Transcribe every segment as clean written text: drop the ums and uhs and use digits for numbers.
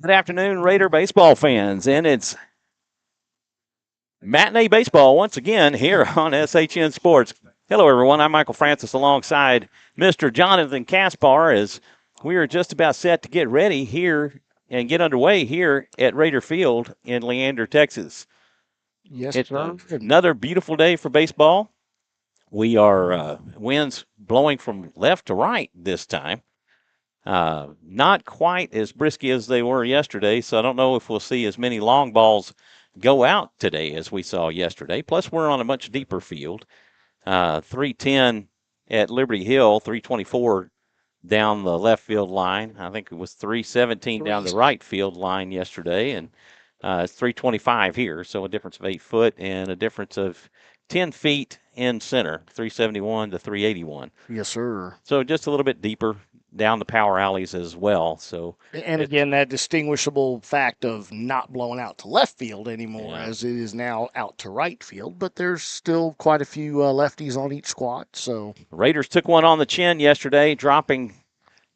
Good afternoon, Raider baseball fans, and it's matinee baseball once again here on SHN Sports. Hello, everyone. I'm Michael Francis alongside Mr. Jonathan Kaspar as we are just about set to get ready here and get underway here at Raider Field in Leander, Texas. Yes, It's sir. another beautiful day for baseball. We are winds blowing from left to right this time. Not quite as brisky as they were yesterday, so I don't know if we'll see as many long balls go out today as we saw yesterday. Plus, we're on a much deeper field. 310 at Liberty Hill, 324 down the left field line. I think it was 317 down the right field line yesterday, and it's 325 here, so a difference of 8 foot and a difference of 10 feet in center, 371 to 381. Yes, sir. So just a little bit deeper down the power alleys as well. So And again, that distinguishable fact of not blowing out to left field anymore, yeah. as it is now out to right field. But there's still quite a few lefties on each squad. So Raiders took one on the chin yesterday, dropping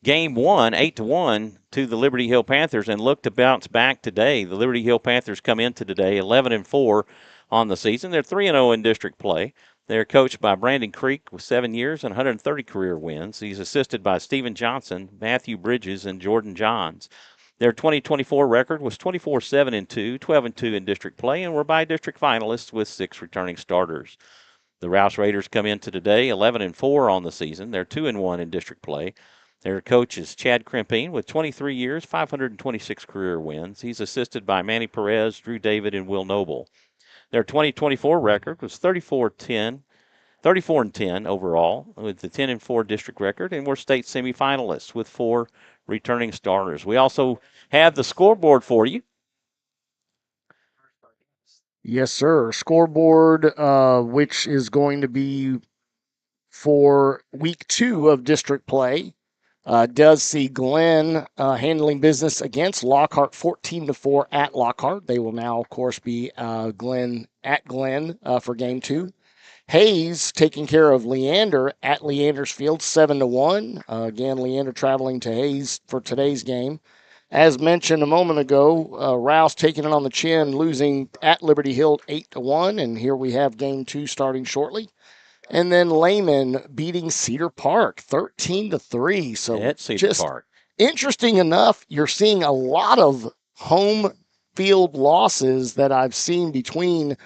game one, 8-1 to the Liberty Hill Panthers, and look to bounce back today. The Liberty Hill Panthers come into today 11-4 on the season. They're 3-0 in district play. They're coached by Brandon Creek with 7 years and 130 career wins. He's assisted by Stephen Johnson, Matthew Bridges, and Jordan Johns. Their 2024 record was 24-7-2, 12-2 in district play, and were by district finalists with 6 returning starters. The Rouse Raiders come into today 11-4 on the season. They're 2-1 in district play. Their coach is Chad Crimpine with 23 years, 526 career wins. He's assisted by Manny Perez, Drew David, and Will Noble. Their 2024 record was 34-10 overall, with the 10-4 district record, and were state semifinalists with 4 returning starters. We also have the scoreboard for you. yes, sir. Scoreboard, which is going to be for week 2 of district play. Does see Glenn handling business against Lockhart 14-4 at Lockhart. They will now, of course, be Glenn for game 2. Hayes taking care of Leander at Leander's Field 7-1. Again, Leander traveling to Hayes for today's game. As mentioned a moment ago, Rouse taking it on the chin, losing at Liberty Hill 8-1, and here we have game 2 starting shortly. And then Lehman beating Cedar Park 13-3. So at Cedar just Park. Interesting enough, you're seeing a lot of home field losses that I've seen between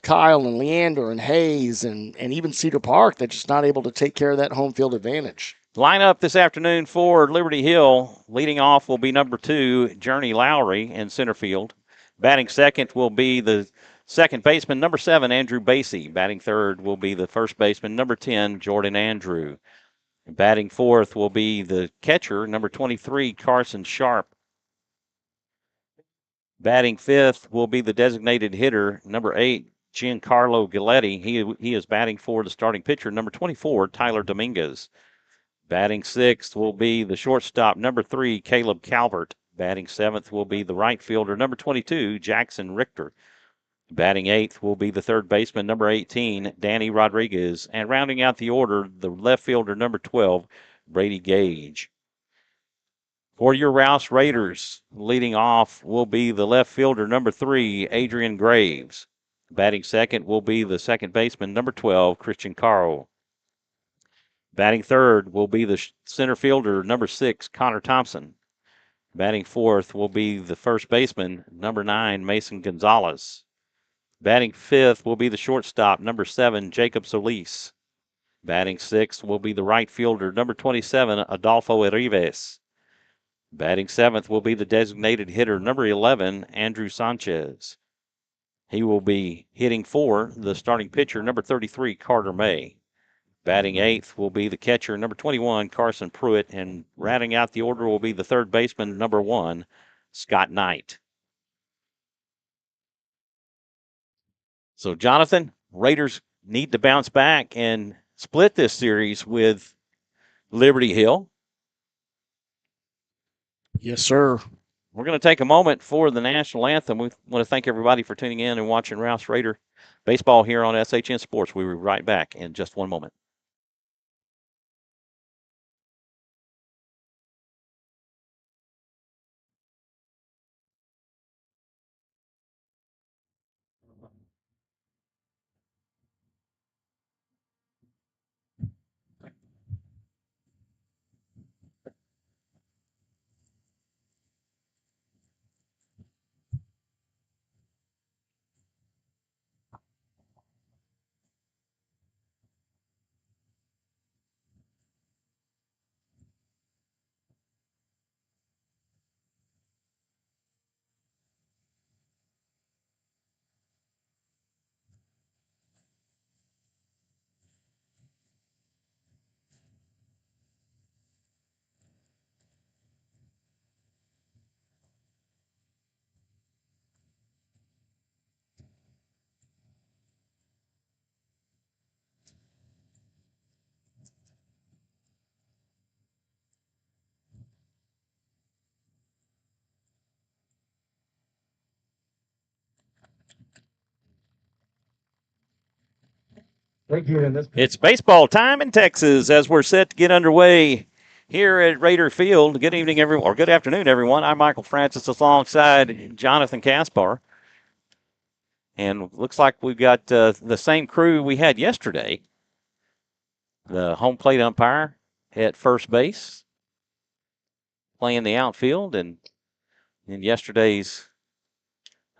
Kyle and Leander and Hayes and even Cedar Park. They're just not able to take care of that home field advantage. Lineup this afternoon for Liberty Hill. Leading off will be number 2, Journey Lowry in center field. Batting second will be the second baseman, number 7, Andrew Basie. Batting third will be the first baseman, number 10, Jordan Andrew. Batting fourth will be the catcher, number 23, Carson Sharp. Batting fifth will be the designated hitter, number 8, Giancarlo Galetti. He is batting for the starting pitcher, number 24, Tyler Dominguez. Batting sixth will be the shortstop, number 3, Caleb Calvert. Batting seventh will be the right fielder, number 22, Jackson Richter. Batting eighth will be the third baseman, number 18, Danny Rodriguez. And rounding out the order, the left fielder, number 12, Brady Gage. For your Rouse Raiders, leading off will be the left fielder, number 3, Adrian Graves. Batting second will be the second baseman, number 12, Christian Caro. Batting third will be the center fielder, number 6, Connor Thompson. Batting fourth will be the first baseman, number 9, Mason Gonzalez. Batting fifth will be the shortstop, number 7, Jacob Solis. Batting sixth will be the right fielder, number 27, Adolfo Arribes. Batting seventh will be the designated hitter, number 11, Andrew Sanchez. He will be hitting for the starting pitcher, number 33, Carter May. Batting eighth will be the catcher, number 21, Carson Pruitt. And rounding out the order will be the third baseman, number 1, Scott Knight. So, Jonathan, Raiders need to bounce back and split this series with Liberty Hill. Yes, sir. We're going to take a moment for the national anthem. We want to thank everybody for tuning in and watching Rouse Raider baseball here on SHN Sports. We'll be right back in just one moment. It's baseball time in Texas as we're set to get underway here at Raider Field. Good evening, everyone, or good afternoon, everyone. I'm Michael Francis alongside Jonathan Kaspar. And looks like we've got the same crew we had yesterday. The home plate umpire at first base, playing the outfield, and yesterday's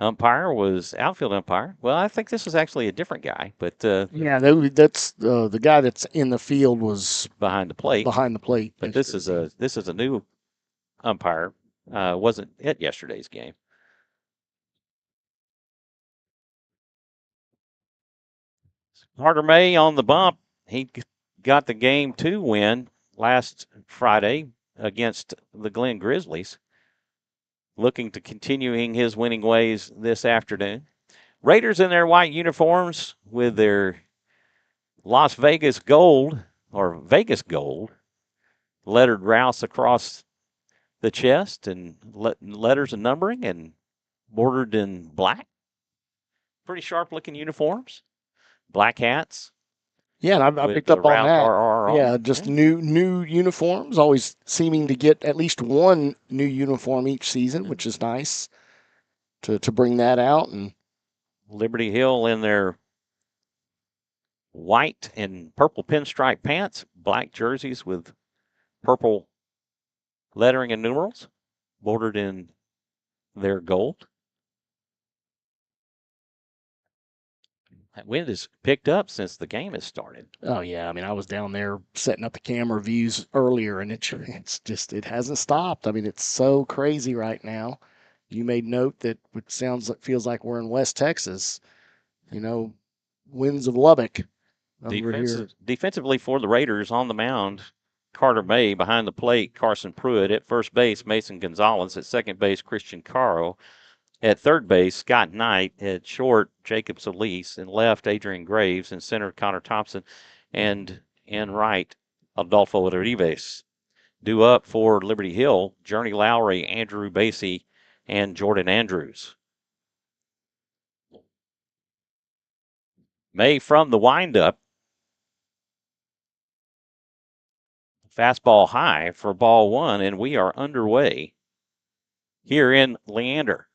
umpire was outfield umpire. Well, I think this is actually a different guy, but Yeah, that's the guy that's in the field was behind the plate. behind the plate. But this is a new umpire. Wasn't at yesterday's game. Carter May on the bump. He got the Game 2 win last Friday against the Glen Grizzlies. Looking to continuing his winning ways this afternoon. Raiders in their white uniforms with their Las Vegas gold, or Vegas gold, lettered Rouse across the chest and letters and numbering and bordered in black. Pretty sharp looking uniforms. Black hats. Yeah, and I picked up on that. RRR. Yeah, just new uniforms, always seeming to get at least one new uniform each season, which is nice to bring that out. And Liberty Hill in their white and purple pinstripe pants, black jerseys with purple lettering and numerals, bordered in their gold. That wind has picked up since the game has started. Oh yeah, I mean I was down there setting up the camera views earlier, and it hasn't stopped. I mean it's so crazy right now. You made note that it feels like we're in West Texas. You know, winds of Lubbock over here. Defensively for the Raiders on the mound, Carter May behind the plate, Carson Pruitt at first base, Mason Gonzalez at second base, Christian Caro. At third base, Scott Knight. At short, Jacob Solis. And left, Adrian Graves. And center, Connor Thompson. And in right, Adolfo Rivas. Due up for Liberty Hill, Journey Lowry, Andrew Basie, and Jordan Andrews. May from the windup. Fastball high for ball one, and we are underway here in Leander.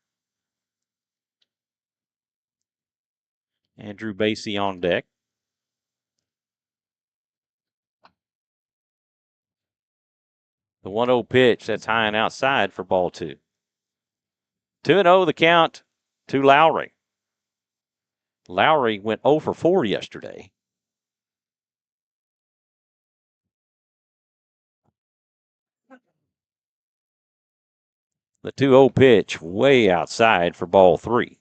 Andrew Basie on deck. The 1-0 pitch, that's high and outside for ball two. 2-0 the count to Lowry. Lowry went 0 for 4 yesterday. The 2-0 pitch way outside for ball three.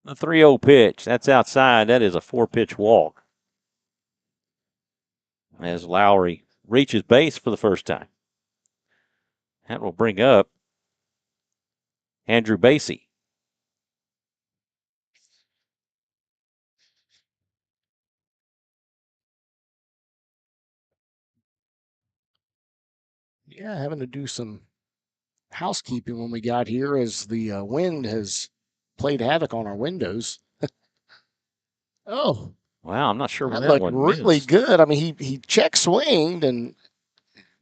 The 3-0 pitch, that's outside. That is a 4-pitch walk. As Lowry reaches base for the first time. That will bring up Andrew Basie. Yeah, having to do some housekeeping when we got here as the wind has played havoc on our windows. Oh, wow, I'm not sure where that that looked one really missed. good. I mean, he check swinged and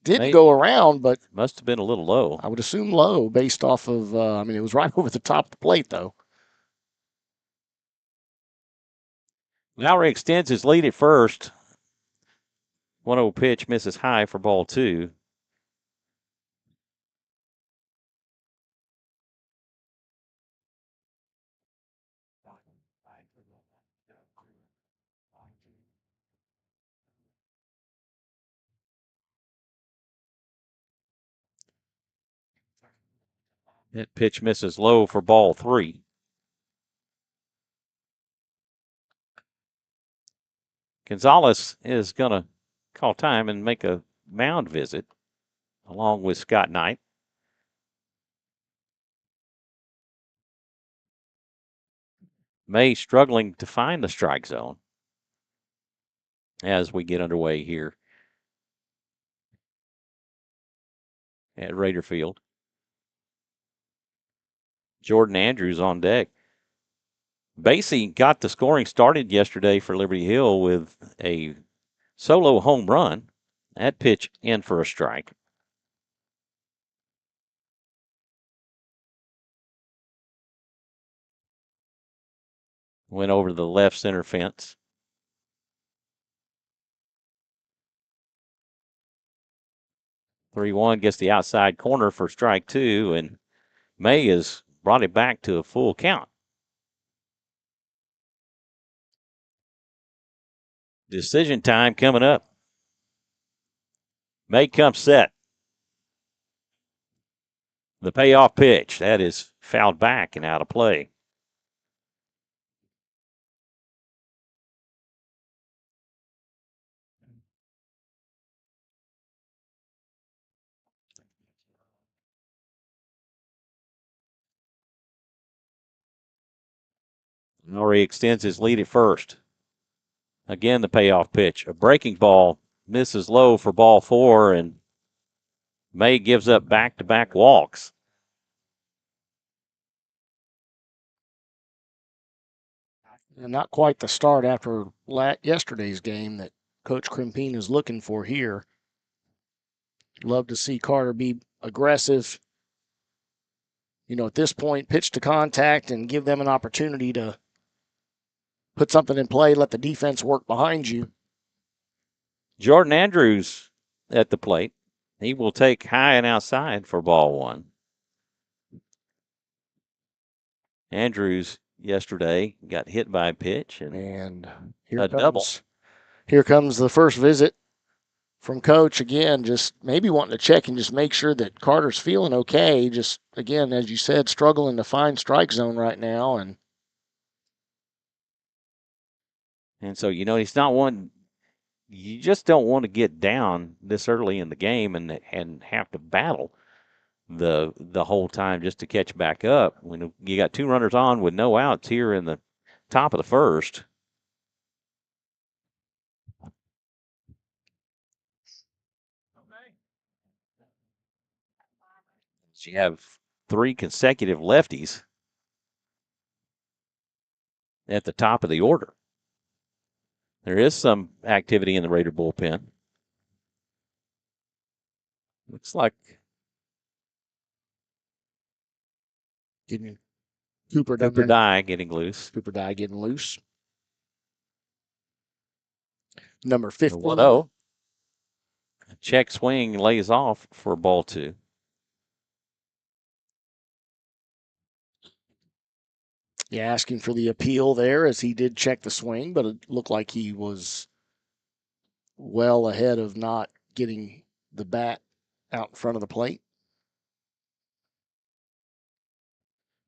did go around, but must have been a little low. I would assume low based off of. I mean, it was right over the top of the plate though. Lowry extends his lead at first. 1-0 pitch misses high for ball two. That pitch misses low for ball three. Gonzalez is going to call time and make a mound visit along with Scott Knight. May struggling to find the strike zone as we get underway here at Raider Field. Jordan Andrews on deck. Basie got the scoring started yesterday for Liberty Hill with a solo home run. That pitch in for a strike. Went over the left center fence. 3-1 gets the outside corner for strike two, and May has brought it back to a full count. Decision time coming up. May comes set. The payoff pitch. That is fouled back and out of play. Norrie extends his lead at first. Again, the payoff pitch. A breaking ball misses low for ball four, and May gives up back-to-back walks. And not quite the start after yesterday's game that Coach Krimpine is looking for here. Love to see Carter be aggressive. At this point, pitch to contact and give them an opportunity to put something in play, let the defense work behind you. Jordan Andrews at the plate. He will take high and outside for ball one. Andrews yesterday got hit by a pitch and a double. Here comes the first visit from Coach again, just maybe wanting to check and just make sure that Carter's feeling okay. Just, again, as you said, struggling to find strike zone right now. And so, he's not one, you just don't want to get down this early in the game and have to battle the whole time just to catch back up. When you got two runners on with no outs here in the top of the first. You have three consecutive lefties at the top of the order. There is some activity in the Raider bullpen. Looks like Cooper Dye getting loose. Cooper Dye getting loose. Number 15. 1-0. Check swing lays off for ball two. Yeah, asking for the appeal there as he did check the swing, but it looked like he was well ahead of not getting the bat out in front of the plate.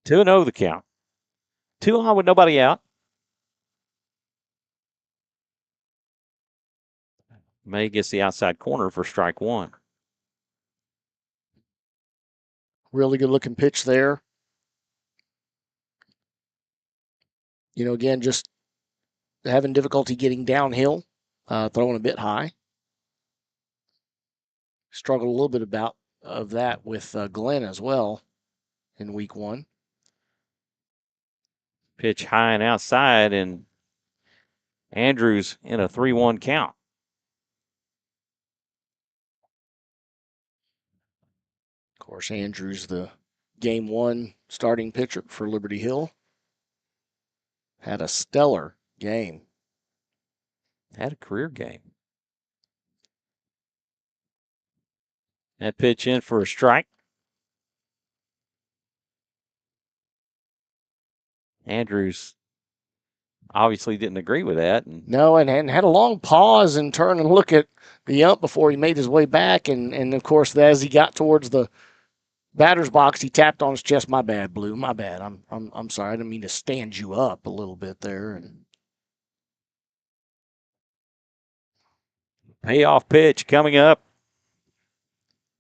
2-0 the count. 2 on with nobody out. May gets the outside corner for strike one. Really good looking pitch there. Again, just having difficulty getting downhill, throwing a bit high. Struggled a little bit of that with Glenn as well in week one. Pitch high and outside, and Andrews in a 3-1 count. Of course, Andrews, the game one starting pitcher for Liberty Hill, had a stellar game. Had a career game. That pitch in for a strike. Andrews obviously didn't agree with that. No, and had a long pause and turn and look at the ump before he made his way back. And of course, as he got towards the batter's box, he tapped on his chest. My bad, Blue. My bad. I'm sorry. I didn't mean to stand you up a little bit there. And payoff pitch coming up.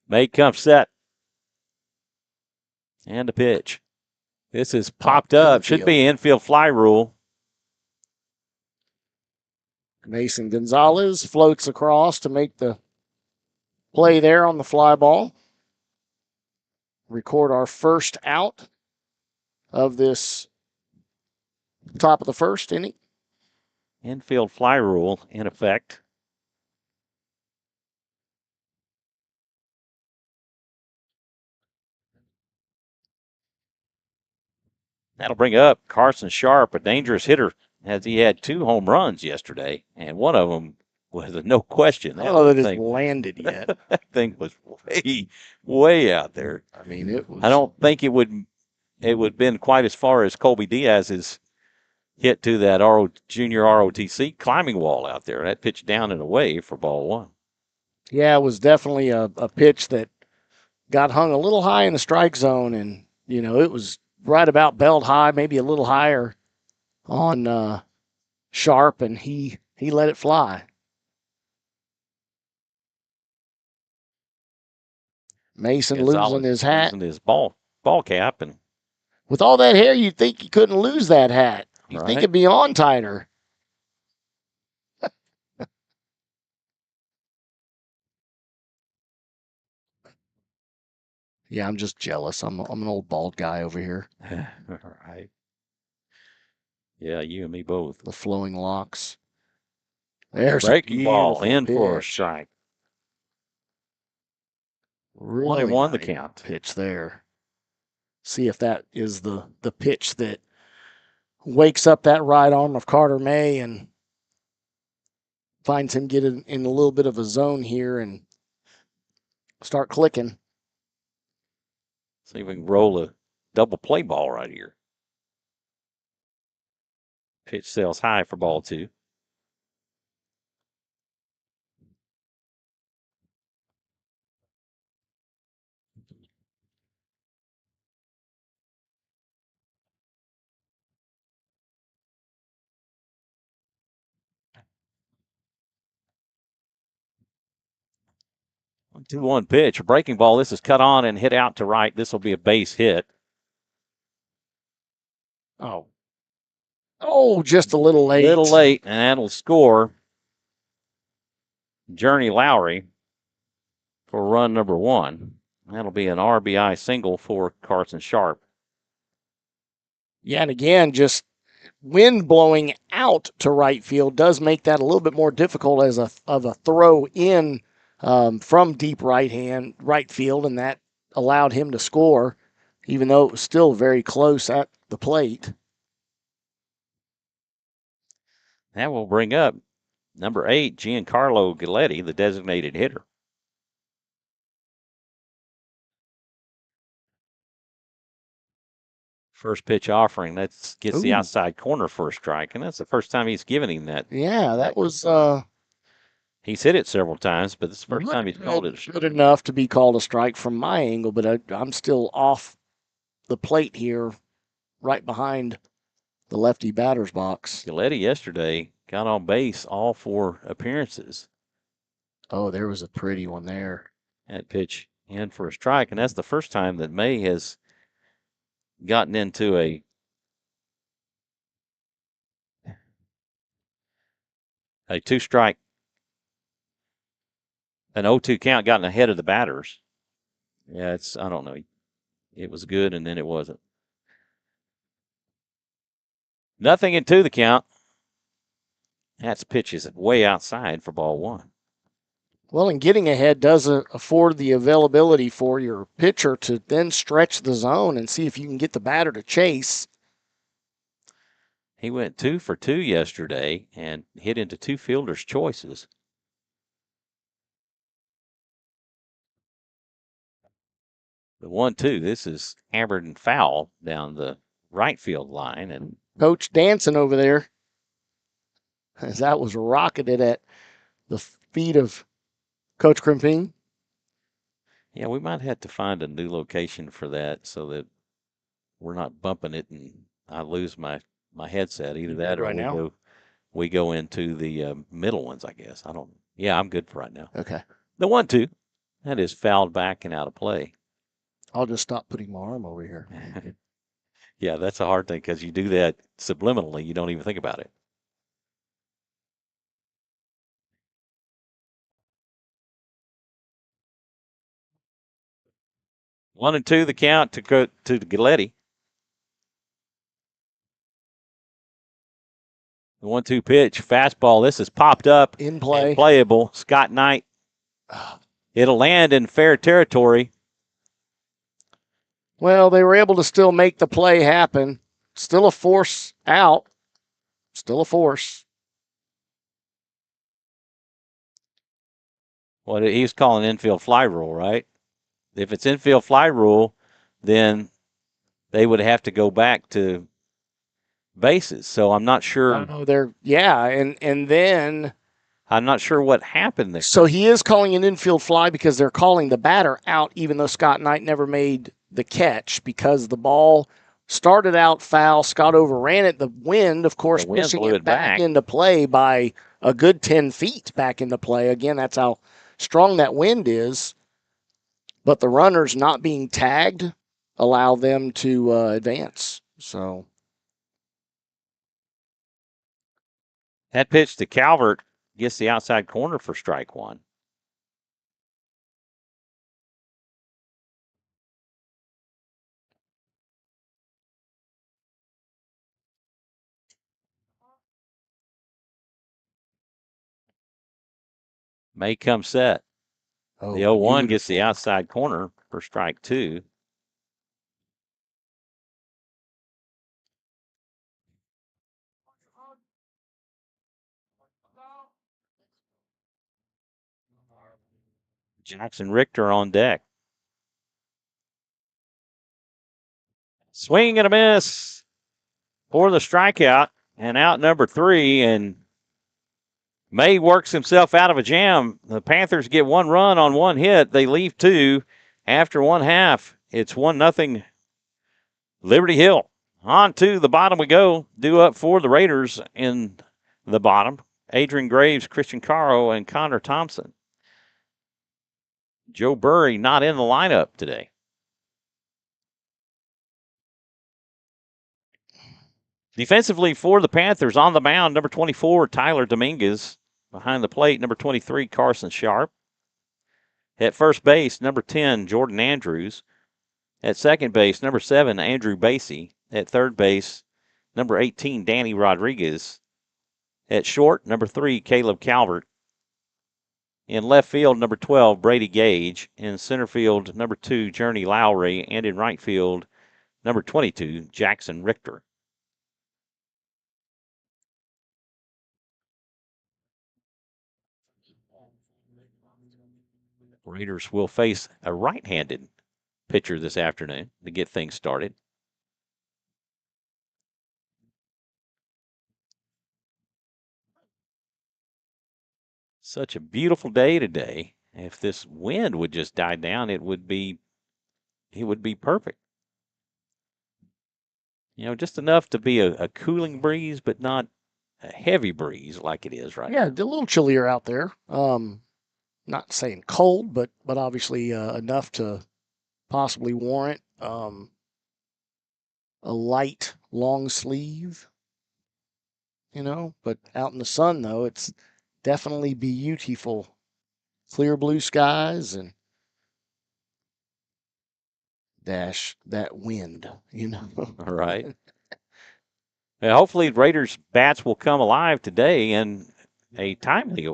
May comes set. And the pitch. This is popped up. Should be infield fly rule. Mason Gonzalez floats across to make the play there on the fly ball. Record our first out of this top of the first inning. Infield fly rule in effect. That'll bring up Carson Sharp, a dangerous hitter, as he had 2 home runs yesterday, and one of them was a no question. I don't know that it's landed yet. That thing was way out there. I mean, it was. I don't think it would have been quite as far as Colby Diaz's hit to that junior ROTC climbing wall out there. That pitch down and away for ball 1. Yeah, it was definitely a pitch that got hung a little high in the strike zone, and, it was right about belt high, maybe a little higher on Sharp, and he let it fly. Mason losing his hat. Losing his ball cap. And with all that hair, you'd think he couldn't lose that hat. You'd think it'd be on tighter. Yeah, I'm just jealous. I'm an old bald guy over here. All right. Yeah, you and me both. The flowing locks. There's breaking ball in for a strike. Really 1-1 the count. Pitch there. See if that is the pitch that wakes up that right arm of Carter May and finds him getting in a little bit of a zone here and start clicking. See if we can roll a double play ball right here. Pitch sails high for ball 2. One 2-1 pitch, a breaking ball. This is cut on and hit out to right. This will be a base hit. Oh, just a little late. Little late, and that'll score Journey Lowry for run number 1. That'll be an RBI single for Carson Sharp. Yeah, and again, just wind blowing out to right field does make that a little bit more difficult as a throw in from deep right field, and that allowed him to score, even though it was still very close at the plate. That will bring up number 8, Giancarlo Galletti, the designated hitter. First pitch offering. That gets the outside corner for a strike, and that's the first time he's given him that. Yeah, that was. He's hit it several times, but this is the first time he's called it a strike. Good enough to be called a strike from my angle, but I'm still off the plate here, right behind the lefty batter's box. Galletti yesterday got on base all 4 appearances. Oh, there was a pretty one there. That pitch in for a strike, and that's the first time that May has gotten into a two-strike, an 0-2 count, gotten ahead of the batters. Yeah, I don't know. It was good, and then it wasn't. 0-2 the count. That pitch is way outside for ball 1. Well, and getting ahead does afford the availability for your pitcher to then stretch the zone and see if you can get the batter to chase. He went 2 for 2 yesterday and hit into 2 fielders' choices. The 1-2, this is hammered and foul down the right field line. And Coach dancing over there as that was rocketed at the feet of Coach Crimping. Yeah, we might have to find a new location for that so that we're not bumping it and I lose my headset. Either that or we go into the middle ones, I guess. I don't. Yeah, I'm good for right now. Okay. The 1-2, that is fouled back and out of play. I'll just stop putting my arm over here. Yeah, that's a hard thing because you do that subliminally. You don't even think about it. One and two, the count to go to Galletti. The 1-2 pitch, fastball. This is popped up In and play. playable. Scott Knight. It'll land in fair territory. Well, they were able to still make the play happen. Still a force out. Still a force. Well, he's calling infield fly rule, right? If it's infield fly rule, then they would have to go back to bases. So I'm not sure. Oh, and then I'm not sure what happened there. so he is calling an infield fly because they're calling the batter out, even though Scott Knight never made the catch because the ball started out foul. Scott overran it. The wind, of course, pushing blew it back into play by a good 10 feet back into play. Again, that's how strong that wind is. But the runners not being tagged allow them to advance. So that pitch to Calvert gets the outside corner for strike one. May come set. oh, The 0-1 gets the beautiful. outside corner for strike two. Jackson Richter on deck. Swing and a miss for the strikeout, and out number three. And May works himself out of a jam. The Panthers get one run on one hit. They leave two after one half. It's 1-0 Liberty Hill. On to the bottom we go. Due up for the Raiders in the bottom. Adrian Graves, Christian Caro, and Connor Thompson. Joe Burry not in the lineup today. Defensively for the Panthers on the mound, number 24, Tyler Dominguez. Behind the plate, number 23, Carson Sharp. At first base, number 10, Jordan Andrews. At second base, number 7, Andrew Basie. At third base, number 18, Danny Rodriguez. At short, number 3, Caleb Calvert. In left field, number 12, Brady Gage. In center field, number 2, Journey Lowry. And in right field, number 22, Jackson Richter. Raiders will face a right-handed pitcher this afternoon to get things started. Such a beautiful day today. If this wind would just die down, it would be perfect. You know, just enough to be a cooling breeze, but not a heavy breeze like it is right now. Yeah, a little chillier out there. Not saying cold, but obviously enough to possibly warrant a light long sleeve. But out in the sun though, it's definitely beautiful. Clear blue skies and dash that wind. All right. Well, hopefully, Raiders bats will come alive today in a timely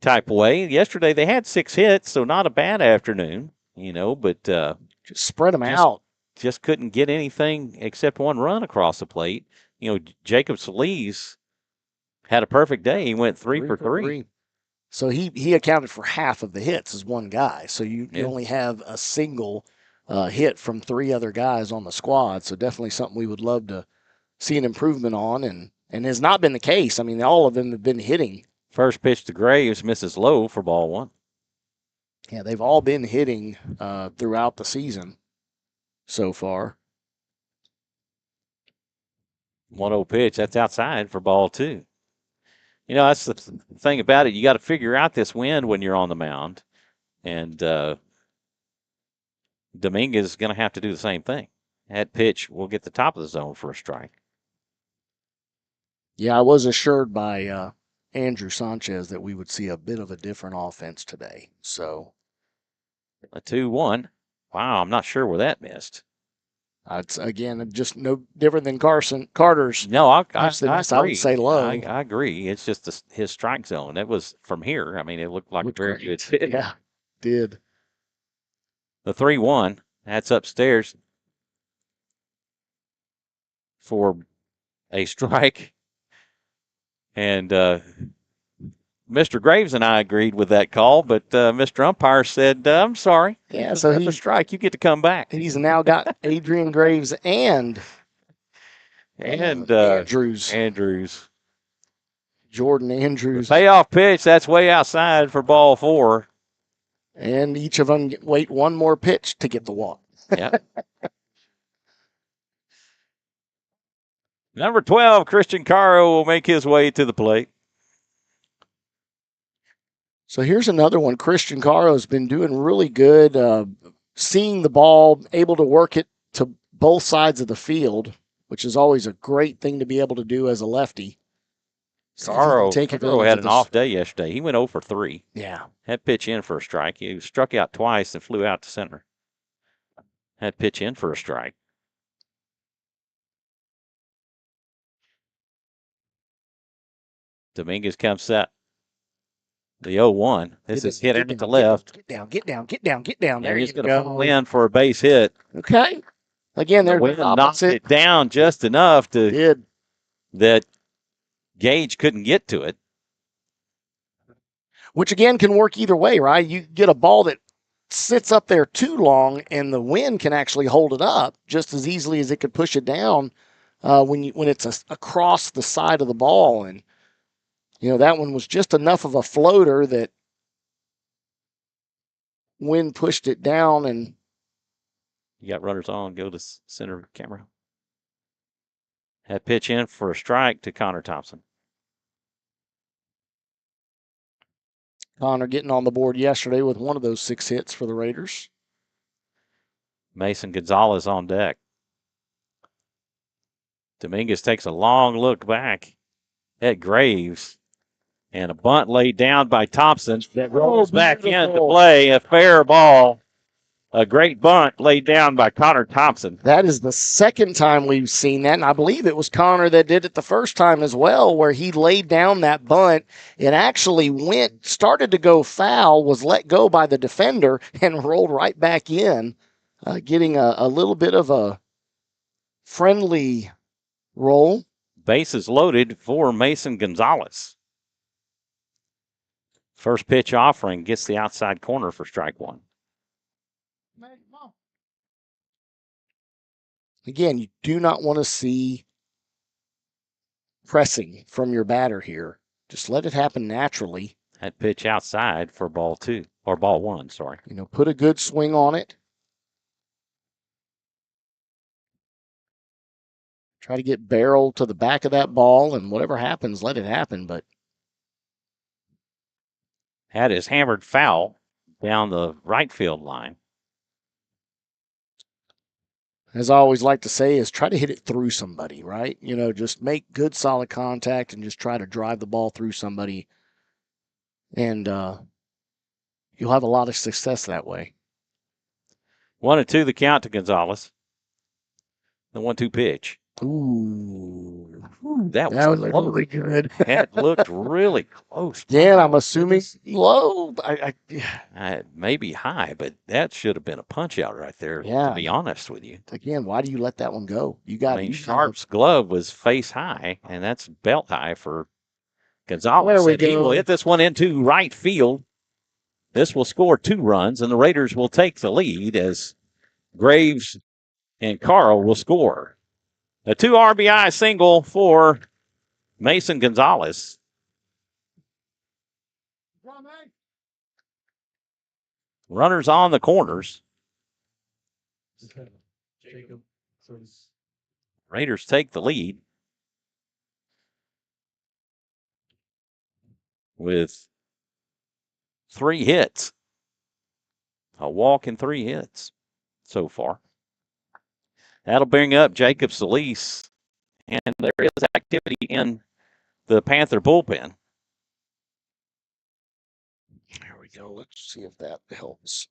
type way. Yesterday they had 6 hits, so not a bad afternoon, but just spread them out. Just couldn't get anything except one run across the plate. Jacob Solis had a perfect day. He went 3 for 3. So he accounted for half of the hits as one guy. So you only have a single hit from 3 other guys on the squad. So definitely something we would love to see an improvement on, and has not been the case. I mean, all of them have been hitting. First pitch to Graves misses low for ball 1. Yeah, they've all been hitting throughout the season so far. 1-0 pitch. That's outside for ball 2. That's the thing about it. You got to figure out this wind when you're on the mound. And Dominguez is going to have to do the same thing. That pitch will get the top of the zone for a strike. Yeah, I was assured by Andrew Sanchez that we would see a bit of a different offense today. So A 2-1. Wow, I'm not sure where that missed. it's again just no different than Carter's. No, I I would say low. I agree. It's just his strike zone. That was from here. I mean, it looked like a very good fit. Yeah, did. The 3-1. That's upstairs for a strike. And Mr. Graves and I agreed with that call, but Mr. Umpire said, I'm sorry. Yeah, so that's a strike. You get to come back. He's now got Adrian Graves and Andrews. Jordan Andrews. The payoff pitch, that's way outside for ball 4. And each of them wait one more pitch to get the walk. Yeah. Number 12, Christian Caro will make his way to the plate. So here's another one. Christian Caro's been doing really good, seeing the ball, able to work it to both sides of the field, which is always a great thing to be able to do as a lefty. Caro had an off day yesterday. He went 0 for 3. Yeah. Had pitch in for a strike. He struck out twice and flew out to center. Had pitch in for a strike. Dominguez comes set. The 0-1. This is hit at the left. Get down. There he's going to fall in for a base hit. Okay. Again, the wind knocked it down just enough that Gage couldn't get to it. Which, again, can work either way, right? You get a ball that sits up there too long, and the wind can actually hold it up just as easily as it could push it down when it's across the side of the ball. And, that one was just enough of a floater that wind pushed it down. And you got runners on. Go to center camera. Had pitch in for a strike to Connor Thompson. Connor getting on the board yesterday with one of those 6 hits for the Raiders. Mason Gonzalez on deck. Dominguez takes a long look back at Graves. And a bunt laid down by Thompson that rolls back into play. A fair ball. A great bunt laid down by Connor Thompson. That is the second time we've seen that, and I believe it was Connor that did it the first time as well, where he laid down that bunt. It actually started to go foul, was let go by the defender, and rolled right back in, getting a little bit of a friendly roll. Bases loaded for Mason Gonzalez. First pitch offering gets the outside corner for strike 1. Again, you do not want to see pressing from your batter here. Just let it happen naturally. That pitch outside for ball 2, or ball 1, sorry. Put a good swing on it. Try to get barrel to the back of that ball, and whatever happens, let it happen. But had his hammered foul down the right field line. As I always like to say, is try to hit it through somebody, right? Just make good, solid contact and just try to drive the ball through somebody. And you'll have a lot of success that way. 1-2 the count to Gonzalez. The 1-2 pitch. Ooh. That was really good. That looked really close. Yeah, I'm assuming low. Maybe high, but that should have been a punch out right there, to be honest with you. Again, why do you let that one go? Sharp's glove was face high, and that's belt high for Gonzalez. There we go. He will hit this one into right field. This will score 2 runs, and the Raiders will take the lead as Graves and Carl will score. A 2 RBI single for Mason Gonzalez. Runners on the corners. Raiders take the lead with 3 hits. A walk and 3 hits so far. That'll bring up Jacob Solis, and there is activity in the Panther bullpen. There we go. Let's see if that helps.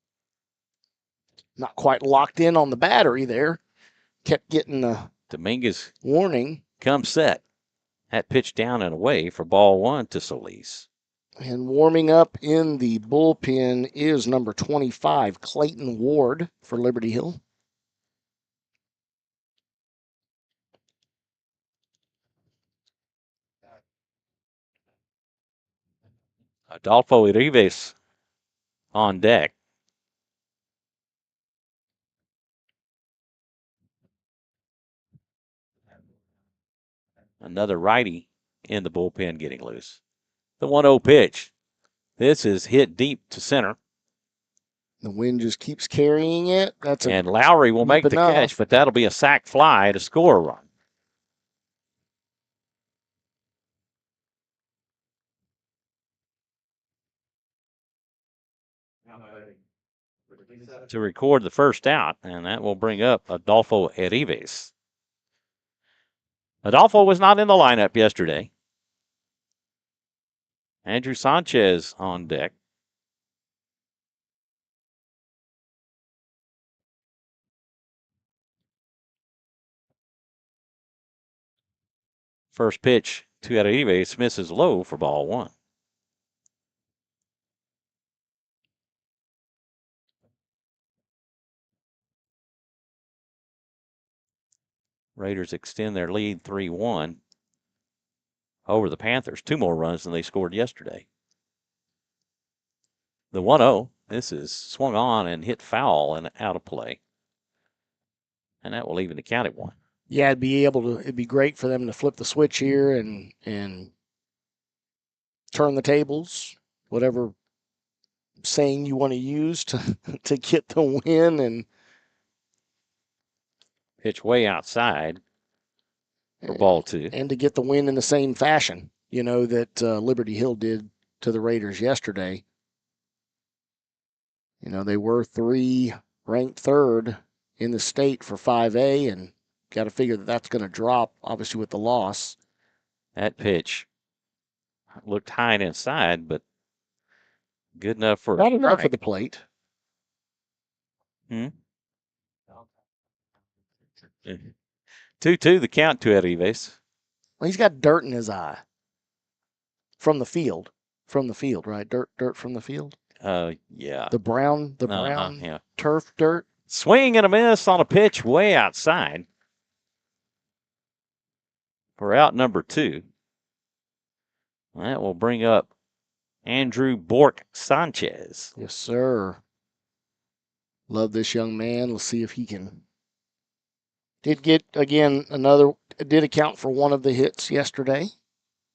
Not quite locked in on the battery there. Kept getting the Dominguez warning. comes set. That pitch down and away for ball one to Solis. And warming up in the bullpen is number 25, Clayton Ward for Liberty Hill. Adolfo Urives on deck. Another righty in the bullpen getting loose. The 1-0 pitch. This is hit deep to center. The wind just keeps carrying it. And Lowry will make the catch, but that'll be a sac fly to score a run. To record the first out, and that will bring up Adolfo Urives. Adolfo was not in the lineup yesterday. Andrew Sanchez on deck. First pitch to Urives misses low for ball one. Raiders extend their lead 3-1 over the Panthers. 2 more runs than they scored yesterday. The 1-0. This is swung on and hit foul and out of play. And that will even the count at 1. Yeah, it'd be great for them to flip the switch here and turn the tables, whatever saying you want to use to get the win. And pitch way outside for ball 2. And to get the win in the same fashion, that Liberty Hill did to the Raiders yesterday. They were ranked third in the state for 5A, and got to figure that's going to drop, obviously, with the loss. That pitch looked high and inside, but good enough for not enough for the plate. 2-2 the count to Urives. Well, he's got dirt in his eye from the field. From the field, right? Dirt from the field. Yeah. The brown yeah. turf dirt. Swing and a miss on a pitch way outside for out number 2. That will bring up Andrew Bork Sanchez. Yes, sir. Love this young man. Let's see if he can. Did account for one of the hits yesterday,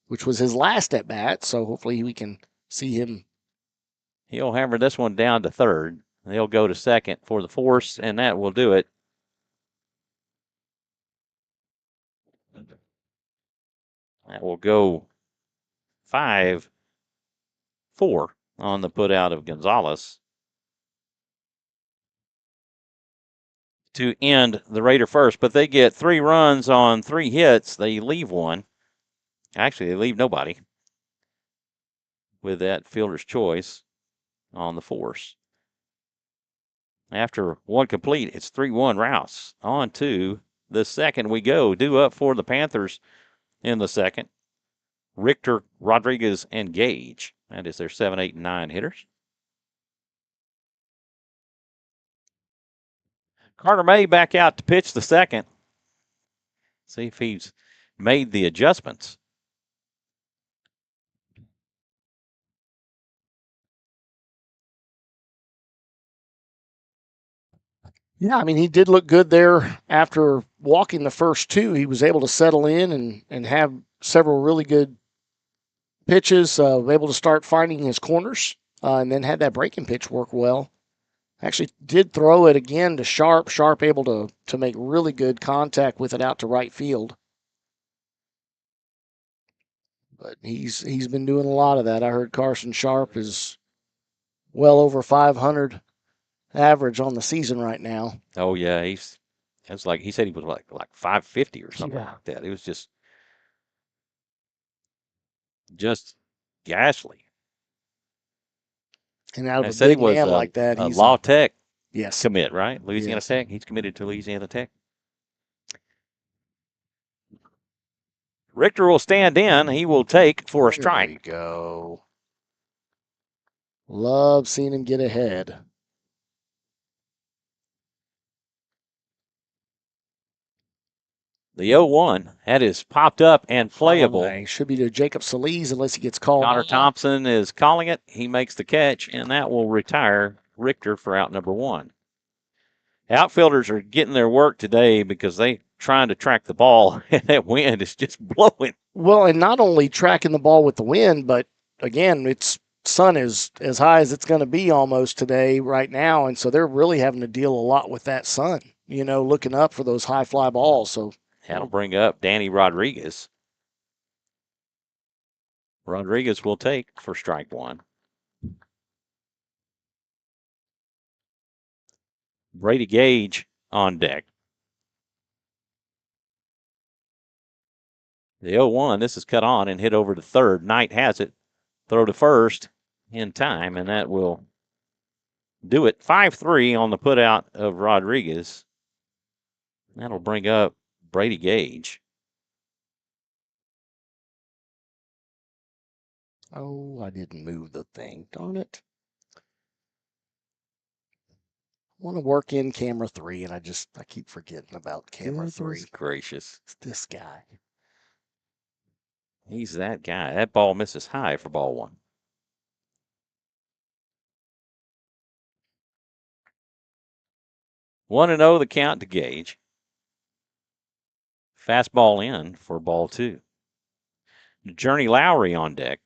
which was his last at bat. So hopefully we can see him. He'll hammer this one down to third. They'll go to second for the force, and that will do it. That will go 5-4 on the putout of Gonzalez to end the Raider first. But they get 3 runs on 3 hits. They leave one. Actually, they leave nobody with that fielder's choice on the force. After one complete, it's 3-1 Rouse. On to the second we go. Due up for the Panthers in the second. Richter, Rodriguez, and Gage. That is their 7, 8, and 9 hitters. Carter May back out to pitch the second. See if he's made the adjustments. Yeah, I mean, he did look good there after walking the first 2. He was able to settle in and have several really good pitches, able to start finding his corners, and then had that breaking pitch work well. Actually did throw it again to Sharp. Sharp able to make really good contact with it out to right field. But he's been doing a lot of that. I heard Carson Sharp is well over 500 average on the season right now. Oh, yeah, he's It's like he said he was like 550 or something Yeah. like that. It was just ghastly. And out I of a said he big was man like that, a he's Law Tech yes. commit, right? Louisiana Yes. Tech. He's committed to Louisiana Tech. Richter will stand in. He will take for a There strike. we go. Love seeing him get ahead. The 0-1. That is popped up and playable. Should be to Jacob Solis unless he gets called. Connor Thompson is calling it. He makes the catch, and that will retire Richter for out number 1. Outfielders are getting their work today because they trying to track the ball, and that wind is just blowing. Well, and not only tracking the ball with the wind, but again, it's sun is as high as it's going to be almost today right now, and so they're really having to deal a lot with that sun. Looking up for those high fly balls. So that'll bring up Danny Rodriguez. Rodriguez will take for strike 1. Brady Gage on deck. The 0-1, this is cut on and hit over to third. Knight has it. Throw to first in time, and that will do it. 5-3 on the putout of Rodriguez. That'll bring up Brady Gage. Oh, I didn't move the thing. Darn it. I want to work in camera 3, and I keep forgetting about camera 3. Gracious. It's this guy. He's that guy. That ball misses high for ball 1. One and 0 the count to Gage. Fastball in for ball 2. Journey Lowry on deck.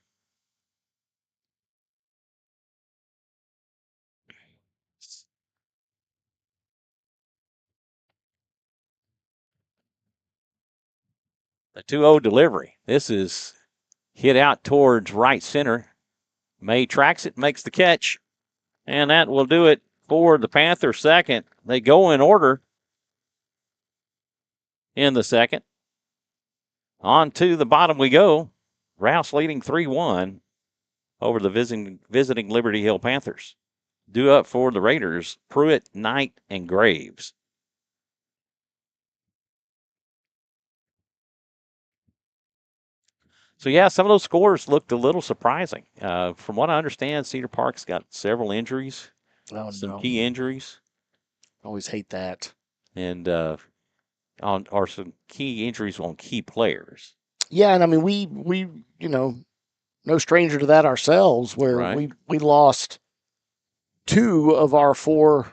The 2-0 delivery. This is hit out towards right center. May tracks it, makes the catch, and that will do it for the Panthers second. They go in order in the second. On to the bottom we go. Rouse leading 3-1 over the visiting Liberty Hill Panthers. Due up for the Raiders, Pruitt, Knight, and Graves. So, yeah, some of those scores looked a little surprising. From what I understand, Cedar Park's got several injuries, some key injuries. Always hate that. And are some key injuries on key players. Yeah, and I mean we no stranger to that ourselves, where right. we lost 2 of our 4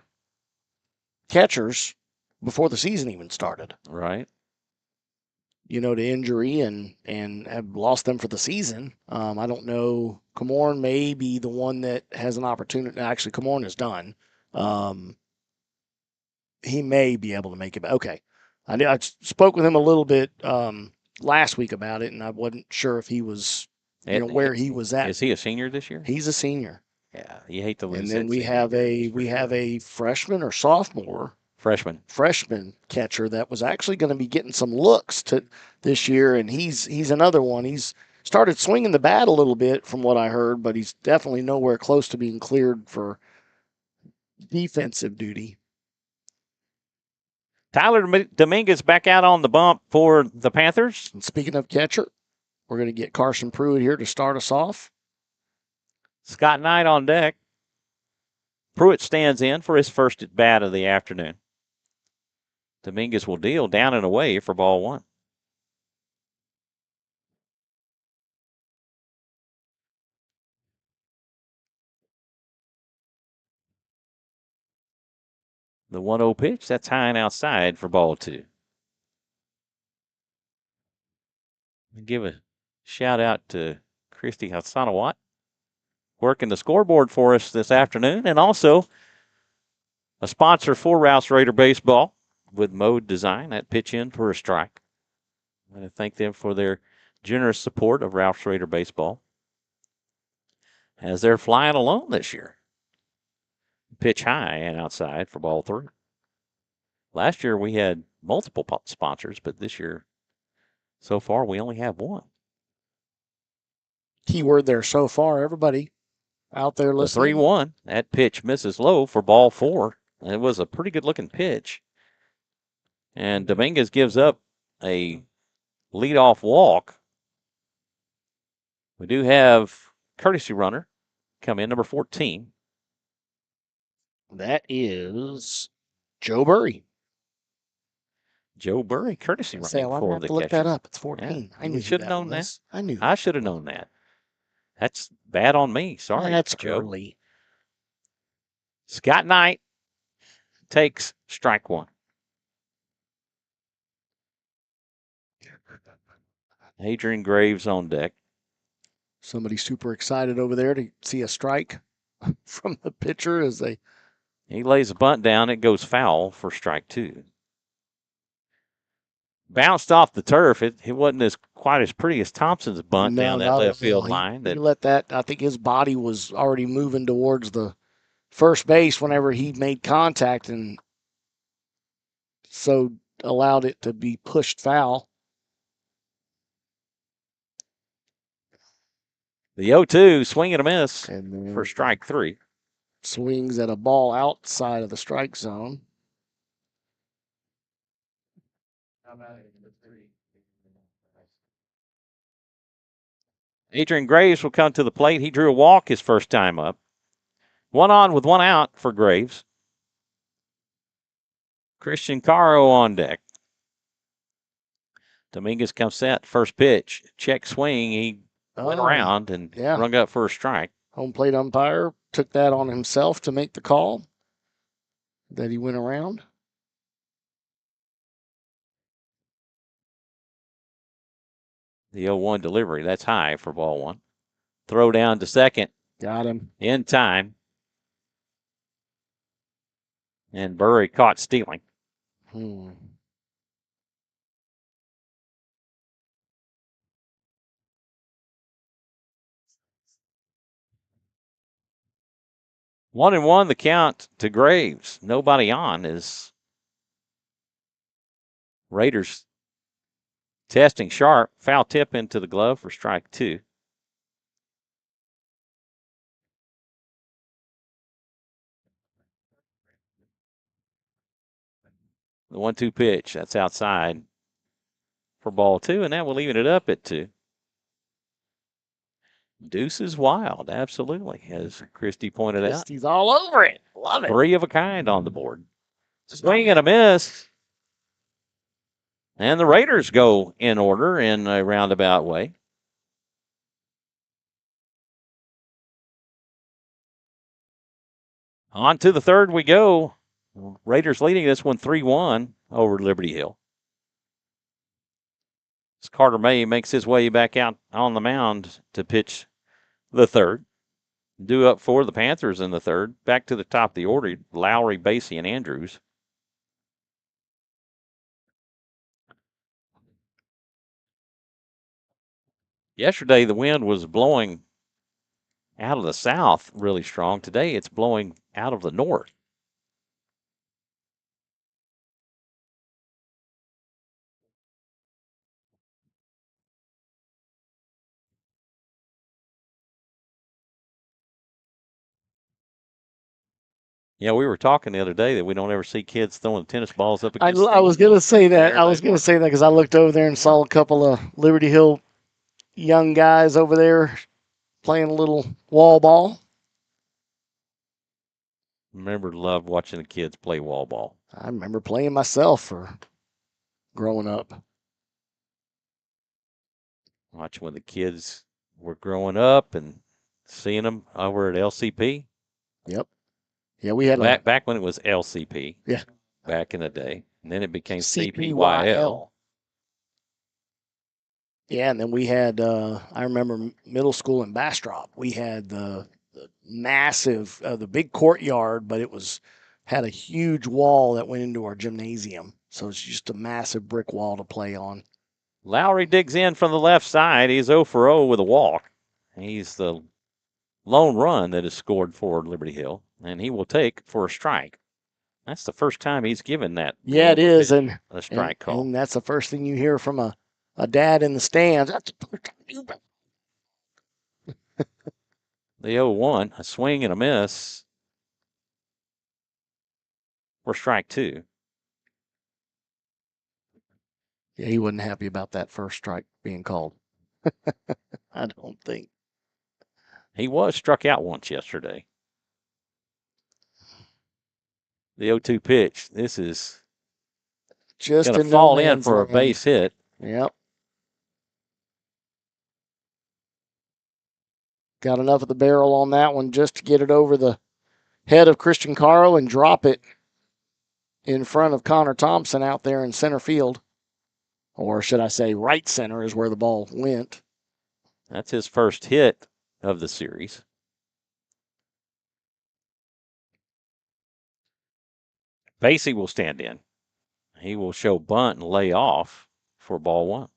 catchers before the season even started. Right. To injury and have lost them for the season. I don't know. Camorn may be the one that has an opportunity. Actually, Camorn is done. He may be able to make it. Okay. I spoke with him a little bit last week about it, and I wasn't sure if he was, where he was at. Is he a senior this year? He's a senior. Yeah, you hate to lose. And then we have a freshman or sophomore freshman catcher that was actually going to be getting some looks to this year, and he's another one. He's started swinging the bat a little bit from what I heard, but he's definitely nowhere close to being cleared for defensive duty. Tyler Dominguez back out on the bump for the Panthers. And speaking of catcher, we're going to get Carson Pruitt here to start us off. Scott Knight on deck. Pruitt stands in for his first at bat of the afternoon. Dominguez will deal down and away for ball 1. The 1-0 pitch, that's high and outside for ball 2. Give a shout out to Christy Hassanawat working the scoreboard for us this afternoon, and also a sponsor for Rouse Raider Baseball with Mode Design. That pitch in for a strike. I want to thank them for their generous support of Rouse Raider Baseball as they're flying alone this year. Pitch high and outside for ball 3. Last year we had multiple sponsors, but this year, so far, we only have one. Keyword there so far, everybody out there The listening. 3-1. That pitch misses low for ball 4. It was a pretty good looking pitch. And Dominguez gives up a leadoff walk. We do have courtesy runner come in, number 14. That is Joe Burry. Joe Burry, courtesy running I'm for gonna have the to look catcher. that up. It's 14. Yeah, I knew you should have that known was. that. I knew. I should have known that. That's bad on me. Sorry, That's Joe. early. Scott Knight takes strike 1. Adrian Graves on deck. Somebody super excited over there to see a strike from the pitcher as they. He lays a bunt down. It goes foul for strike 2. Bounced off the turf. It wasn't quite as pretty as Thompson's bunt down that left field line. He let that. I think his body was already moving towards the first base whenever he made contact, and so allowed it to be pushed foul. The 0-2, swing and a miss And for strike 3. Swings at a ball outside of the strike zone. Adrian Graves will come to the plate. He drew a walk his first time up. 1 on with 1 out for Graves. Christian Caro on deck. Dominguez comes set. First pitch. Check swing. He went around and rung up for a strike. Home plate umpire took that on himself to make the call that he went around. The 0-1 delivery. That's high for ball 1. Throw down to second. Got him. In time. And Burry caught stealing. 1-1 the count to Graves. Nobody on as Raiders testing sharp. Foul tip into the glove for strike 2. The 1-2 pitch. That's outside for ball 2, and that will even it up at 2. Deuce is wild, absolutely, as Christie pointed out. Christie's all over it. Love it. 3 of a kind on the board. Swing and a miss. And the Raiders go in order in a roundabout way. On to the third we go. Raiders leading this one 3-1 over Liberty Hill. As Carter May makes his way back out on the mound to pitch the third. Due up for the Panthers in the third. Back to the top of the order, Lowry, Basie, and Andrews. Yesterday, the wind was blowing out of the south really strong. Today, it's blowing out of the north. Yeah, we were talking the other day that we don't ever see kids throwing tennis balls up against I was going to say that. I was going to say that because I looked over there and saw a couple of Liberty Hill young guys over there playing a little wall ball. Loved watching the kids play wall ball. I remember playing myself for growing up. Watch when the kids were growing up and seeing them over at LCP. Yep. Yeah, we had back when it was LCP. Yeah. Back in the day. And then it became CPYL. CPYL. Yeah, and then we had, I remember middle school in Bastrop, we had the massive, the big courtyard, but it had a huge wall that went into our gymnasium. So it's just a massive brick wall to play on. Lowry digs in from the left side. He's 0 for 0 with a walk. He's the lone run that is scored for Liberty Hill, and he will take for a strike. That's the first time he's given that. Yeah, it is, and a strike call. And that's the first thing you hear from a dad in the stands. That's the first time you. The 0-1, a swing and a miss for strike two. Yeah, he wasn't happy about that first strike being called. I don't think. He was struck out once yesterday. The 0-2 pitch. This is just going to in fall no in for land. a base hit. Yep. Got enough of the barrel on that one just to get it over the head of Christian Caro and drop it in front of Connor Thompson out there in center field. Or should I say right center is where the ball went. That's his first hit of the series. Basie will stand in. He will show bunt and lay off for ball one.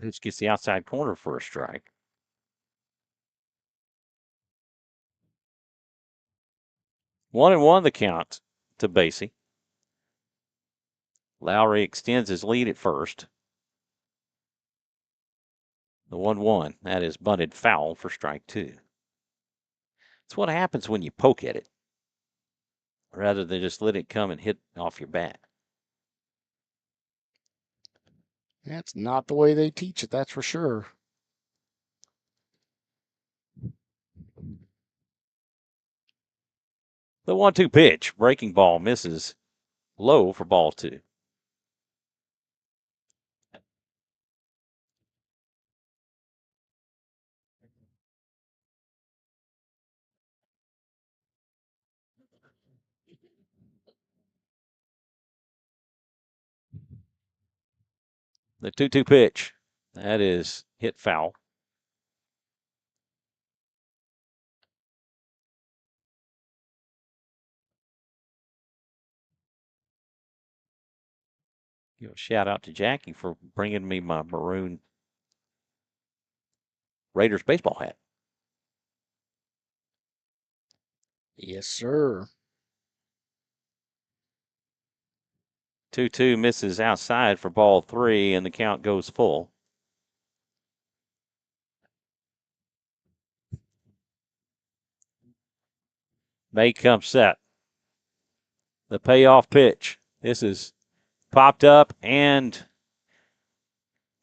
Pitch gets the outside corner for a strike. 1-1 the count to Basie. Lowry extends his lead at first. The 1-1, that is bunted foul for strike two. That's what happens when you poke at it, rather than just let it come and hit off your bat. That's not the way they teach it, that's for sure. The 1-2 pitch, breaking ball misses low for ball two. The 2-2 pitch, that is hit foul. Give a shout out to Jackie for bringing me my maroon Raiders baseball hat. Yes, sir. 2-2 misses outside for ball three, and the count goes full. May comes set. The payoff pitch. This is popped up, and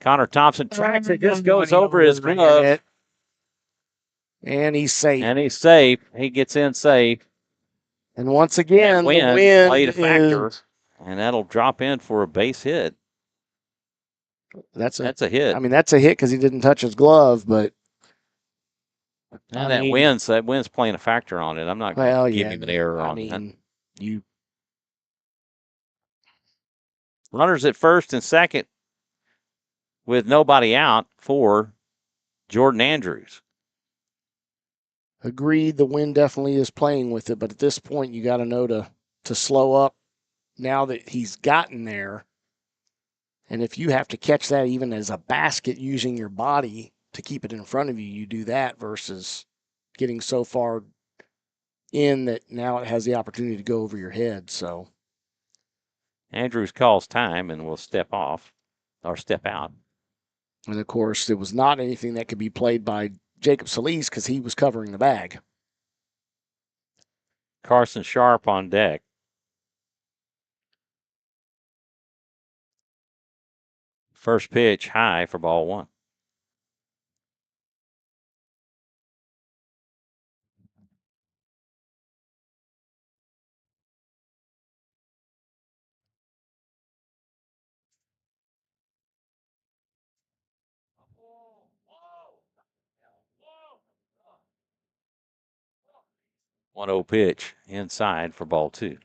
Connor Thompson tracks it. Just goes over his glove. And he's safe. And he's safe. He gets in safe. And once again, the wind played a factor, and that'll drop in for a base hit. That's a hit. I mean, that's a hit because he didn't touch his glove, but and that wind's playing a factor on it. I'm not going to give him an error on that. Runners at first and second with nobody out for Jordan Andrews. Agreed, the wind definitely is playing with it, but at this point, you got to know to slow up now that he's gotten there. And if you have to catch that even as a basket using your body to keep it in front of you, you do that versus getting so far in that now it has the opportunity to go over your head. So Andrews calls time and will step off or step out. And of course, it was not anything that could be played by Jacob Solis because he was covering the bag. Carson Sharp on deck. First pitch high for ball one. One 0 pitch inside for ball two.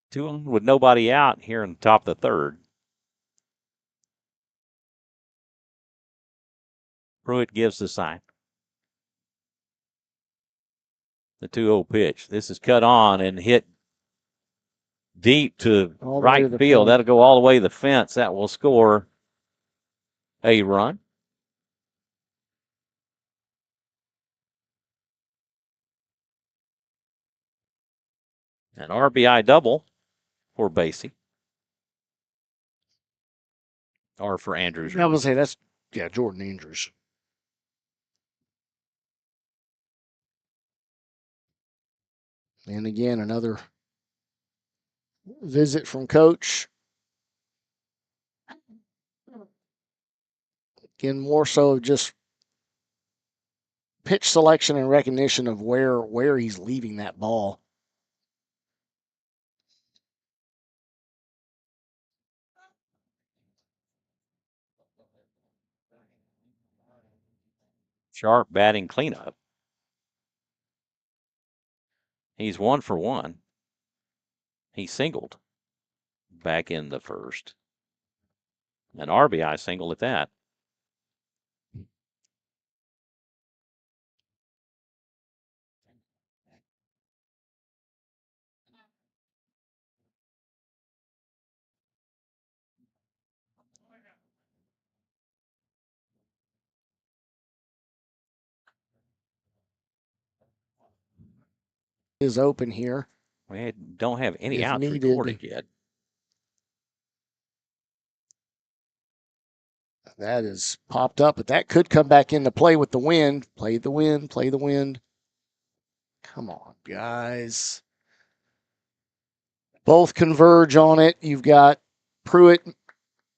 Two with nobody out here in the top of the third. Pruitt gives the sign. The 2-0 pitch. This is cut on and hit deep to right field. That'll go all the way to the fence. That will score a run. An RBI double for Basie. Or for Andrews. I would say that's, Jordan Andrews. And again, another visit from Coach. Again, more so just pitch selection and recognition of where he's leaving that ball. Sharp batting cleanup. He's 1 for 1. He singled back in the first. An RBI single at that. Is open here. We don't have any outs recorded yet. That is popped up, but that could come back into play with the wind. Play the wind, play the wind. Come on, guys. Both converge on it. You've got Pruitt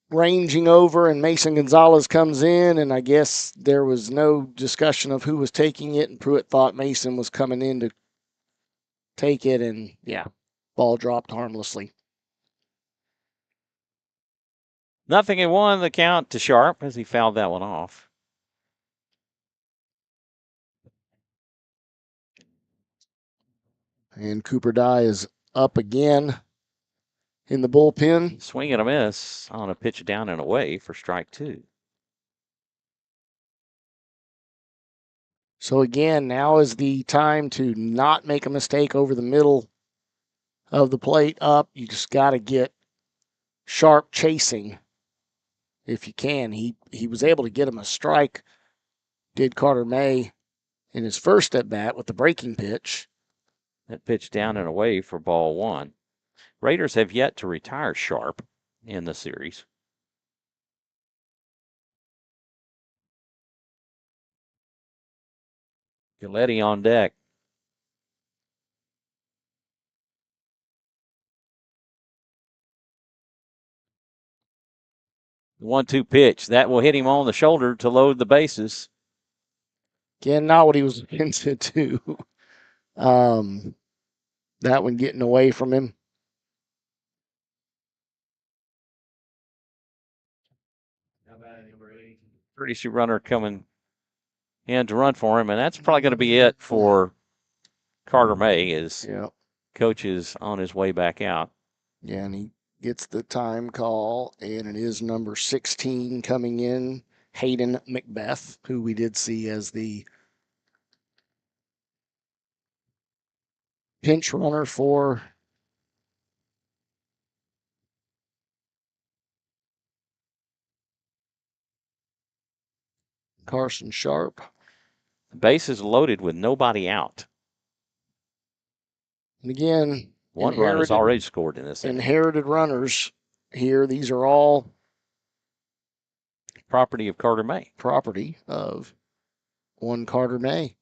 ranging over, and Mason Gonzalez comes in, and I guess there was no discussion of who was taking it, and Pruitt thought Mason was coming in to take it, and ball dropped harmlessly. 0-1 the count to Sharp as he fouled that one off. And Cooper Dye is up again in the bullpen. Swing and a miss on a pitch down and away for strike 2. So again, now is the time to not make a mistake over the middle of the plate up. You just got to get Sharp chasing if you can. He was able to get him a strike, did Carter May in his first at bat with the breaking pitch. That pitch down and away for ball 1. Raiders have yet to retire Sharp in the series. Galletti on deck. The 1-2 pitch. That will hit him on the shoulder to load the bases. Again, not what he was looking to do. That one getting away from him. Courtesy runner coming in to run for him, and that's probably going to be it for Carter May as Coach is on his way back out. Yeah, and he gets the time call, and it is number 16 coming in, Hayden Macbeth, who we did see as the pinch runner for Carson Sharp. The base is loaded with nobody out. And again, one run has already scored in this inning. Inherited runners here. These are all property of Carter May. Property of one Carter May.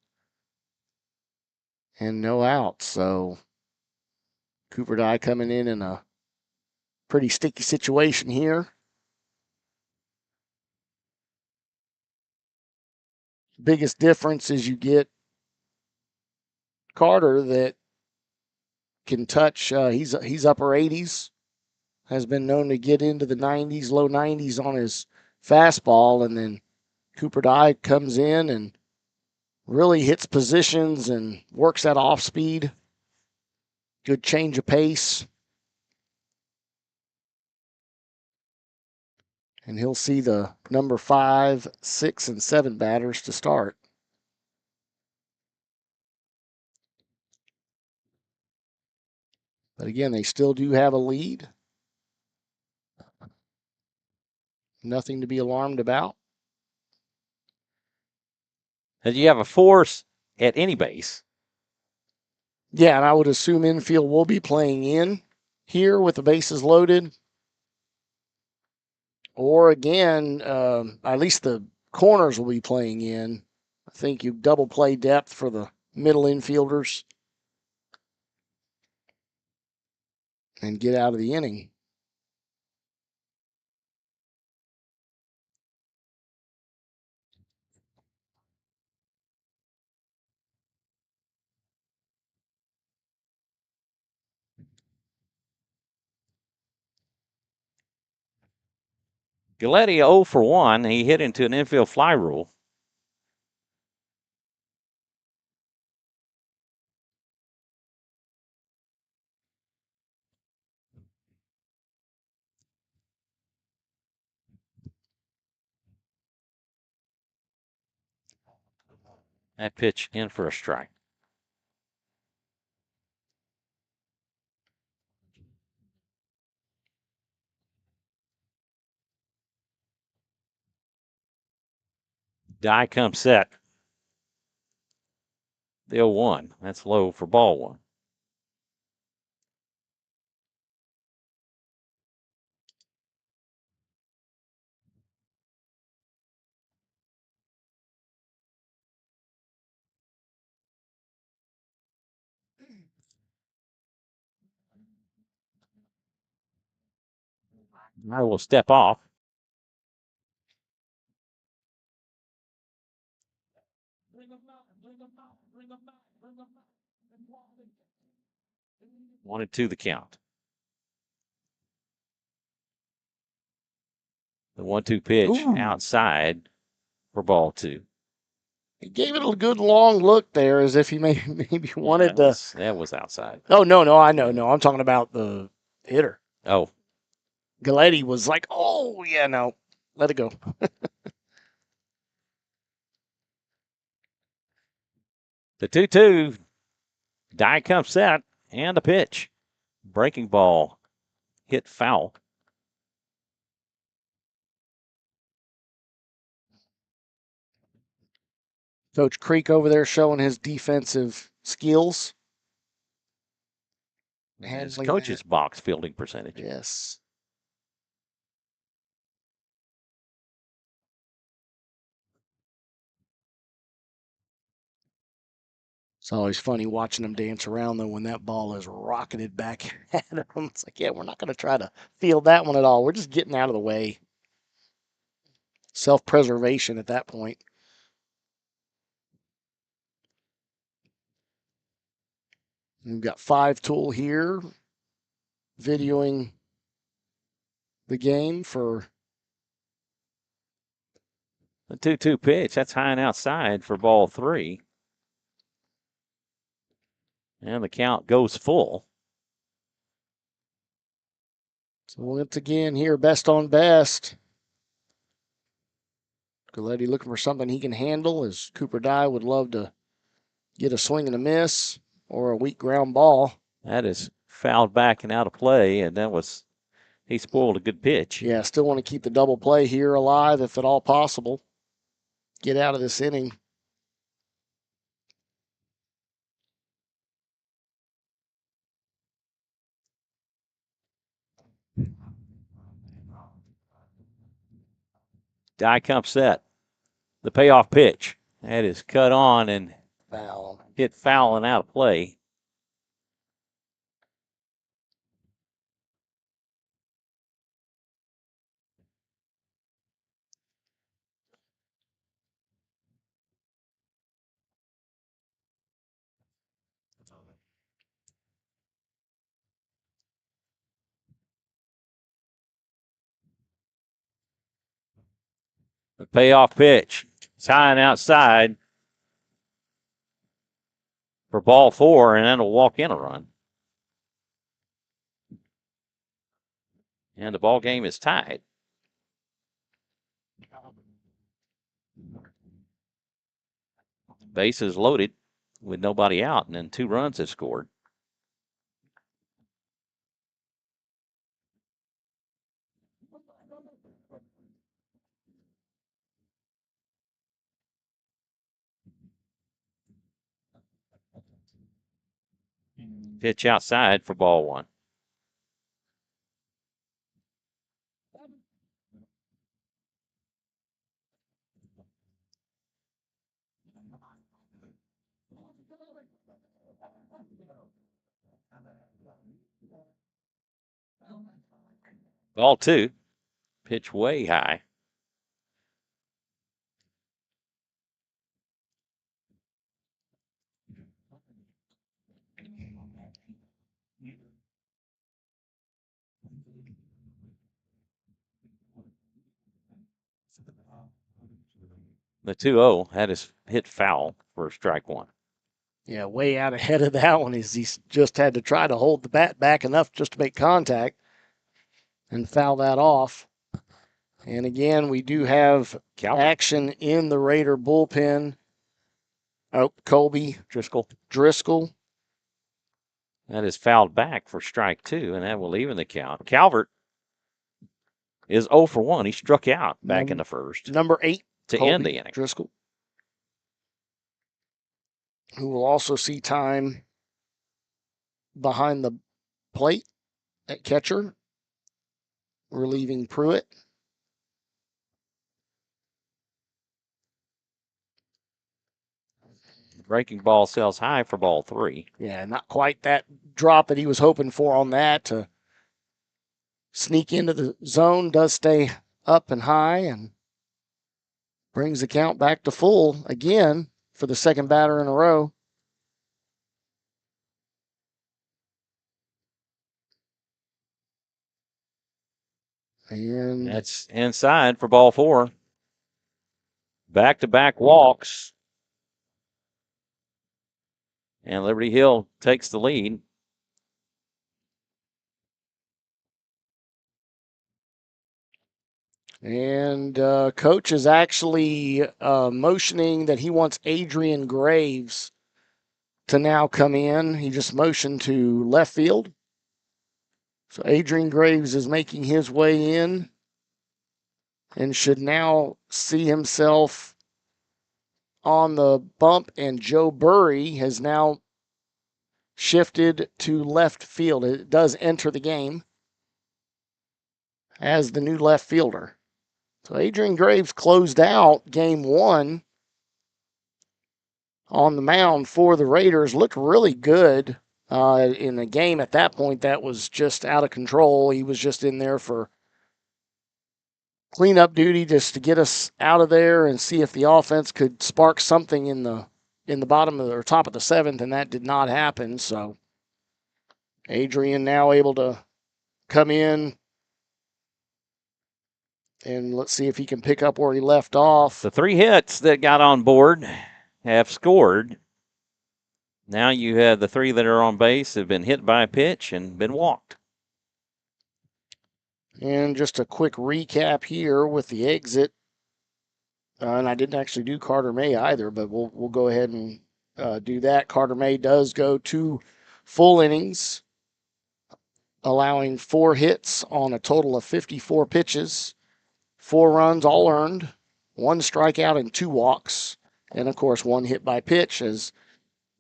And no outs. So Cooper Dye coming in a pretty sticky situation here. Biggest difference is you get Carter that can touch. He's upper 80s. Has been known to get into the 90s, low 90s on his fastball, and then Cooper Dye comes in and really hits positions and works that off speed. Good change of pace. And he'll see the number 5, 6, and 7 batters to start. But again, they still do have a lead. Nothing to be alarmed about. And you have a force at any base. Yeah, and I would assume infield will be playing in here with the bases loaded. Or again, at least the corners will be playing in. I think you double play depth for the middle infielders and get out of the inning. Galletti 0 for 1. He hit into an infield fly rule. That pitch in for a strike. Die comes set. The 0-1. That's low for ball one. I will step off. One and two the count. The 1-2 pitch outside for ball two. He gave it a good long look there as if he maybe wanted to. That was outside. Oh, no, I know. No, I'm talking about the hitter. Oh. Galletti was like, oh, yeah, no, let it go. The 2-2. Die comes set and a pitch. Breaking ball hit foul. Coach Creek over there showing his defensive skills. His coach's box fielding percentage. Yes. It's always funny watching them dance around, though, when that ball is rocketed back at them. It's like, yeah, we're not going to try to field that one at all. We're just getting out of the way. Self-preservation at that point. We've got 5-tool here videoing the game for the 2-2 pitch. That's high and outside for ball three. And the count goes full. So once again here, best on best. Galletti looking for something he can handle, as Cooper Dye would love to get a swing and a miss or a weak ground ball. That is fouled back and out of play, and he spoiled a good pitch. Yeah, still want to keep the double play here alive if at all possible. Get out of this inning. Die comes set. The payoff pitch. That is cut on and hit foul and out of play. The payoff pitch. It's high and outside for ball four, and then it'll walk in a run. And the ball game is tied. Bases loaded with nobody out, and then 2 runs have scored. Pitch outside for ball 1. Ball 2. Pitch way high. The 2-0 had his hit foul for strike 1. Yeah, way out ahead of that one is he's just had to try to hold the bat back enough just to make contact and foul that off. And again, we do have action in the Raider bullpen. Oh, Colby Driscoll. That is fouled back for strike 2, and that will even the count. Calvert is 0 for 1. He struck out back in the first. Number 8 to Colby end the inning. Driscoll, who will also see time behind the plate at catcher, relieving Pruitt. Breaking ball sails high for ball 3. Yeah, not quite that drop that he was hoping for on that to sneak into the zone. Does stay up and high and brings the count back to full again for the second batter in a row. And that's inside for ball 4. Back-to-back walks. And Liberty Hill takes the lead. And coach is actually motioning that he wants Adrian Graves to now come in. He just motioned to left field. So Adrian Graves is making his way in and should now see himself on the bump. And Joe Burry has now shifted to left field. It does enter the game as the new left fielder. So Adrian Graves closed out game 1 on the mound for the Raiders. Looked really good in the game at that point. That was just out of control. He was just in there for cleanup duty just to get us out of there and see if the offense could spark something in the bottom of the, or top of the 7th, and that did not happen. So Adrian now able to come in, and let's see if he can pick up where he left off. The 3 hits that got on board have scored. Now you have the 3 that are on base have been hit by a pitch and been walked. And just a quick recap here with the exit. And I didn't actually do Carter May either, but we'll go ahead and do that. Carter May does go 2 full innings, allowing 4 hits on a total of 54 pitches, 4 runs all earned, 1 strikeout and 2 walks, and of course 1 hit by pitch, as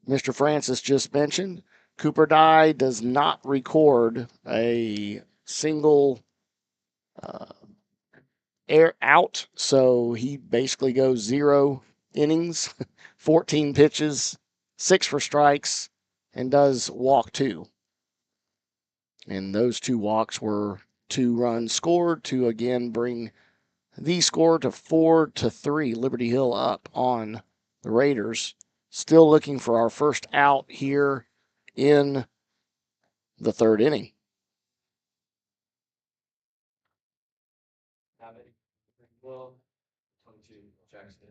Mr. Francis just mentioned. Cooper Dye does not record a single air out, so he basically goes 0 innings, 14 pitches, 6 for strikes, and does walk 2. And those 2 walks were 2 runs scored to again bring the score to 4-3. Liberty Hill up on the Raiders. Still looking for our first out here in the 3rd inning. Well, 22 Jackson.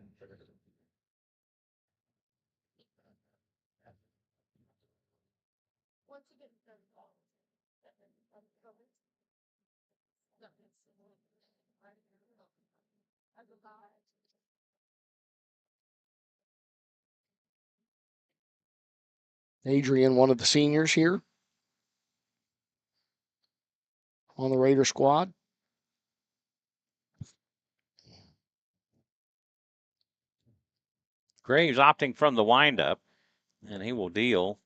Adrian, one of the seniors here on the Raider squad. Graves opting from the windup, and he will deal.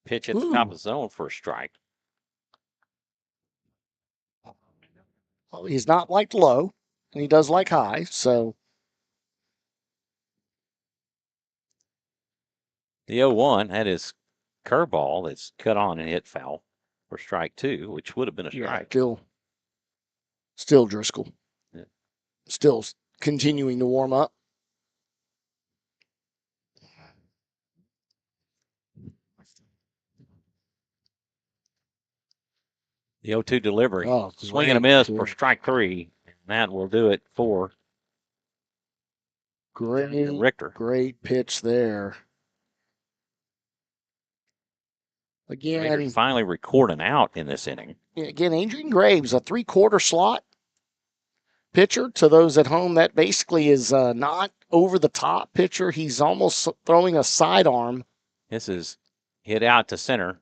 Pitch at the top of the zone for a strike. Well, he's not liked low, and he does like high, so. The 0-1 had his curveball that's cut on and hit foul for strike 2, which would have been a strike. Yeah, still Driscoll. Yeah. Still continuing to warm up. The 0-2 delivery. Oh, swing and a miss for strike 3. And that will do it for Richter. Great pitch there. Again, Raiders finally record an out in this inning. Again, Adrian Graves, a 3/4 slot pitcher. To those at home, that basically is not over the top pitcher. He's almost throwing a sidearm. This is hit out to center.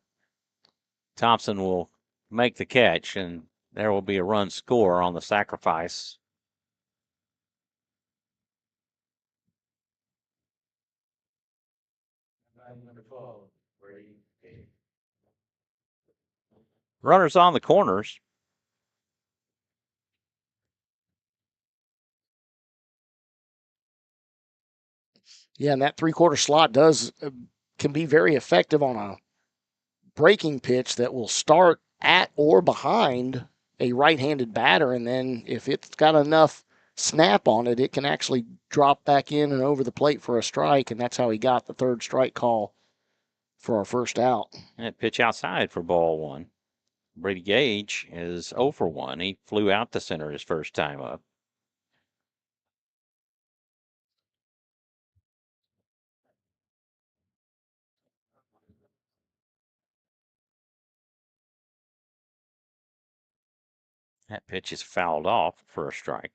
Thompson will make the catch, and there will be a run score on the sacrifice. Number 12, Brady. Runners on the corners. Yeah, and that 3/4 slot can be very effective on a breaking pitch that will start at or behind a right-handed batter, and then if it's got enough snap on it, it can actually drop back in and over the plate for a strike, and that's how he got the third strike call for our first out. And pitch outside for ball 1. Brady Gage is 0 for 1. He flew out to center his first time up. That pitch is fouled off for a strike.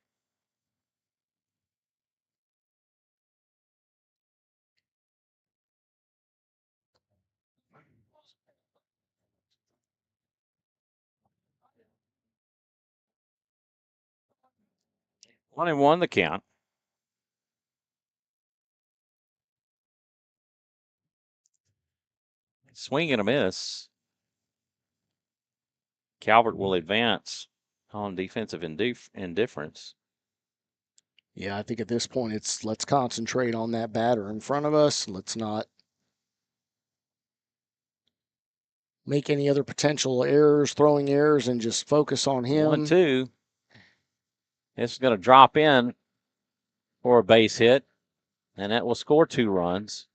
One and one the count. Swing and a miss. Calvert will advance on defensive indifference. Yeah, I think at this point let's concentrate on that batter in front of us. Let's not make any other potential errors, throwing errors, and just focus on him. 1-2. This is going to drop in for a base hit, and that will score 2 runs.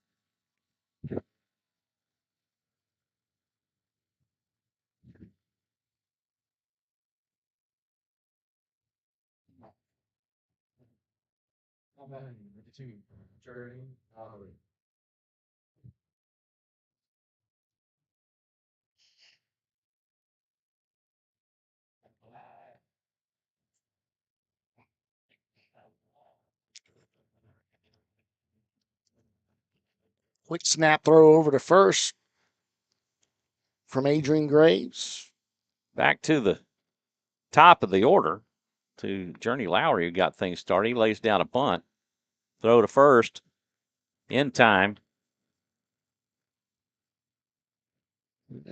Quick snap throw over to first from Adrian Graves. Back to the top of the order to Journey Lowry, who got things started. He lays down a bunt. Throw to first in time.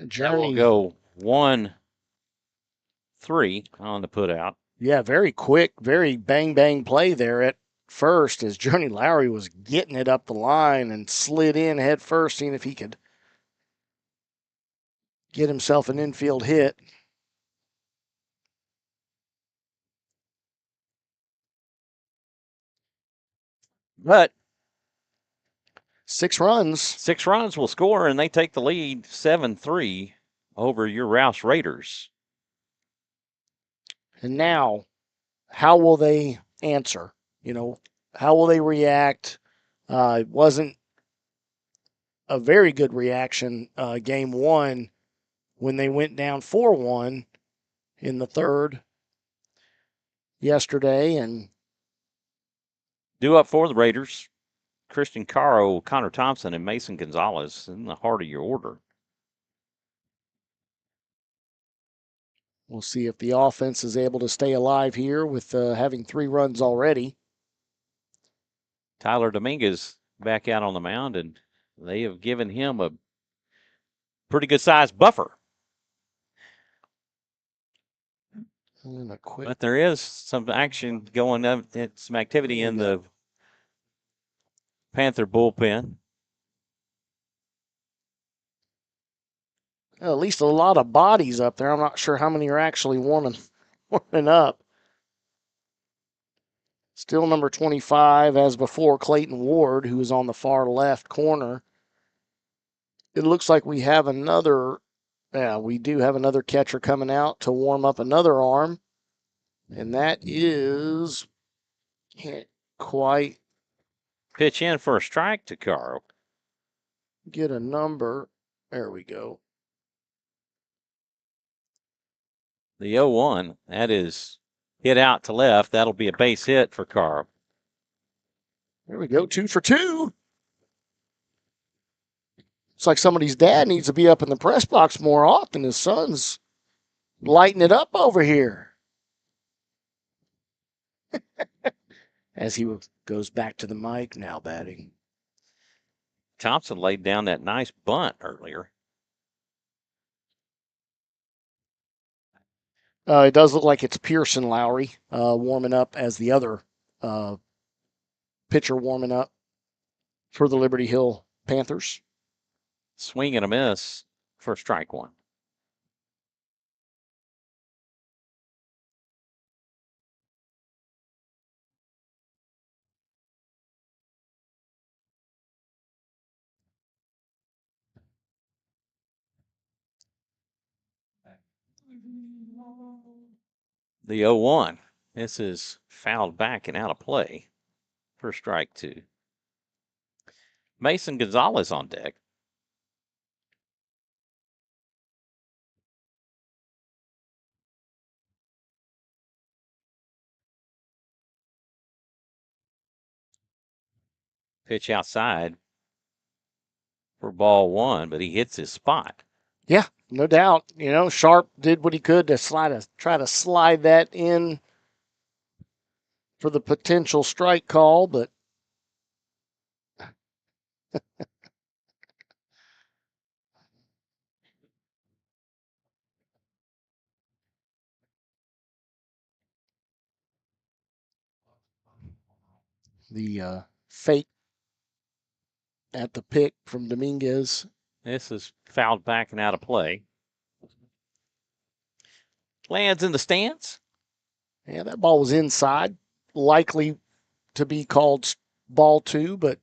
Journey will go 1-3 on the put out. Yeah, very quick, very bang play there at first as Journey Lowry was getting it up the line and slid in head first, seeing if he could get himself an infield hit. But 6 runs. 6 runs will score, and they take the lead 7-3 over your Rouse Raiders. And now, how will they answer? How will they react? It wasn't a very good reaction game 1 when they went down 4-1 in the third yesterday, and Due up for the Raiders, Christian Caro, Connor Thompson, and Mason Gonzalez in the heart of your order. We'll see if the offense is able to stay alive here with having 3 runs already. Tyler Dominguez back out on the mound, and they have given him a pretty good-sized buffer. But there is some action going on, some activity in the Panther bullpen. At least a lot of bodies up there. I'm not sure how many are actually warming up. Still number 25, as before, Clayton Ward, who is on the far left corner. It looks like we have another, we do have another catcher coming out to warm up another arm. And that is, can't quite pitch in for a strike to Caro. Get a number. There we go. The 0-1, that is hit out to left. That'll be a base hit for Caro. There we go, 2 for 2. It's like somebody's dad needs to be up in the press box more often. His son's lighting it up over here. As he goes back to the mic, now batting. Thompson laid down that nice bunt earlier. It does look like it's Pearson Lowry warming up as the other pitcher warming up for the Liberty Hill Panthers. Swing and a miss for strike 1. The 0-1. This is fouled back and out of play for strike 2. Mason Gonzalez on deck. Pitch outside for ball 1, but he hits his spot. Yeah, no doubt. You know, Sharp did what he could to try to slide that in for the potential strike call, but the fake at the pick from Dominguez. This is fouled back and out of play. Lands in the stands. Yeah, that ball was inside, likely to be called ball 2, but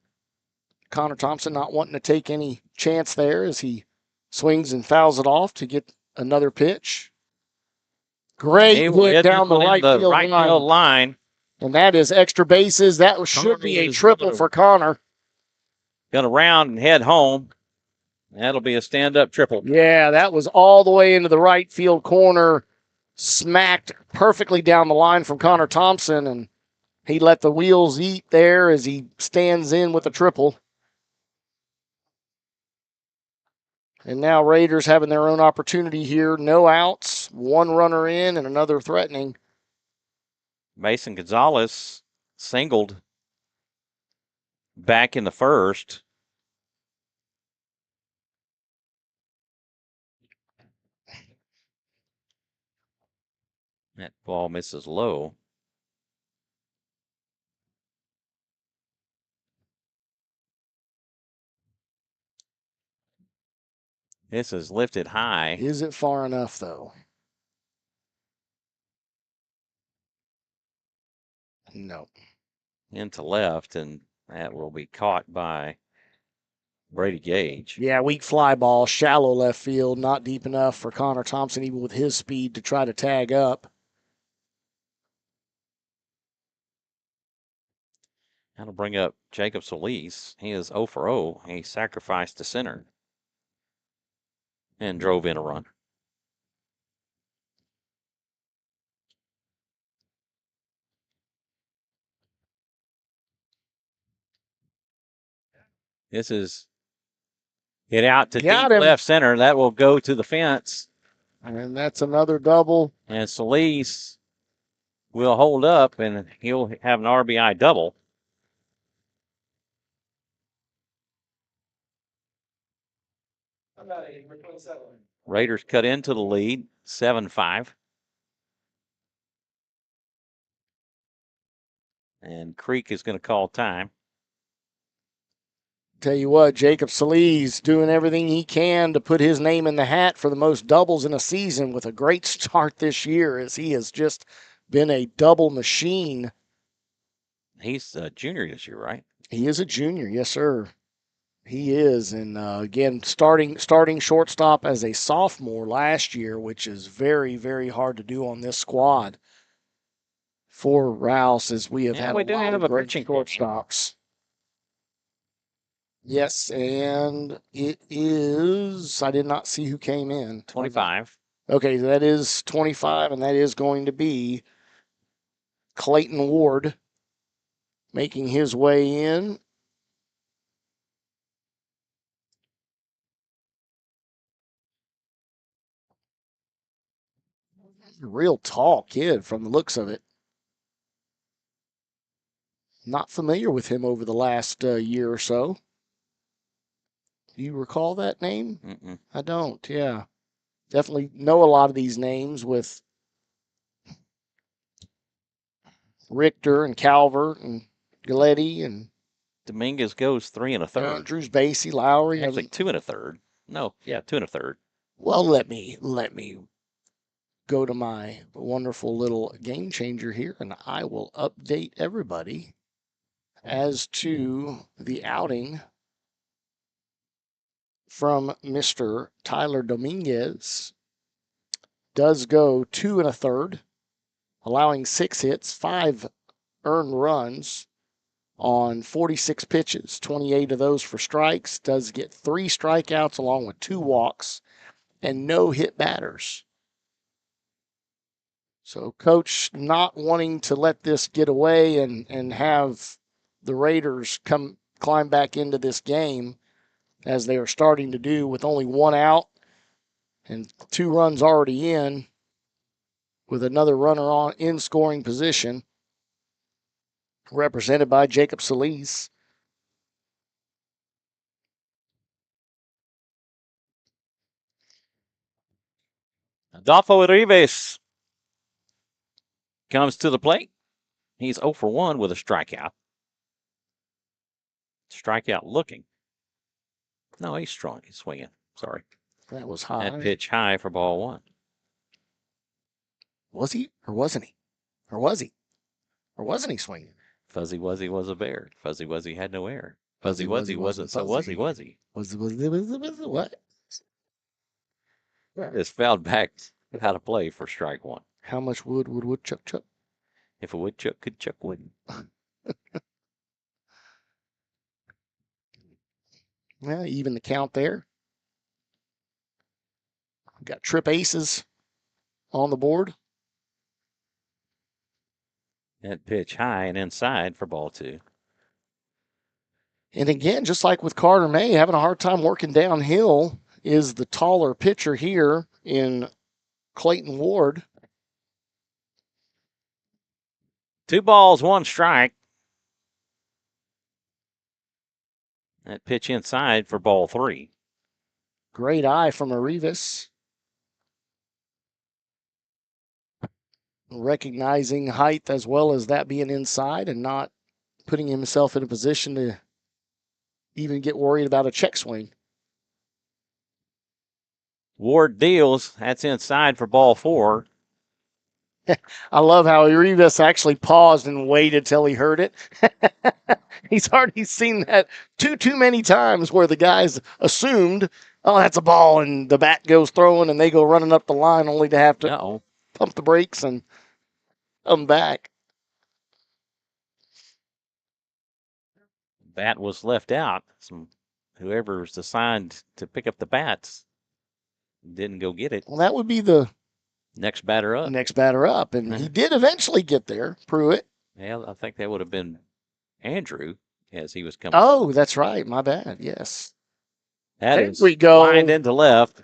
Connor Thompson not wanting to take any chance there as he swings and fouls it off to get another pitch. Great hit down the right field line. And that is extra bases. That should be a triple for Connor. Going to round and head home. That'll be a stand-up triple. Yeah, that was all the way into the right field corner, smacked perfectly down the line from Connor Thompson, and he let the wheels eat there as he stands in with a triple. And now Raiders having their own opportunity here. No outs, 1 runner in, and another threatening. Mason Gonzalez singled back in the first. That ball misses low. This is lifted high. Is it far enough, though? No. Into left, and that will be caught by Brady Gage. Yeah, weak fly ball, shallow left field, not deep enough for Connor Thompson, even with his speed, to try to tag up. That'll bring up Jacob Solis. He is 0 for 0. He sacrificed to center and drove in a run. This is hit out to Got deep him. left center. That will go to the fence. And that's another double. And Solis will hold up, and he'll have an RBI double. Raiders cut into the lead, 7-5. And Creek is going to call time. Tell you what, Jacob Solis doing everything he can to put his name in the hat for the most doubles in a season with a great start this year, as he has just been a double machine. He's a junior this year, right? He is a junior, yes, sir. He is, and again, starting shortstop as a sophomore last year, which is very, very hard to do on this squad for Rouse, as we have had we a do lot have of a great pitching shortstops. Yes, and it is. I did not see who came in. 25. Okay, that is 25, and that is going to be Clayton Ward making his way in. Real tall kid from the looks of it. Not familiar with him over the last year or so. Do you recall that name? Mm-mm. I don't, yeah. Definitely know a lot of these names with Richter and Calvert and Galletti and Dominguez goes 3 1/3. Andrews, Basie, Lowry. Actually, 2 1/3. No, yeah, 2 1/3. Well, let me go to my wonderful little game changer here, and I will update everybody as to the outing from Mr. Tyler Dominguez. Does go 2 1/3, allowing 6 hits, 5 earned runs on 46 pitches, 28 of those for strikes. Does get 3 strikeouts along with 2 walks and no hit batters. So coach not wanting to let this get away and have the Raiders climb back into this game as they are starting to do with only 1 out and 2 runs already in with another runner on in scoring position, represented by Jacob Solis. Adolfo Uribe comes to the plate. He's 0 for 1 with a strikeout. Strikeout looking. No, he's strong. He's swinging. Sorry. That was high. That pitch high for ball 1. Was he or wasn't he? Or was he? Or wasn't he swinging? Fuzzy Wuzzy was a bear. Fuzzy Wuzzy had no air. Fuzzy Wuzzy wasn't so Wuzzy Wuzzy. Was what? It's fouled back how to play for strike 1. How much wood would woodchuck chuck? If a woodchuck could chuck wood. Well, even the count there. Got trip aces on the board. That pitch high and inside for ball 2. And again, just like with Carter May, having a hard time working downhill is the taller pitcher here in Clayton Ward. 2 balls, 1 strike. That pitch inside for ball 3. Great eye from Arrivas. Recognizing height as well as that being inside and not putting himself in a position to even get worried about a check swing. Ward deals. That's inside for ball 4. I love how Arribas actually paused and waited till he heard it. He's already seen that too many times where the guys assumed, oh, that's a ball, and the bat goes throwing and they go running up the line only to have to pump the brakes and come back. Bat was left out. Whoever was assigned to pick up the bats didn't go get it. Well, that would be the next batter up. And he did eventually get there, Pruitt. Yeah, I think that would have been Andrew as he was coming. Oh, that's right. My bad. Yes. That there is we go. lined into left.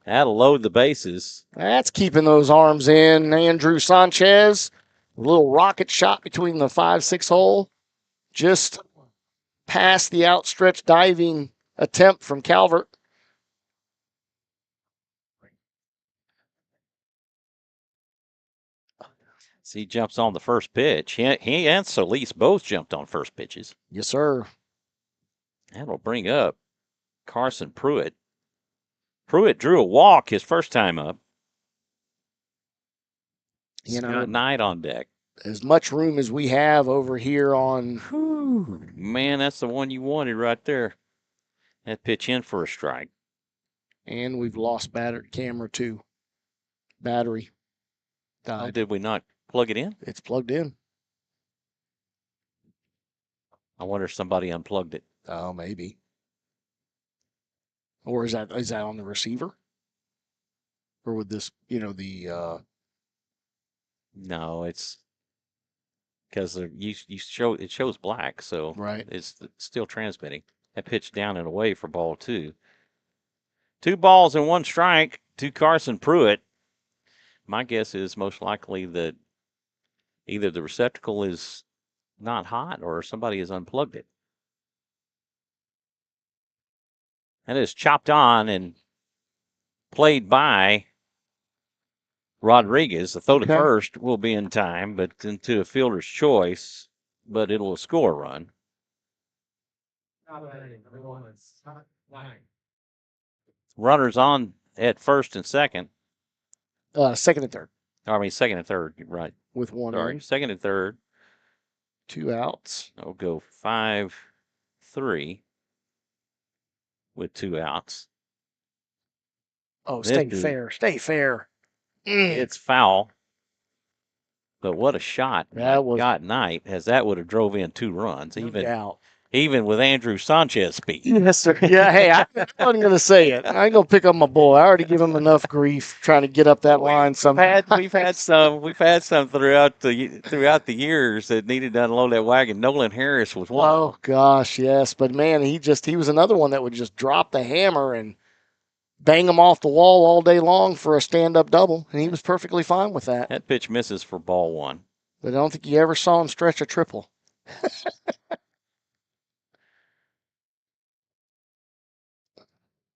That'll load the bases. That's keeping those arms in. Andrew Sanchez, a little rocket shot between the 5-6 hole, just past the outstretched diving attempt from Calvert. So he jumps on the first pitch. He and Solis both jumped on first pitches. Yes, sir. That'll bring up Carson Pruitt. Pruitt drew a walk his first time up. Scott Knight on deck. As much room as we have over here on. Whew, man, that's the one you wanted right there. That pitch in for a strike. And we've lost camera too. Battery died. Oh, did we not plug it in? It's plugged in. I wonder if somebody unplugged it. Oh, maybe. Or is that on the receiver? Or would this, the No, it's because it shows black, so right. It's still transmitting. That pitch down and away for ball 2. 2 balls and 1 strike to Carson Pruitt. My guess is most likely that either the receptacle is not hot or somebody has unplugged it. And it's chopped on and played by Rodriguez. The throw to first will be in time, but into a fielder's choice, but it'll score a run. Runners on at first and second. Second and third. I mean, second and third, right. With one Sorry, in. second and third. 2 outs. I'll go 5-3 with 2 outs. Oh, stay fair. Stay fair. It's foul. But what a shot. That was Scott Knight, as that would have drove in 2 runs, out. even with Andrew Sanchez speed. Yes, sir. Yeah, hey, I wasn't going to say it. I ain't going to pick up my bull. I already give him enough grief trying to get up that line. We've had some throughout the years that needed to unload that wagon. Nolan Harris was one. Oh gosh, yes. But man, he was another one that would just drop the hammer and bang him off the wall all day long for a stand-up double, and he was perfectly fine with that. That pitch misses for ball 1. But I don't think you ever saw him stretch a triple.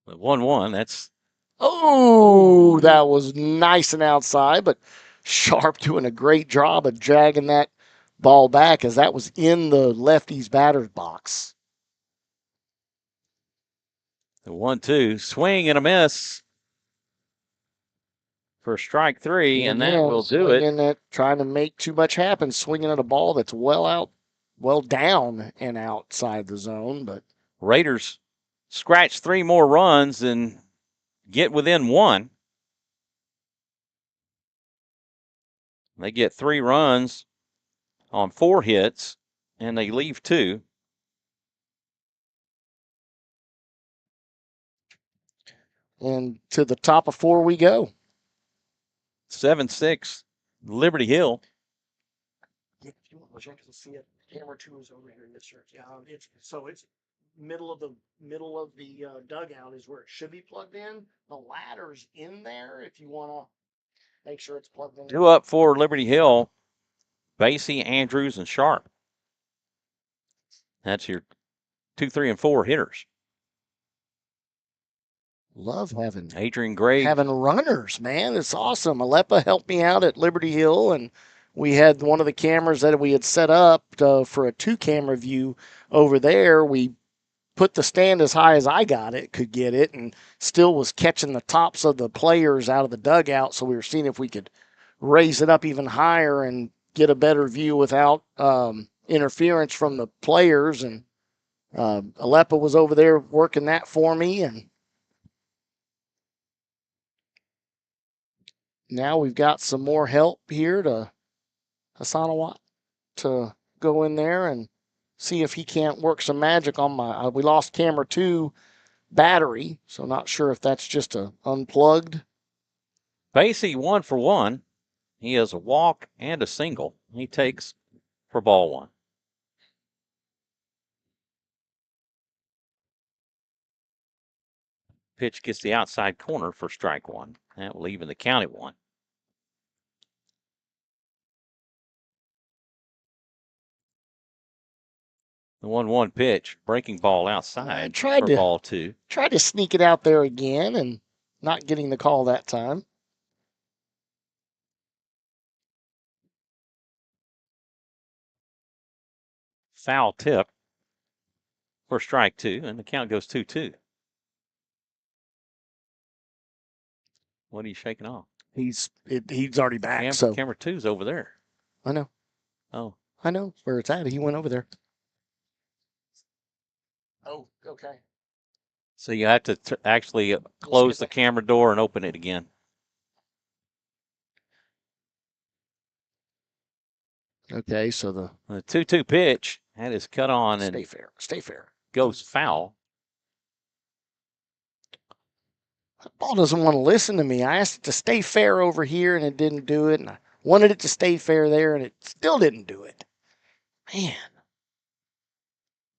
1-1. That's that was nice and outside, but Sharp doing a great job of dragging that ball back as that was in the lefty's batter's box. the 1-2 swing and a miss for strike 3, and that will do it. Trying to make too much happen, swinging at a ball that's well down and outside the zone. But Raiders scratch 3 more runs and get within 1. They get 3 runs on 4 hits, and they leave 2. And to the top of 4 we go. 7-6, Liberty Hill. Yeah, if you want to check to see it, camera 2 is over here. Yes, sir. Yeah, it's middle of the dugout is where it should be plugged in. The ladder's in there if you want to make sure it's plugged in. 2 up for Liberty Hill. Basie, Andrews, and Sharp. That's your 2, 3, and 4 hitters. Love having Adrian Gray having runners, man. It's awesome. Alepa helped me out at Liberty Hill, and we had one of the cameras that we had set up for a 2-camera view over there. We put the stand as high as I could get it, and still was catching the tops of the players out of the dugout. So we were seeing if we could raise it up even higher and get a better view without interference from the players. And Alepa was over there working that for me, and now we've got some more help here to Hasanawat to go in there and see if he can't work some magic on my. We lost camera 2 battery, so not sure if that's just a unplugged. Basie 1 for 1. He has a walk and a single. He takes for ball 1. Pitch gets the outside corner for strike one. That will even the count at one. The 1-1 pitch, breaking ball outside for ball two. Tried to sneak it out there again and not getting the call that time. Foul tip for strike two, and the count goes 2-2. What are you shaking off? He's already back. So camera two's over there. I know. Oh, I know where it's at. He went over there. Oh, okay. So you have to actually close the camera door and open it again. Okay, so the 2-2 pitch, that is cut on and stay fair. Goes foul. That ball doesn't want to listen to me. I asked it to stay fair over here, and it didn't do it. And I wanted it to stay fair there, and it still didn't do it. Man,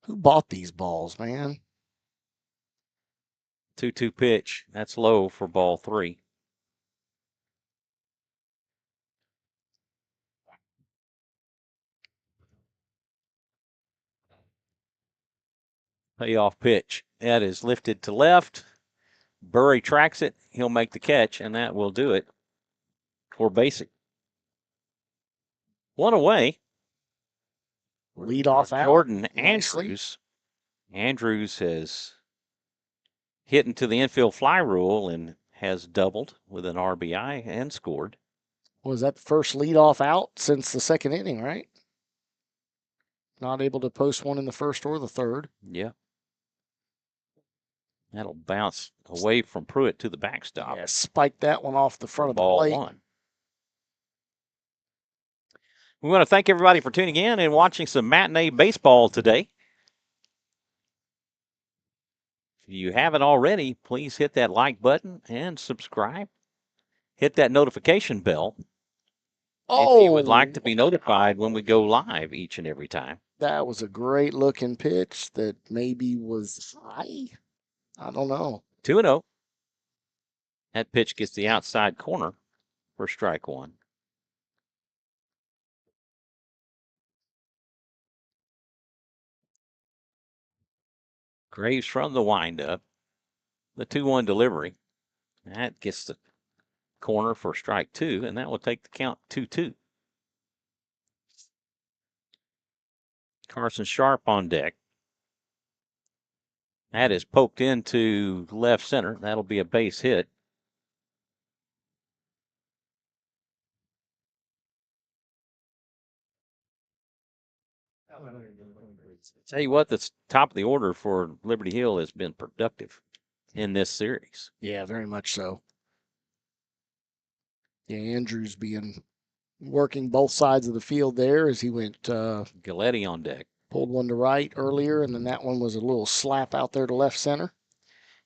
who bought these balls, man? 2-2 pitch, that's low for ball three. Payoff pitch. That is lifted to left. Burry tracks it. He'll make the catch, and that will do it for basic. One away. Lead off out. Jordan Andrews. Andrews has hit into the infield fly rule and has doubled with an RBI and scored. Was that the first leadoff out since the second inning, right? Not able to post one in the first or the third. Yeah. That'll bounce away from Pruitt to the backstop. Yeah, spiked that one off the front of the ball plate. One. We want to thank everybody for tuning in and watching some matinee baseball today. If you haven't already, please hit that like button and subscribe. Hit that notification bell if you would like to be notified when we go live each and every time. That was a great looking pitch that maybe was high. I don't know. 2-0. That pitch gets the outside corner for strike one. Graves from the windup. The 2-1 delivery. That gets the corner for strike two, and that will take the count 2-2. Carson Sharp on deck. That is poked into left center. That'll be a base hit. Tell you what, the top of the order for Liberty Hill has been productive in this series. Yeah, very much so. Yeah, Andrews working both sides of the field there as he went. Galletti on deck. Pulled one to right earlier, and then that one was a little slap out there to left center.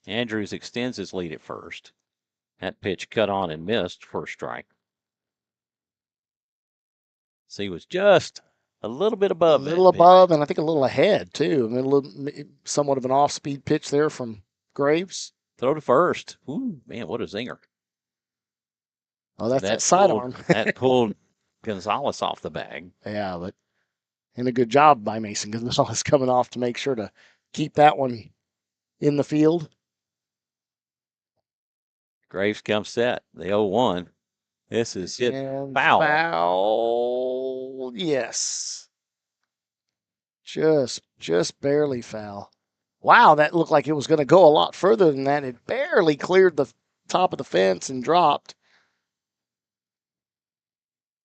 Andrews extends his lead at first. That pitch cut on and missed for a strike. So he was just a little bit above. A little above, and I think a little ahead, too. I mean, somewhat of an off-speed pitch there from Graves. Throw to first. Ooh, man, what a zinger. Oh, that's that sidearm. That pulled Gonzalez off the bag. Yeah, but and a good job by Mason Gonzalez coming off to make sure to keep that one in the field. Graves comes set. The 0-1. This is hit foul. Foul. Yes. Just barely foul. Wow, that looked like it was going to go a lot further than that. It barely cleared the top of the fence and dropped.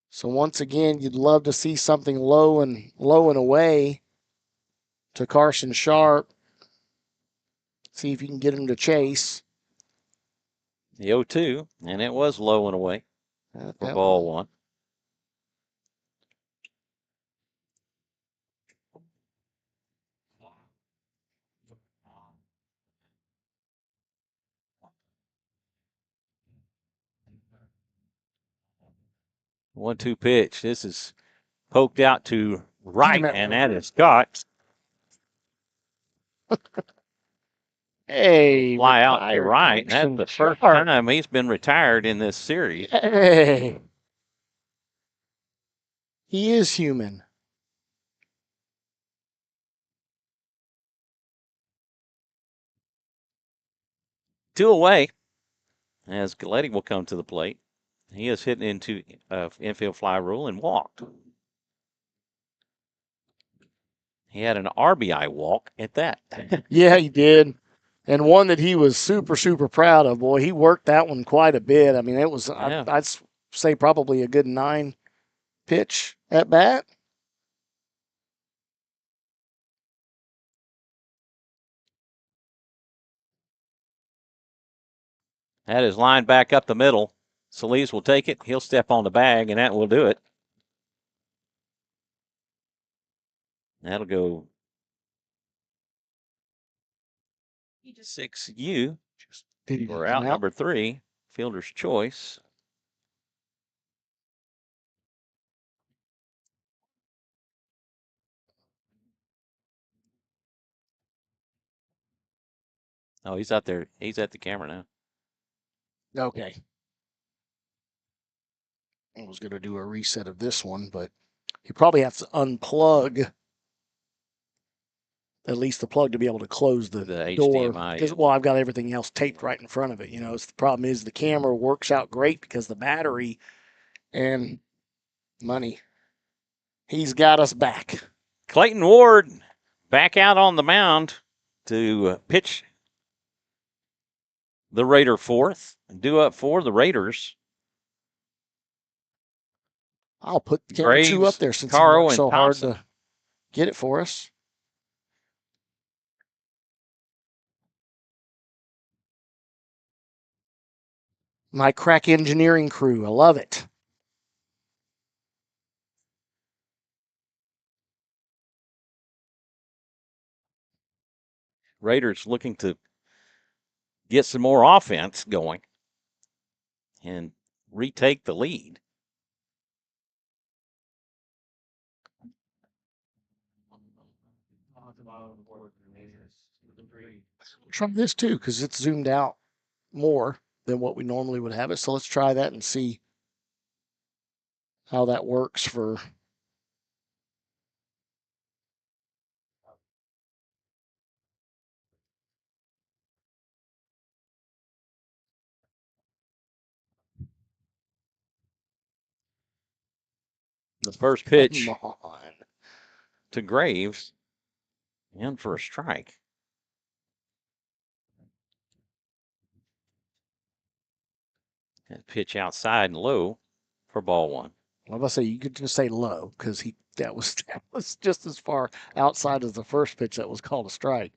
So once again, you'd love to see something low and away to Carson Sharp. See if you can get him to chase. The 0-2, and it was low and away for ball one. One-two pitch. This is poked out to right, and that is caught. Hey, fly out to retired right. coach That's from the first Sharp. time he's been retired in this series. Hey, he is human. Two away as Galletti will come to the plate. He is hitting into infield fly rule and walked. He had an RBI walk at that. Yeah, he did. And one that he was super, super proud of. Boy, he worked that one quite a bit. I mean, it was, Yeah. I'd say, probably a good 9 pitch at bat. Had his line back up the middle. Solis will take it. He'll step on the bag, and that will do it. That'll go 6U. We're out number 3. Fielder's choice. Oh, he's out there. He's at the camera now. Okay. I was going to do a reset of this one, but you probably have to unplug at least the plug to be able to close the door. HDMI. Because, well, I've got everything else taped right in front of it. You know, the problem is the camera works out great because the battery and money. He's got us back. Clayton Ward back out on the mound to pitch the Raider fourth. Due up for the Raiders. I'll put camera 2 up there since he worked so hard to get it for us. My crack engineering crew. I love it. Raiders looking to get some more offense going and retake the lead. Try this too because it's zoomed out more than what we normally would have it. So let's try that and see how that works for. The first pitch Come on. to Graves, in for a strike. That pitch outside and low for ball 1. I was about to say you could just say low because that was just as far outside as the first pitch that was called a strike.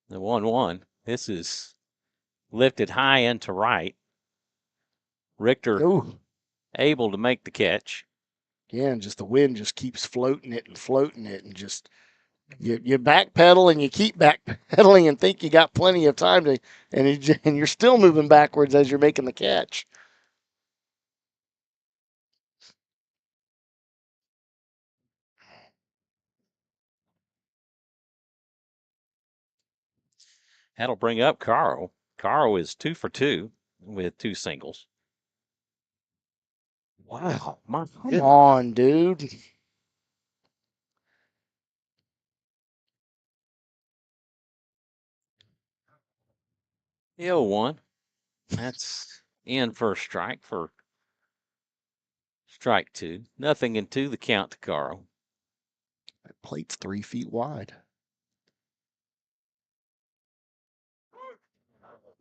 The 1-1. This is lifted high into right. Richter able to make the catch. Again, just the wind just keeps floating it, and just you backpedal and you keep backpedaling and think you got plenty of time to, and you're still moving backwards as you're making the catch. That'll bring up Caro. Caro is 2 for 2 with 2 singles. Wow, my Come on, dude. The 0-1. That's in for a strike for strike 2. Nothing in 2, the count to Caro. That plate's 3 feet wide.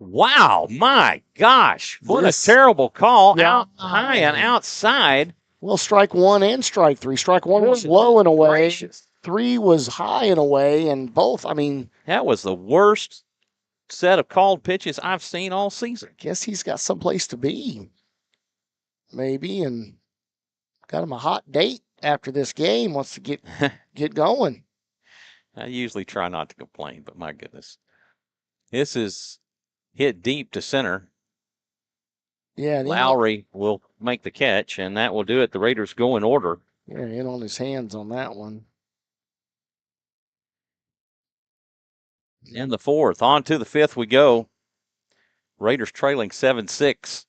Wow, my gosh. What a terrible call. Out high and outside. Well, strike 1 and strike 3. Strike 1 was low in a way. 3 was high in a way, and both, I mean. That was the worst set of called pitches I've seen all season. I guess he's got someplace to be, maybe, and got him a hot date after this game. Wants to get going. I usually try not to complain, but my goodness. This is hit deep to center. Yeah, Lowry will make the catch, and that will do it. The Raiders go in order. Yeah, in on his hands on that one. In the fourth, on to the fifth we go. Raiders trailing 7-6.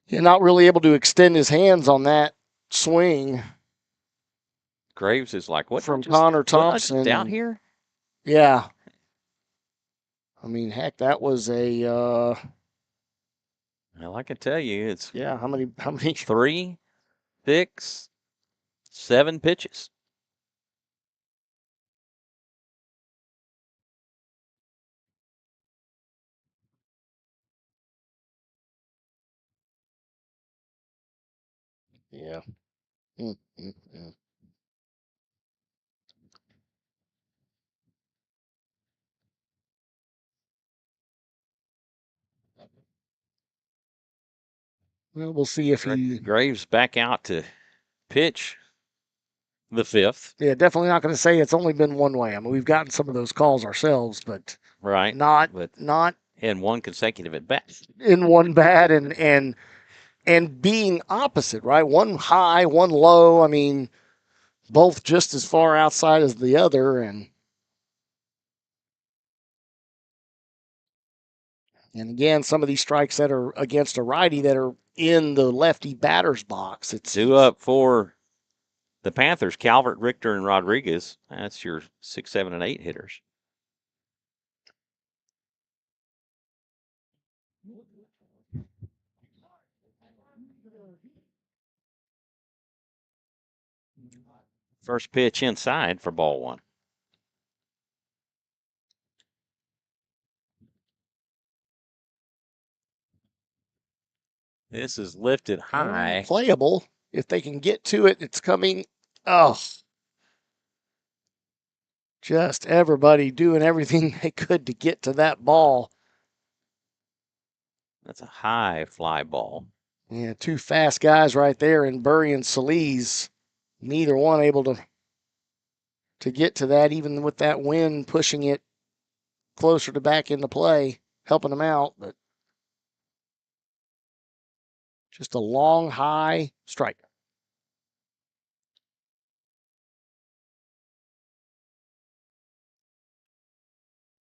Yeah, not really able to extend his hands on that swing. Graves is like, what? From Connor Wasn't I Thompson. just down here? Yeah. I mean, heck, that was a Well, I can tell you, it's yeah. How many? 3, 6, 7 pitches. Yeah. Mm. Well, we'll see if he. Graves back out to pitch the fifth. Yeah, definitely not going to say it's only been one way. I mean, we've gotten some of those calls ourselves, but Right. not But not in one consecutive at bat. in one bat and being opposite, right? One high, one low. I mean, both just as far outside as the other, and again, some of these strikes that are against a righty that are in the lefty batter's box. It's Due up for the Panthers, Calvert, Richter, and Rodriguez. That's your 6, 7, and 8 hitters. First pitch inside for ball one. This is lifted high. Playable. If they can get to it, it's coming. Oh, just everybody doing everything they could to get to that ball. That's a high fly ball. Yeah, two fast guys right there in Burry and Solis. Neither one able to get to that, even with that wind pushing it closer to back into play, helping them out. But just a long, high strike.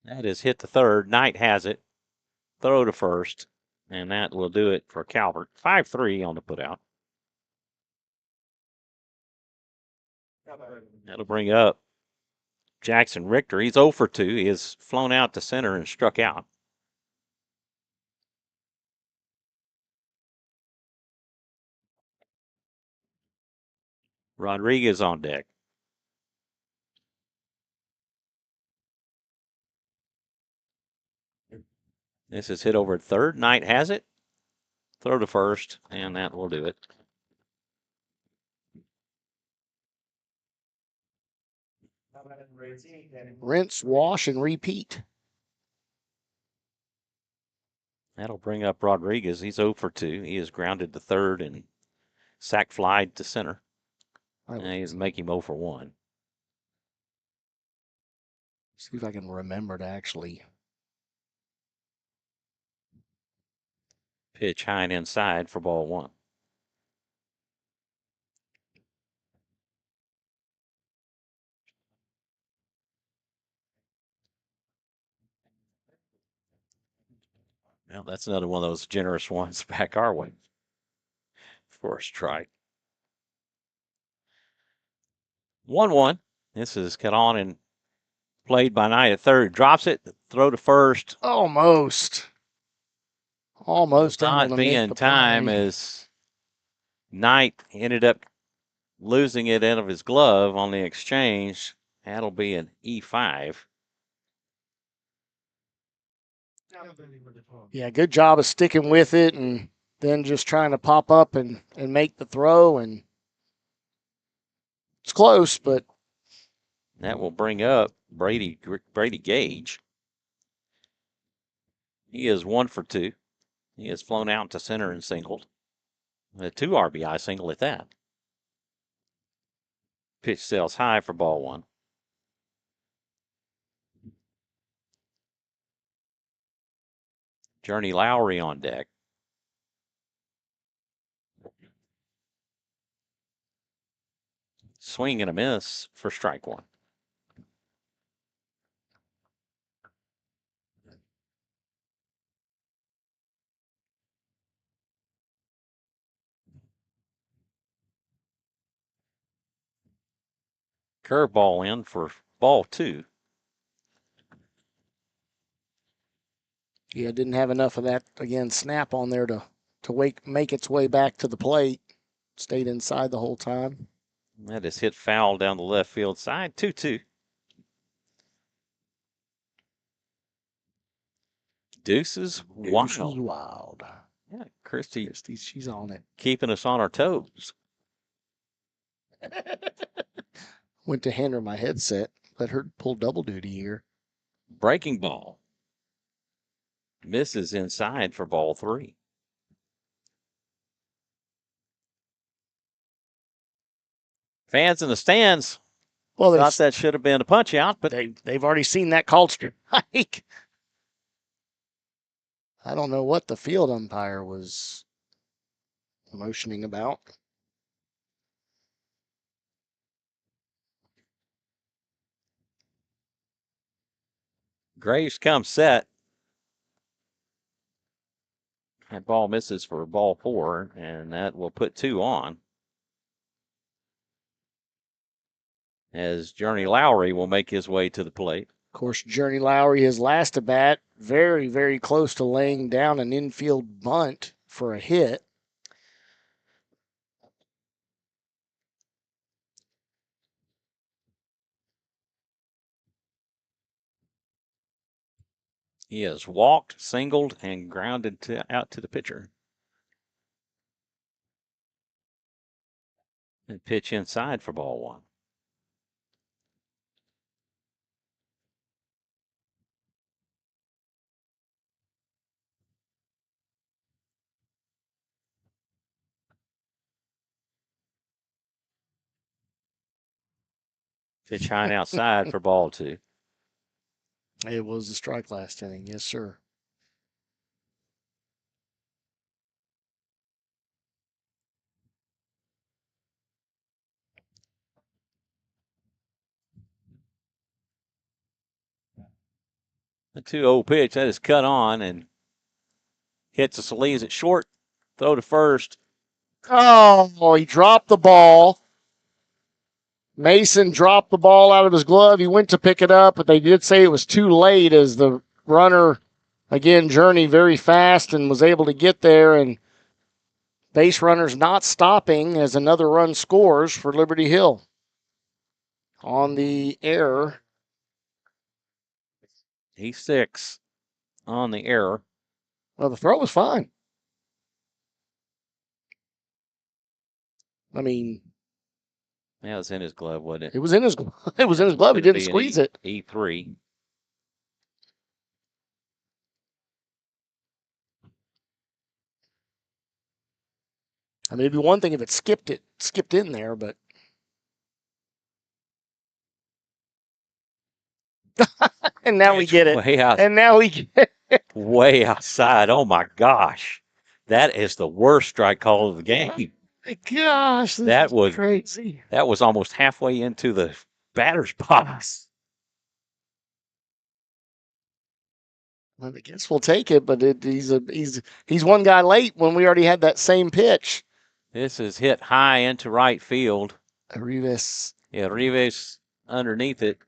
That is hit to third. Knight has it. Throw to first. And that will do it for Calvert. 5-3 on the putout. That'll bring up Jackson Richter. He's 0 for 2. He has flown out to center and struck out. Rodriguez on deck. This is hit over at third. Knight has it. Throw to first, and that will do it. Rinse, wash, and repeat. That'll bring up Rodriguez. He's 0 for 2. He is grounded to third and sac flied to center. And he's making 0 for 1. See if I can remember to actually. Pitch high and inside for ball one. Well, that's another one of those generous ones back our way for a strike. 1-1. This is cut on and played by Knight at third. Drops it. Throw to first. Almost Not being time play. as Knight ended up losing it out of his glove on the exchange. That'll be an E5. Yeah, good job of sticking with it and then just trying to pop up and make the throw. And it's close, but that will bring up Brady Gage. He is 1 for 2. He has flown out to center and singled. A 2 RBI single at that. Pitch sails high for ball one. Journey Lowry on deck. Swing and a miss for strike one. Curveball in for ball 2. Yeah, didn't have enough of that, again, snap on there to make its way back to the plate. Stayed inside the whole time. That is hit foul down the left field side. 2-2. Deuces wild. Wild. Yeah, Christy, She's on it. keeping us on our toes. Went to hand her my headset. Let her pull double duty here. Breaking ball. Misses inside for ball 3. Fans in the stands Well, thought that should have been a punch out, but they've already seen that called strike. I don't know what the field umpire was motioning about. Graves comes set. That ball misses for ball 4, and that will put 2 on. As Journey Lowry will make his way to the plate. Of course, Journey Lowry, his last at bat, very, very close to laying down an infield bunt for a hit. He has walked, singled, and grounded out to the pitcher. And pitch inside for ball 1. Pitch high and outside for ball 2. It was a strike last inning, yes, sir. The 2-0 pitch, that is cut on and hits the Salise at short. Throw to first. Oh, he dropped the ball. Mason dropped the ball out of his glove. He went to pick it up, but they did say it was too late as the runner, again, Journey very fast and was able to get there. And base runner's not stopping as another run scores for Liberty Hill on the error. E6 on the error. Well, the throw was fine. I mean, Yeah, it was in his glove, wasn't it? it was in his it was in his glove. He didn't squeeze it. E3. I mean, it'd be one thing if it skipped in there, but and now we get it. Way out, And now we get it. way outside. Oh my gosh. That is the worst strike call of the game. Gosh, That was crazy. That was almost halfway into the batter's box. I guess we'll take it, but he's one guy late when we already had that same pitch. This is hit high into right field. Rivas. Yeah, Rivas underneath it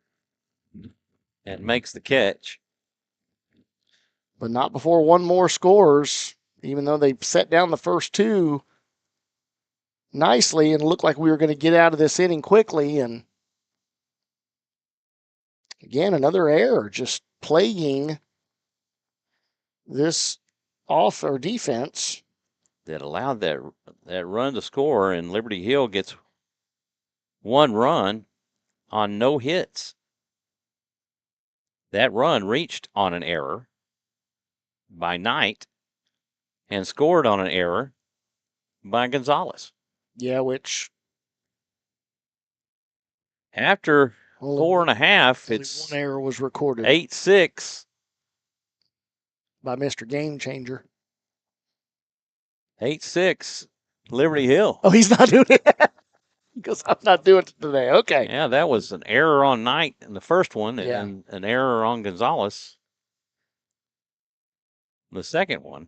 and makes the catch. But not before one more scores, even though they set down the first two nicely and looked like we were going to get out of this inning quickly. And again, another error just plaguing this off or defense. That allowed that run to score, and Liberty Hill gets one run on no hits. That run reached on an error by Knight and scored on an error by Gonzalez. Yeah, which after 4.5, it's one error was recorded. 8-6 by Mr. Game Changer. 8-6 Liberty Hill. Oh, he's not doing it. Because I'm not doing it today. Okay. Yeah, that was an error on Knight in the first one, Yeah. and an error on Gonzalez the second one.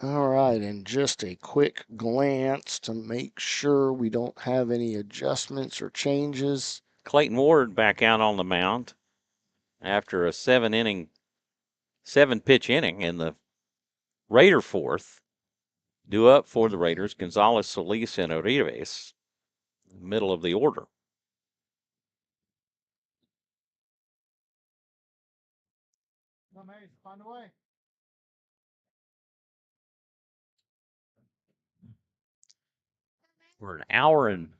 All right, and just a quick glance to make sure we don't have any adjustments or changes. Clayton Ward back out on the mound after a 7-pitch inning in the Raider fourth. Due up for the Raiders, Gonzalez, Solis, and Uribe, middle of the order. We're an hour and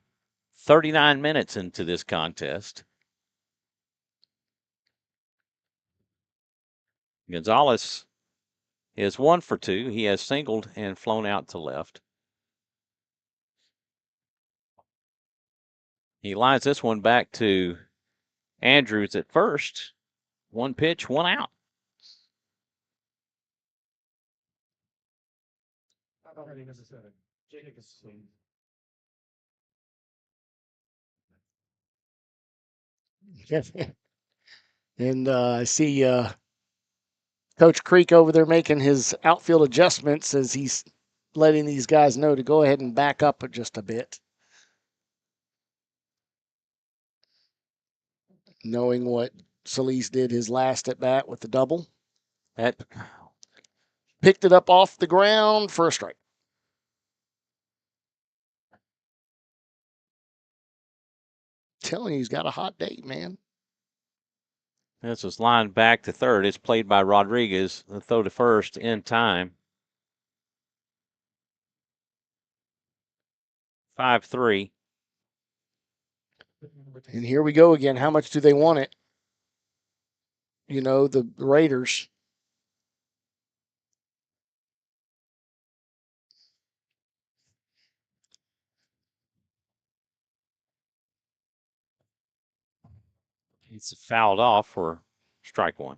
39 minutes into this contest. Gonzalez is 1 for 2. He has singled and flown out to left. He lines this one back to Andrews at first. 1 pitch, 1 out. And I see Coach Creek over there making his outfield adjustments as he's letting these guys know to go ahead and back up just a bit. Knowing what Solis did his last at bat with the double. That picked it up off the ground for a strike. Telling you, he's got a hot day, man. This was lined back to third. It's played by Rodriguez. The throw to first in time. 5-3. And here we go again. How much do they want it? You know, the Raiders. It's fouled off for strike 1.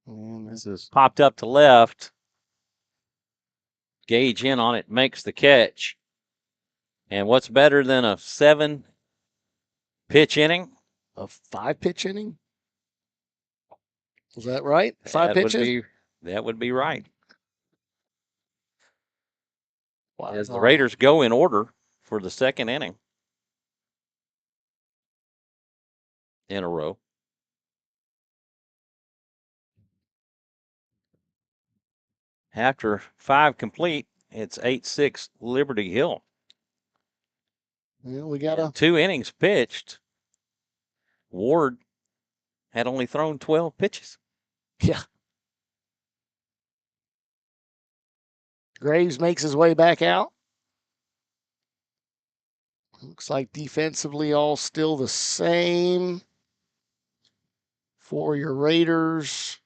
And this is popped up to left. Gage in on it, makes the catch. And what's better than a 7-pitch inning? A 5-pitch inning? Is that right? 5 pitches? That would be right. Wow. As the Raiders go in order for the second inning in a row. After 5 complete, it's 8-6 Liberty Hill. Well, we got 2 innings pitched. Ward had only thrown 12 pitches. Yeah. Graves makes his way back out. Looks like defensively all still the same for your Raiders.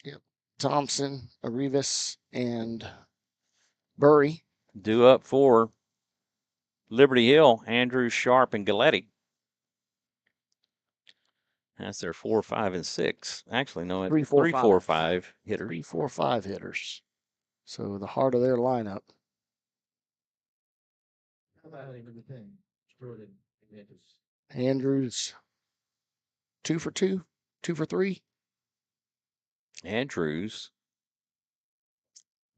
Yep. Thompson, Arribas, and Burry. Due up for Liberty Hill, Andrews, Sharp, and Galletti. That's their 4, 5, and 6. Actually, no, it's 3, 4, 5 hitters. 3, 4, 5 hitters. So the heart of their lineup. Andrews, 2 for 2, 2 for 3. Andrews,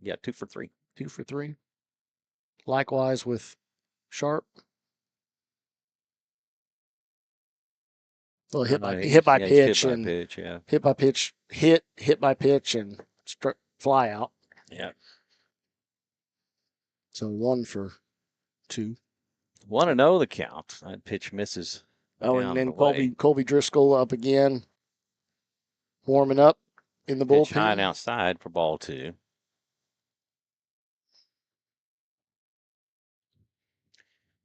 2 for 3. 2 for 3. Likewise with Sharp. Well, hit by pitch, hit by and pitch, yeah. hit by pitch, hit by pitch, and fly out. Yeah. So 1 for 2. 1-0 the count. That pitch misses. Oh, and then Colby Driscoll up again, warming up in the Pitch high bullpen. and outside for ball 2.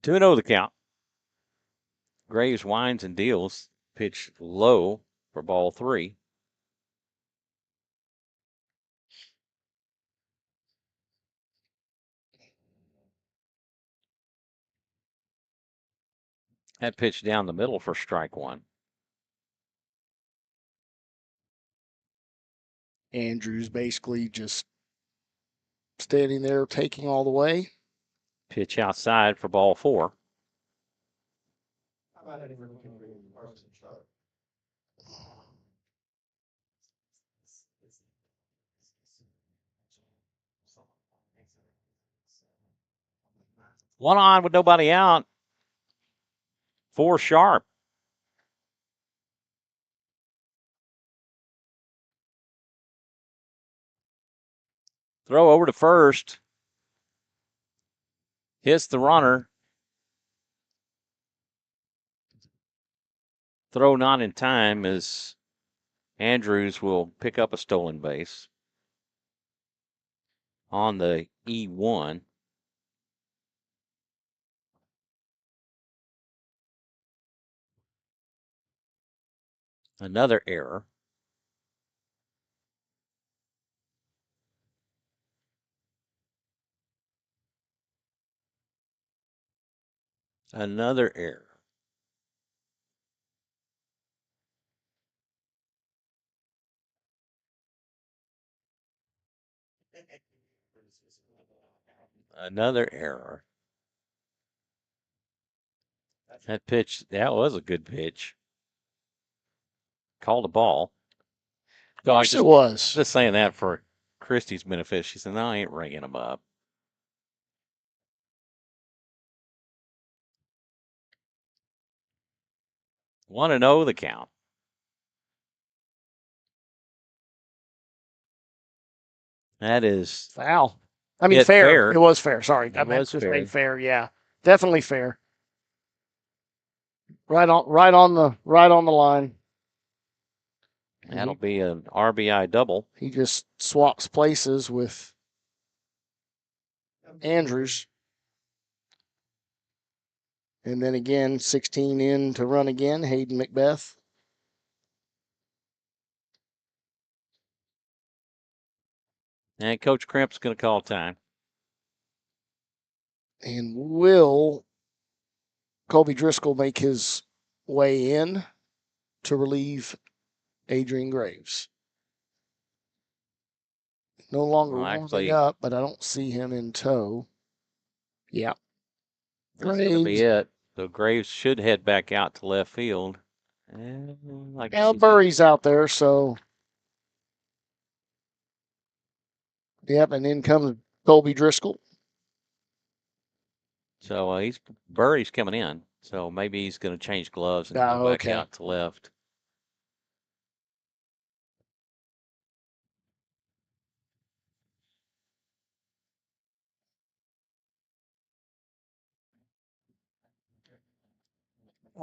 2-0 the count. Graves winds and deals. Pitch low for ball 3. That pitch down the middle for strike 1. Andrews basically just standing there taking all the way. Pitch outside for ball 4. How about any Republican person start? One on with nobody out. 4 sharp. Throw over to first. Hits the runner. Throw not in time as Andrews will pick up a stolen base on the E1. Another error. Another error. Another error. That pitch, that was a good pitch. Called a ball. Of course it was. Just saying that for Christie's benefit. She said, no, I ain't ringing them up. Want to know the count. That is foul. I mean, fair. It was fair. Sorry. I meant to say fair. Yeah. Definitely fair. Right on the line. That'll be an RBI double. He just swaps places with Andrews. And then again, 16 in to run again, Hayden Macbeth. And Coach Crimp's going to call time. And will Colby Driscoll make his way in to relieve Adrian Graves? No longer warming up, but I don't see him in tow. Yeah. That's going to be it. So Graves should head back out to left field. Burry's out there, so. Yep, and in comes Colby Driscoll. So Burry's coming in. So maybe he's going to change gloves and go back out to left.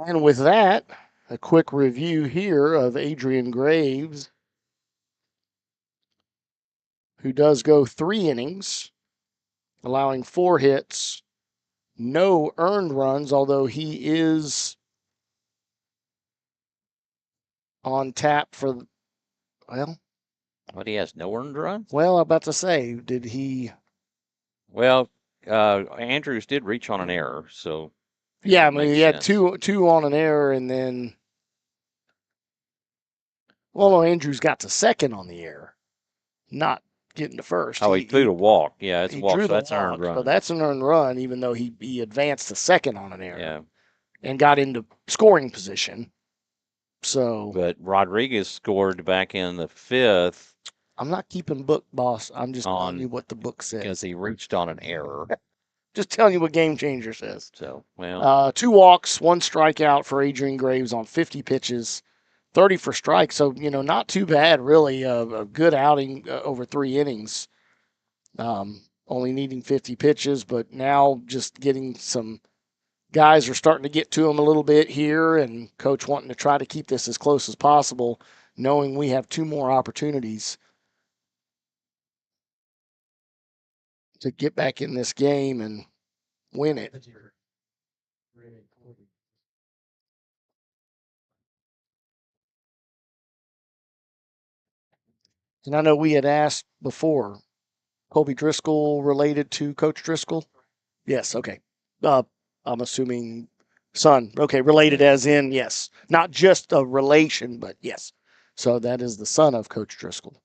And with that, a quick review here of Adrian Graves, who does go 3 innings, allowing 4 hits, no earned runs, although he is on tap for, well. What, he has no earned runs? Well, I'm about to say, did he? Well, Andrews did reach on an error, so. Yeah, I mean, he had two on an error, and then. Well, no, Andrews got to second on the error, not getting to first. Oh, he threw the walk. Yeah, it's a walk, so that's an earned run. So that's an earned run, even though he advanced to second on an error. Yeah. And got into scoring position. So. But Rodriguez scored back in the 5th. I'm not keeping book, boss. I'm just telling you what the book says. Because he reached on an error. Just telling you what Game Changer says. So, well. 2 walks, 1 strikeout for Adrian Graves on 50 pitches, 30 for strikes. So, not too bad, really. A good outing over 3 innings. Only needing 50 pitches, but now just getting some guys are starting to get to him a little bit here, and Coach wanting to try to keep this as close as possible, knowing we have 2 more opportunities to get back in this game and win it. And I know we had asked before, Colby Driscoll related to Coach Driscoll? Yes, okay. I'm assuming son. Okay, related as in, yes. Not just a relation, but yes. So that is the son of Coach Driscoll.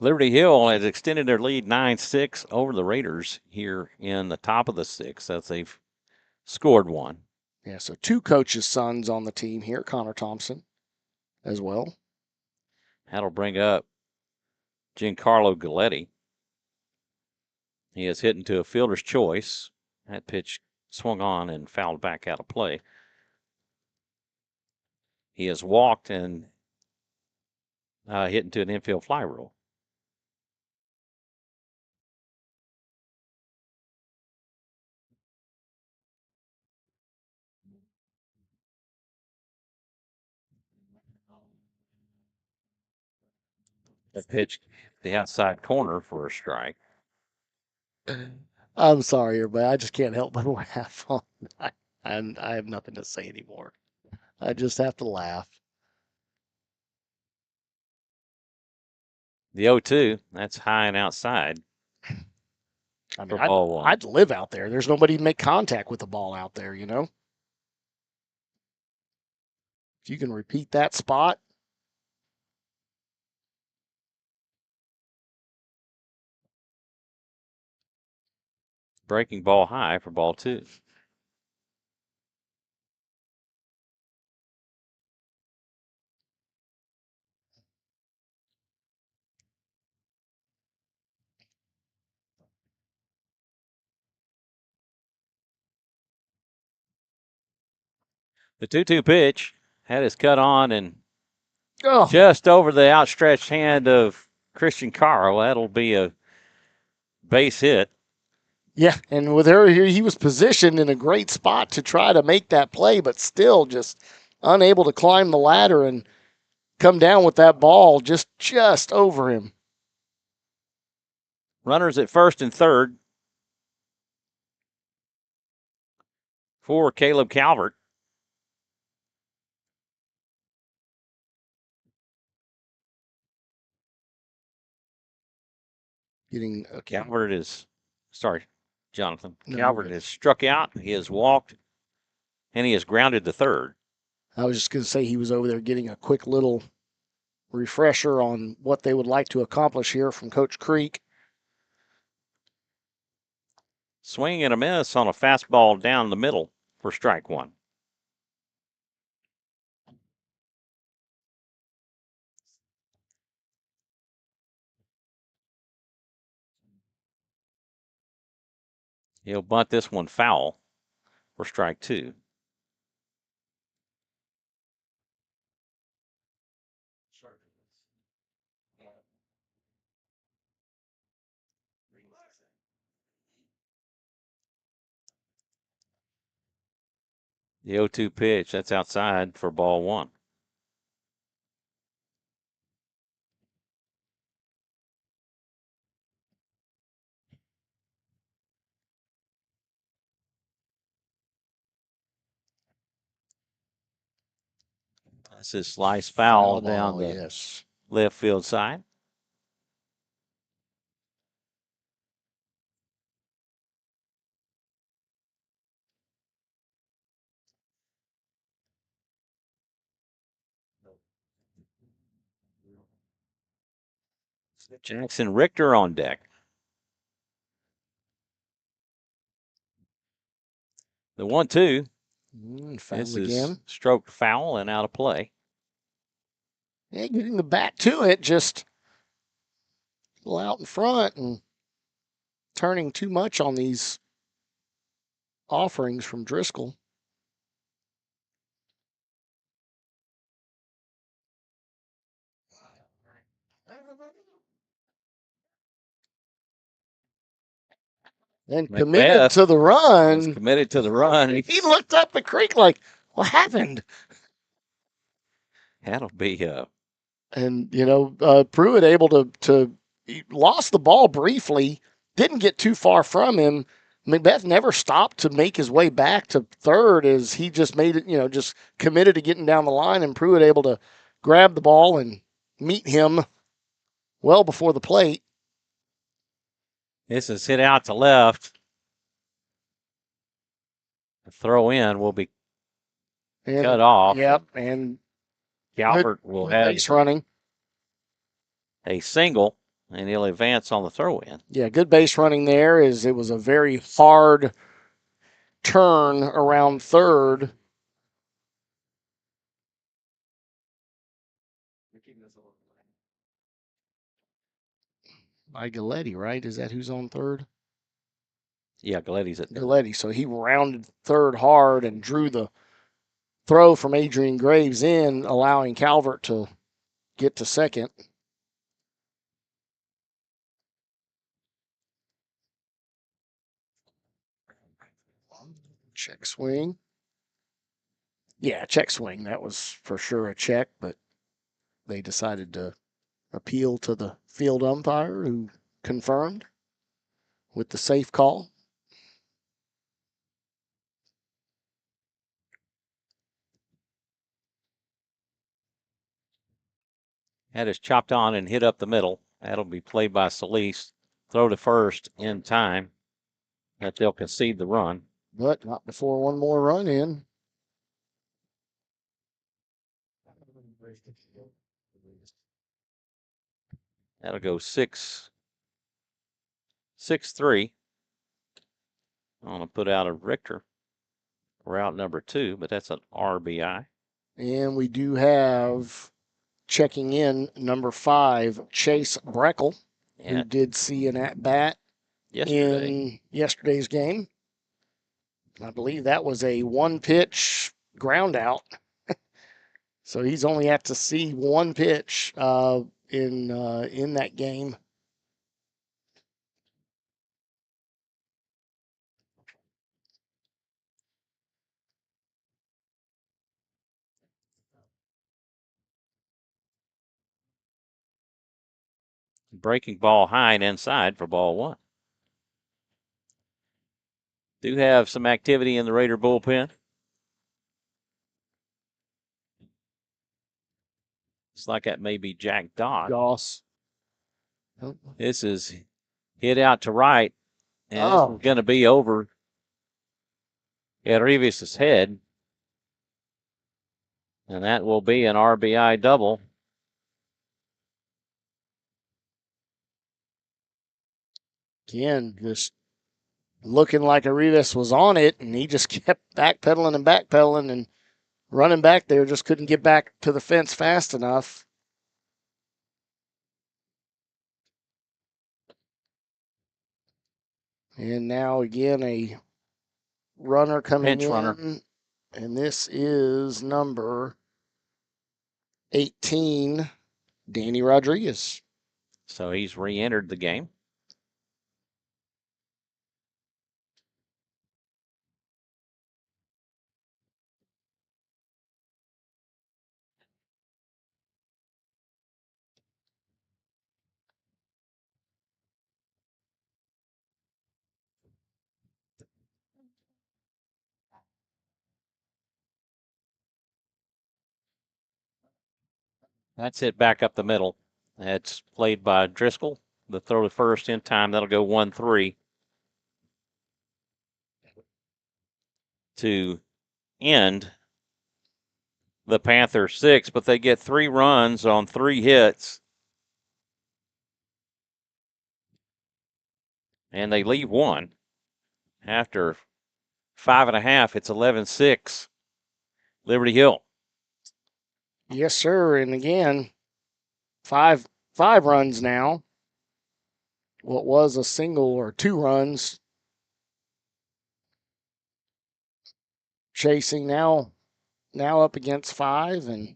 Liberty Hill has extended their lead 9-6 over the Raiders here in the top of the sixth as they've scored one. Yeah, so 2 coaches' sons on the team here, Connor Thompson as well. That'll bring up Giancarlo Galletti. He is hit into a fielder's choice. That pitch swung on and fouled back out of play. He has walked and hit into an infield fly rule. The pitch, the outside corner for a strike. I'm sorry, everybody. I just can't help but laugh on that. And I have nothing to say anymore. I just have to laugh. The 0-2, that's high and outside. I mean, for ball one. I'd live out there. There's nobody to make contact with the ball out there, you know? If you can repeat that spot. Breaking ball high for ball 2. The 2-2 pitch had his cut on and just over the outstretched hand of Christian Caro. That'll be a base hit. Yeah, and with her here, he was positioned in a great spot to try to make that play, but still just unable to climb the ladder and come down with that ball just over him. Runners at first and third for Caleb Calvert. Getting Calvert is, Jonathan. No, Calvert good. has struck out. He has walked, and he has grounded to third. I was just going to say he was over there getting a quick little refresher on what they would like to accomplish here from Coach Creek. Swing and a miss on a fastball down the middle for strike 1. He'll bunt this one foul for strike 2. The 0-2 pitch, that's outside for ball 1. That's his slice foul down the left field side. Jackson Richter on deck. The 1-2. This is stroked foul and out of play. Yeah, getting the bat to it, just a little out in front and turning too much on these offerings from Driscoll. And committed to the run. Committed to the run. He looked up the creek like, what happened? That'll be And, you know, Pruitt able to he lost the ball briefly, didn't get too far from him. Macbeth never stopped to make his way back to third as he just made it, you know, just committed to getting down the line, and Pruitt able to grab the ball and meet him well before the plate. This is hit out to left. The throw in will be cut off. Yep, and Calvert will have base running. a single and he'll advance on the throw-in. Yeah, good base running there. It was a very hard turn around third. By Galletti, right? Is that who's on third? Yeah, Galetti's at third. Galletti. So he rounded third hard and drew the throw from Adrian Graves in, allowing Calvert to get to second. Check swing. Yeah, check swing. That was for sure a check, but they decided to appeal to the field umpire who confirmed with the safe call. That is chopped on and hit up the middle. That'll be played by Solis. Throw to first in time. That they'll concede the run. But not before one more run in. That'll go 6-3. I'm going to put out a Richter for out number 2, but that's an RBI. And we do have checking in number 5, Chase Breckel, who did see an at-bat in yesterday's game. I believe that was a one-pitch ground out. So he's only had to see one pitch in that game. Breaking ball high and inside for ball 1. Do have some activity in the Raider bullpen. It's like that may be Jack Goss. This is hit out to right, and it's going to be over at Rivas' head. And that will be an RBI double. Again, just looking like Rivas was on it, and he just kept backpedaling and running back there, just couldn't get back to the fence fast enough. And now again a runner coming Pinch in. runner. And this is number 18, Danny Rodriguez. So he's re-entered the game. That's it back up the middle. That's played by Driscoll. The throw to first in time. That'll go 1-3 to end the Panthers 6, but they get 3 runs on 3 hits. And they leave 1. After 5.5, it's 11-6. Liberty Hill. Yes, sir. And again, five runs now. What was a single or 2 runs. Chasing now up against 5, and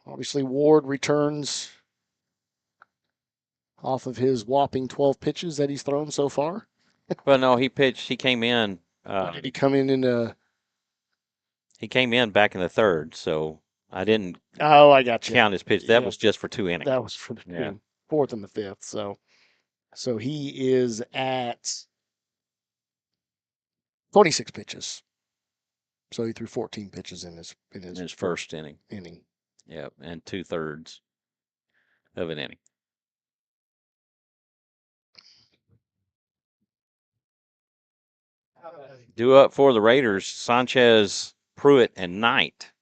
obviously Ward returns off of his whopping 12 pitches that he's thrown so far. Well, no, he pitched. He came in. Did he come in He came in back in the 3rd, so I didn't. Oh, I got you. Count his pitch. That was just for 2 innings. That was for the 4th and the 5th. So he is at 26 pitches. So he threw 14 pitches in his first inning. Yep, and 2/3 of an inning. Due up for the Raiders, Sanchez, Pruitt, and Knight.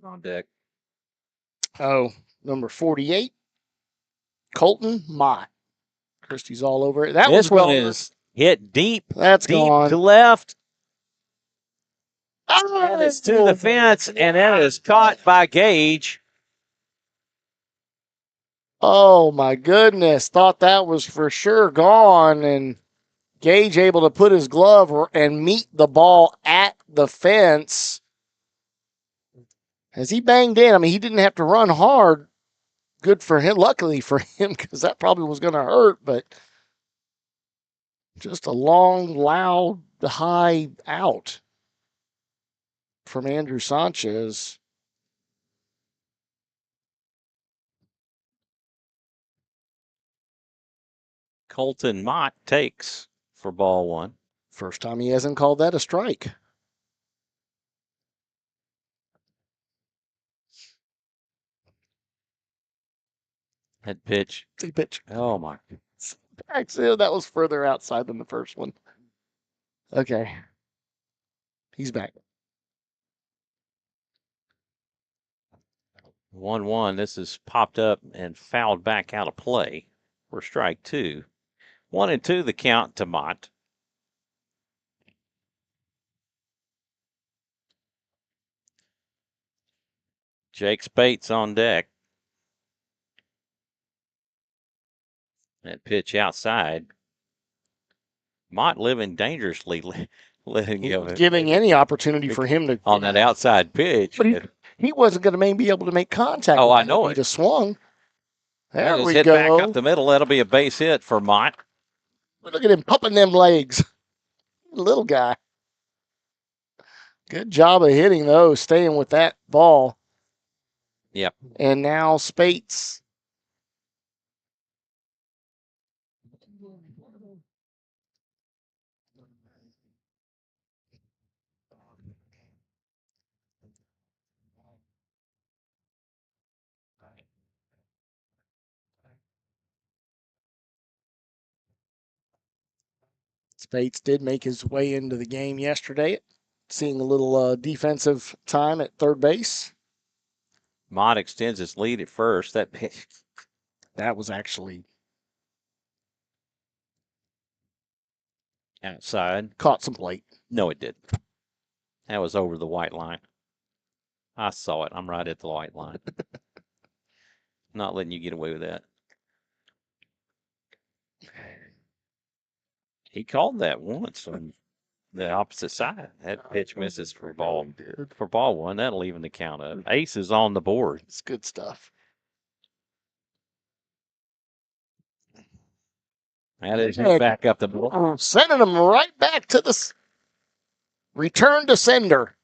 on deck. Oh, number 48, Colton Mott. Christie's all over it. That This was one gone. is hit deep, That's deep gone. to left. Oh, And it's to the fence, and that is caught by Gage. oh my goodness. Thought that was for sure gone. And Gage able to put his glove and meet the ball at the fence. As he banged in, I mean, he didn't have to run hard. Good for him. Luckily for him, because that probably was going to hurt, but just a long, loud, high out from Andrew Sanchez. Colton Mott takes for ball one. First time he hasn't called that a strike. Head pitch. Big pitch. Oh, my. Actually, that was further outside than the first one. Okay. He's back. 1-1. This is popped up and fouled back out of play for strike two. 1-2 the count to Mott. Jake Spates on deck. That pitch outside. Mott living dangerously, Giving any opportunity for him to on that outside pitch. But he wasn't going to maybe be able to make contact. Oh, with I know He it. just swung. There Just we hit go. back up the middle. That'll be a base hit for Mott. Look at him pumping them legs. Little guy. Good job of hitting those, staying with that ball. Yep. And now Spates. Spates did make his way into the game yesterday, seeing a little defensive time at third base. Mott extends his lead at first. That pitch. That was actually Outside. Caught some plate. No, it didn't. That was over the white line. I saw it. I'm right at the white line. Not letting you get away with that. He called that once on the opposite side. That pitch misses for ball one. That'll even the count up. Ace is on the board. It's good stuff. That is hit back up the middle. Sending him right back to the return to sender.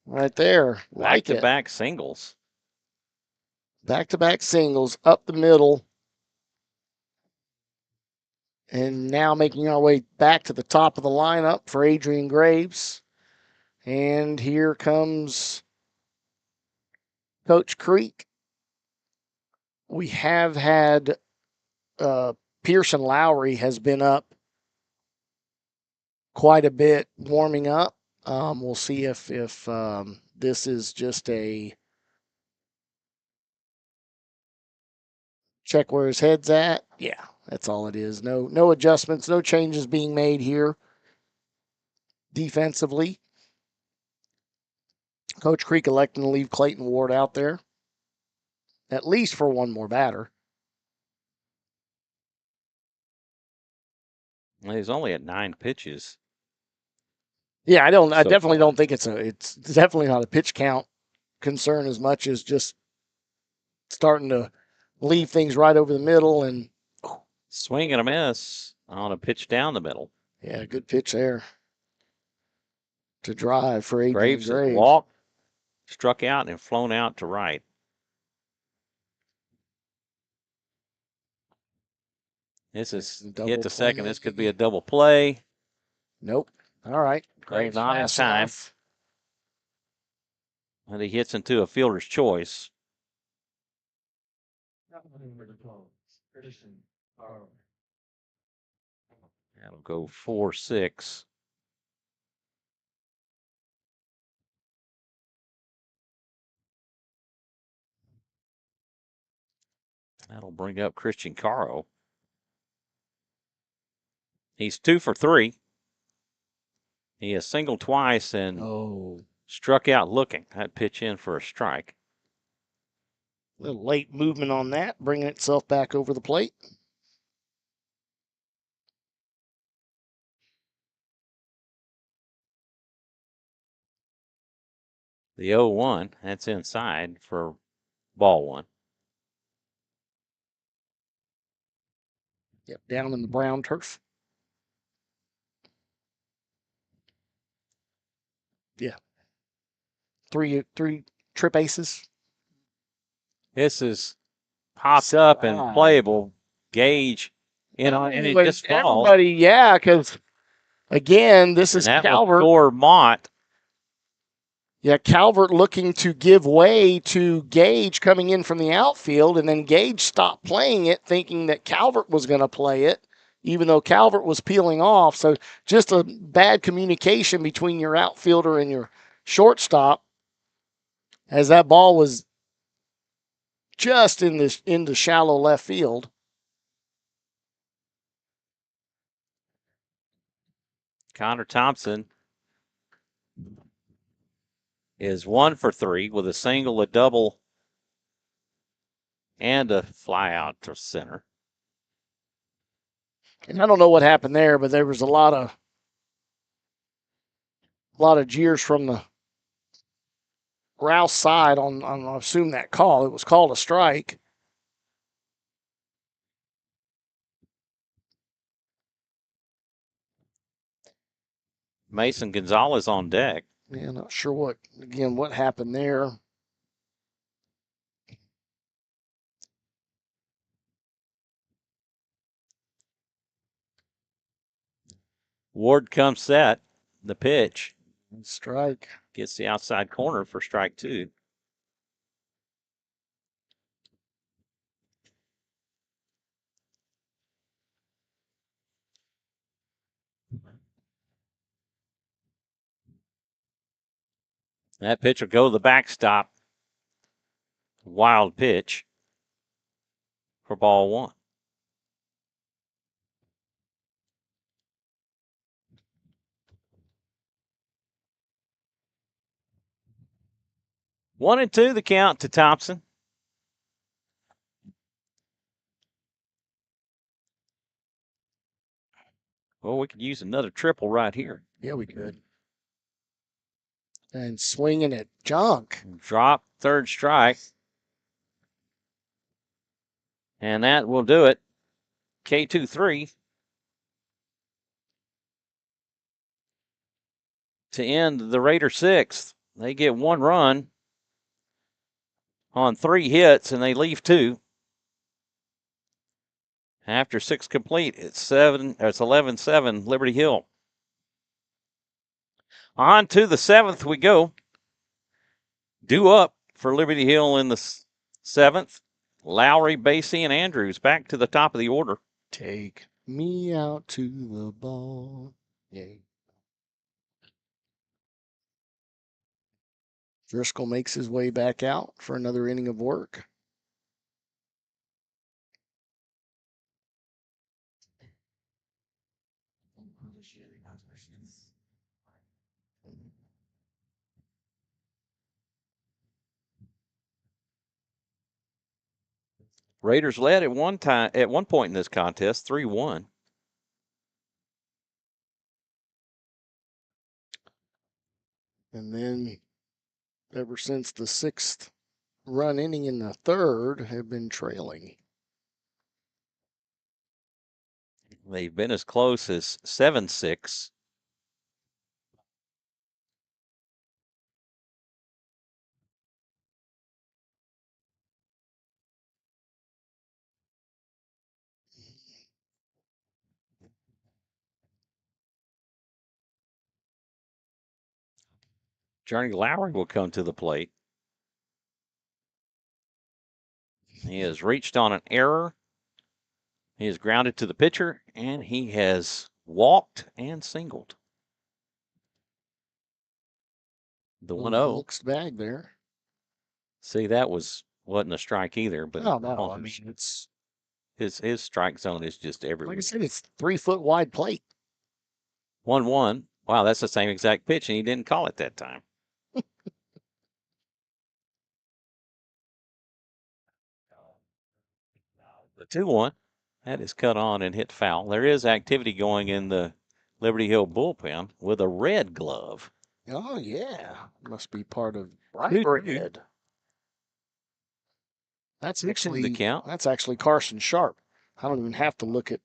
Right there. Back to back singles. Back to back singles up the middle. And now making our way back to the top of the lineup for Adrian Graves. And here comes Coach Creek. We have had Pearson Lowry has been up quite a bit warming up. We'll see if this is just a check where his head's at. Yeah, that's all it is. No adjustments, no changes being made here defensively. Coach Creek electing to leave Clayton Ward out there, at least for one more batter. He's only at 9 pitches. Yeah, I definitely don't think it's definitely not a pitch count concern as much as just starting to leave things right over the middle and swing and a miss on a pitch down the middle. Yeah, good pitch there to drive for Adrian Graves. Walked, struck out, and flown out to right. This is hit to second. This could be a double play. Nope. All right. Graves not in time. And he hits into a fielder's choice. That'll go 4-6. That'll bring up Christian Caro. He's 2 for 3. He has singled twice and struck out looking. That pitch in for a strike. A little late movement on that, bringing itself back over the plate. The 0-1, that's inside for ball one. Yep, down in the brown turf. Yeah. Three trip aces. This is popped up and playable. Gage in on, and it just falls. Everybody, yeah, because again, this is And that Calvert. will score Mott. Yeah, Calvert looking to give way to Gage coming in from the outfield, and then Gage stopped playing it, thinking that Calvert was going to play it, even though Calvert was peeling off. So just a bad communication between your outfielder and your shortstop, as that ball was just into shallow left field. Connor Thompson is 1 for 3 with a single, a double, and a fly out to center. And I don't know what happened there, but there was a lot of jeers from the Rouse side on I assume that call. It was called a strike. Mason Gonzalez on deck. Yeah, not sure what happened there. Ward comes set. The pitch. Strike. Gets the outside corner for strike 2. That pitch will go to the backstop. Wild pitch for ball 1. One and 2, the count to Thompson. Well, we could use another triple right here. Yeah, we could. And swinging at junk. Drop, third strike. And that will do it. K2-3 to end the Raider 6th. They get 1 run on 3 hits, and they leave 2. After 6 complete, it's 11-7 Liberty Hill. On to the 7th we go. Due up for Liberty Hill in the 7th. Lowry, Basie, and Andrews back to the top of the order. Take me out to the ball. Yay. Driscoll makes his way back out for another inning of work. Raiders led at one point in this contest, 3-1. And then ever since the 6th run inning in the 3rd have been trailing. They've been as close as 7-6. Johnny Lowry will come to the plate. He has reached on an error. He is grounded to the pitcher, and he has walked and singled. The 1-0. Mixed bag there. See, that was Wasn't a strike either, but No, no. I mean, it's his strike zone is just like everywhere. I said, it's 3 foot wide plate. 1-1. Wow, that's the same exact pitch, and he didn't call it that time. The 2-1. That is cut on and hit foul. There is activity going in the Liberty Hill bullpen with a red glove. Oh yeah, must be part of bright 2-2. red. That's Fixing the actually count. that's actually Carson Sharp. I don't even have to look at.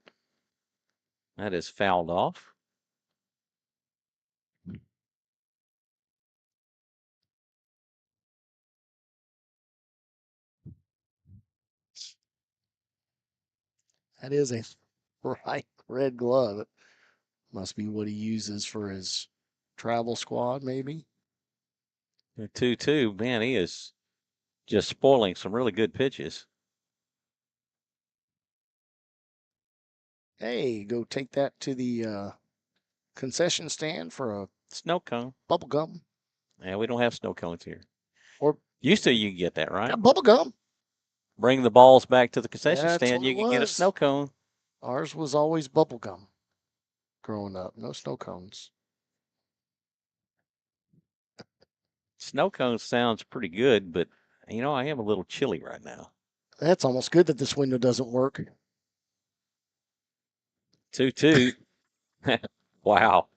That is fouled off. That is a bright red glove. It must be what he uses for his travel squad, maybe. The 2-2. Man, he is just spoiling some really good pitches. Hey, go take that to the concession stand for a Snow cone. bubble gum. Yeah, we don't have snow cones here. Or Used to, you can get that, right? got bubble gum. Bring the balls back to the concession That's stand, what you it can get a was. snow cone. Ours was always bubble gum growing up. No snow cones. Snow cone sounds pretty good, but I am a little chilly right now. That's almost good that this window doesn't work. 2-2. Wow.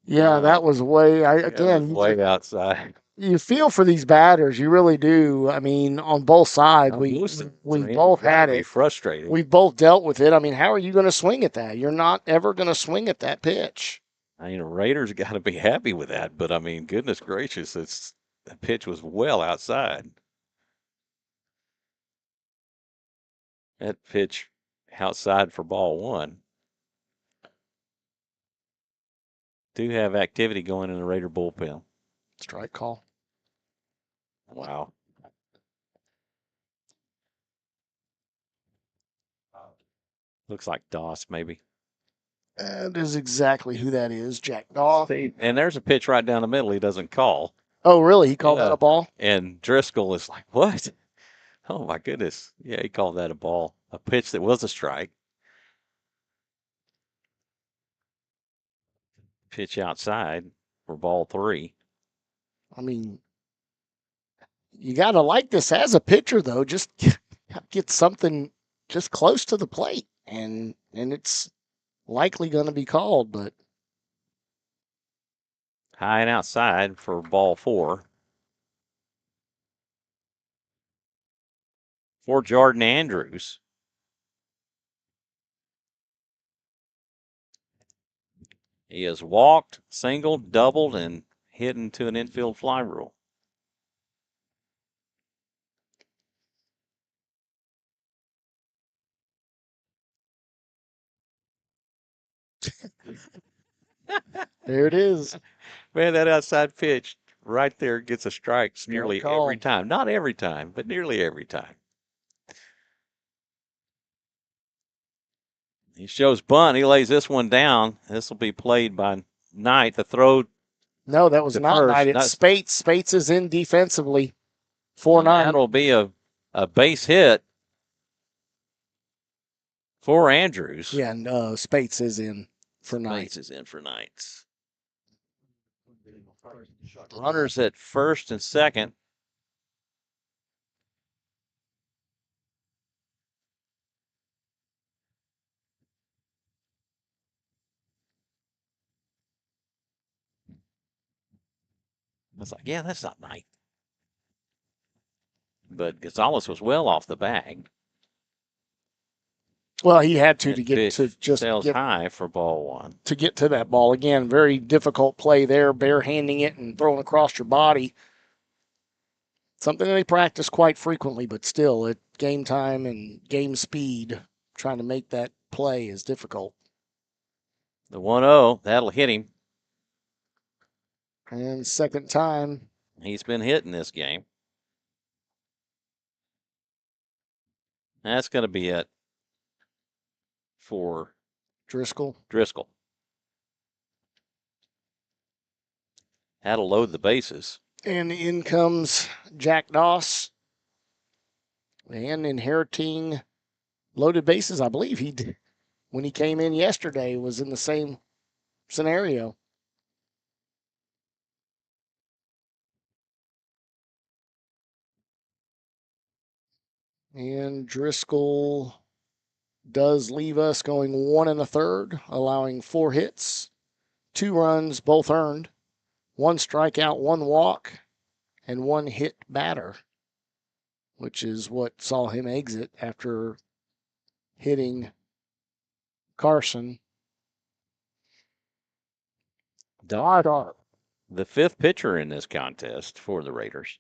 Yeah, that was way. Again, way outside. You feel for these batters, you really do. I mean, on both sides, we both had it. Frustrating. We both dealt with it. I mean, how are you going to swing at that? You're not ever going to swing at that pitch. I mean, Raiders got to be happy with that, but I mean, goodness gracious, the pitch was well outside. That pitch outside for ball one. Do have activity going in the Raider bullpen. Strike call. Wow. Looks like Doss, maybe. That is exactly who that is, Jack Daw. And there's a pitch right down the middle he doesn't call. Oh, really? He called that a ball? And Driscoll is like, what? Oh, my goodness. Yeah, he called that a ball. A pitch that was a strike. Pitch outside for ball three. I mean, you got to like this as a pitcher, though. Just get something just close to the plate, and it's likely going to be called, but high and outside for ball four. For Jordan Andrews. He has walked, singled, doubled, and hit into an infield fly rule. there it is. Man, that outside pitch right there gets a strike nearly every time. Not every time, but nearly every time. He shows bunt. He lays this one down. This will be played by Knight. The throw. No, that was not Knight. It's Spates. Spates is in defensively. 4-9. That'll be a base hit for Andrews. Yeah, and Spates is in for Knight. Spates is in for Knights. Runners at first and second. I was like, yeah, that's not Knight. But Gonzalez was well off the bag. Well, he had to get to just sails high for ball one. To get to that ball. Again, very difficult play there, bare-handing it and throwing across your body. Something they practice quite frequently, but still, at game time and game speed, trying to make that play is difficult. The 1-0, that'll hit him. And second time. He's been hitting this game. That's going to be it for Driscoll. That'll load the bases. And in comes Jack Doss. and inheriting loaded bases. I believe he did, when he came in yesterday, was in the same scenario. And Driscoll does leave us going 1 1/3, allowing 4 hits, 2 runs, both earned, 1 strikeout, 1 walk, and 1 hit batter, which is what saw him exit after hitting Carson. Dodd, the 5th pitcher in this contest for the Raiders.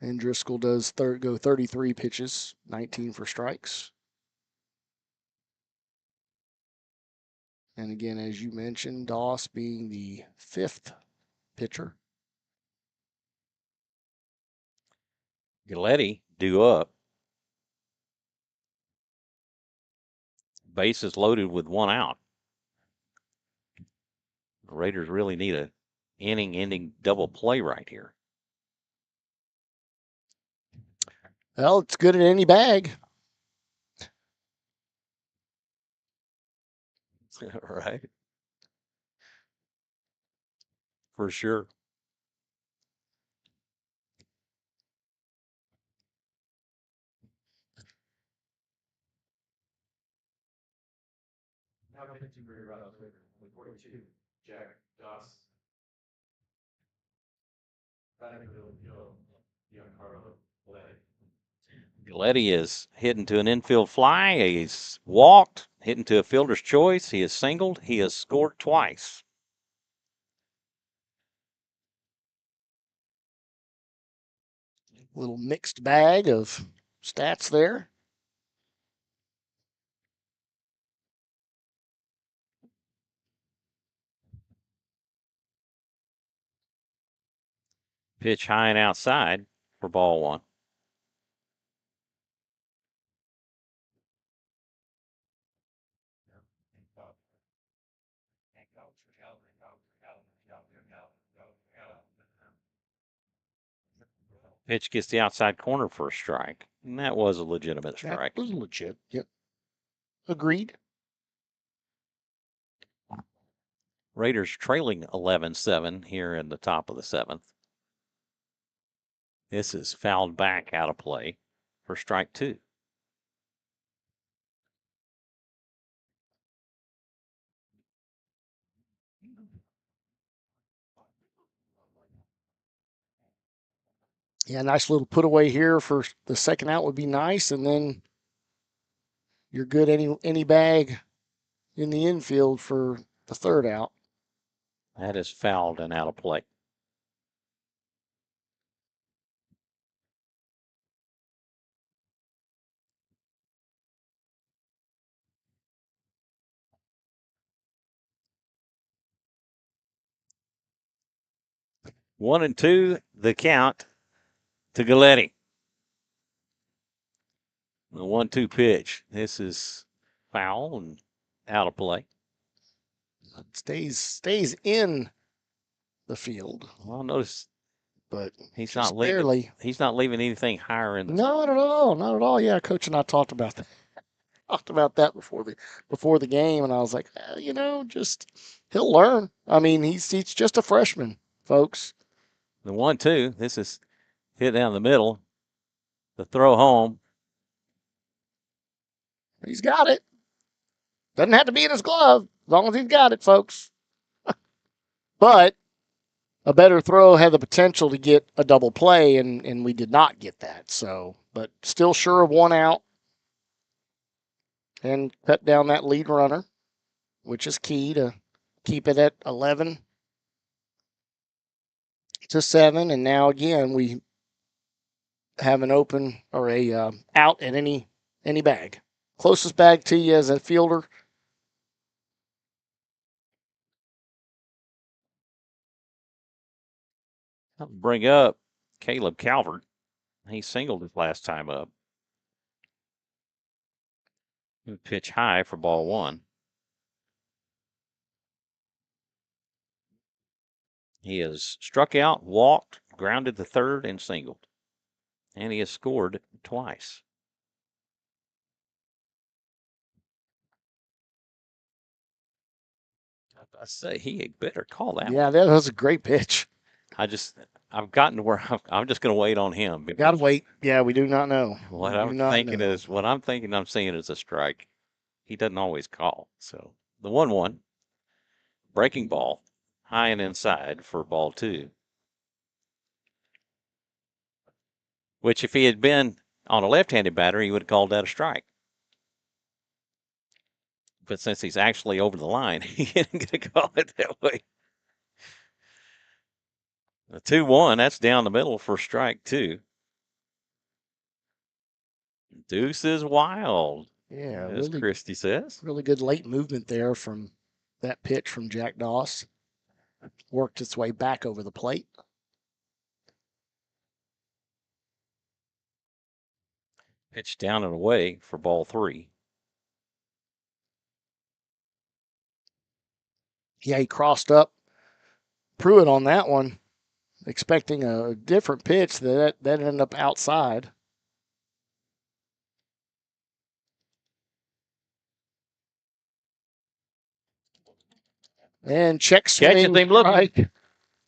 And Driscoll does go 33 pitches, 19 for strikes. And again, as you mentioned, Doss being the 5th pitcher. Galletti due up. Bases loaded with 1 out. The Raiders really need a inning-ending double play right here. Well, it's good in any bag. Right. For sure. Now pitching for Rouse with 42, Jack Doss. Batting for Giancarlo Galletti. Galletti is hitting to an infield fly. He's walked, hitting to a fielder's choice. He has singled. He has scored twice. Little mixed bag of stats there. Pitch high and outside for ball 1. Pitch gets the outside corner for a strike. And that was a legitimate strike. That was legit. Yep. Agreed. Raiders trailing 11-7 here in the top of the 7th. This is fouled back out of play for strike 2. Yeah, nice little put away here for the second out would be nice, and then you're good any bag in the infield for the third out. That is fouled and out of play. One and two, the count to Galletti. The 1-2 pitch. This is foul and out of play. Stays in the field, Well, notice but he's just not leaving. barely. He's not leaving anything higher in the. Not at all. Not at all. Yeah, Coach and I talked about that. Talked about that before the game, and I was like, just he'll learn. I mean, he's just a freshman, folks. The 1-2. This is hit down the middle. The throw home. He's got it. Doesn't have to be in his glove as long as he's got it, folks. But a better throw had the potential to get a double play, and we did not get that. So, but still sure of 1 out and cut down that lead runner, which is key to keep it at 11-7. And now again, we have an open or a out at any bag. Closest bag to you as a fielder. I'll bring up Caleb Calvert. He singled his last time up. Pitch high for ball 1. He has struck out, walked, grounded the third, and singled. And he has scored twice. I say he better call that Yeah, one. that was a great pitch. I've gotten to where I'm just going to wait on him. Got to wait. Yeah, we do not know. What We do I'm not thinking know. is what I'm thinking I'm seeing is a strike. He doesn't always call. So the 1-1 breaking ball, high and inside for ball 2. Which if he had been on a left-handed batter, he would have called that a strike. But since he's actually over the line, he isn't going to call it that way. The 2-1, that's down the middle for strike 2. Deuce is wild, Yeah, as really, Christie says. really good late movement there from that pitch from Jack Doss. Worked its way back over the plate. Pitch down and away for ball 3. Yeah, he crossed up Pruitt on that one, expecting a different pitch that ended up outside. And check swing. Catches him looking. Strike.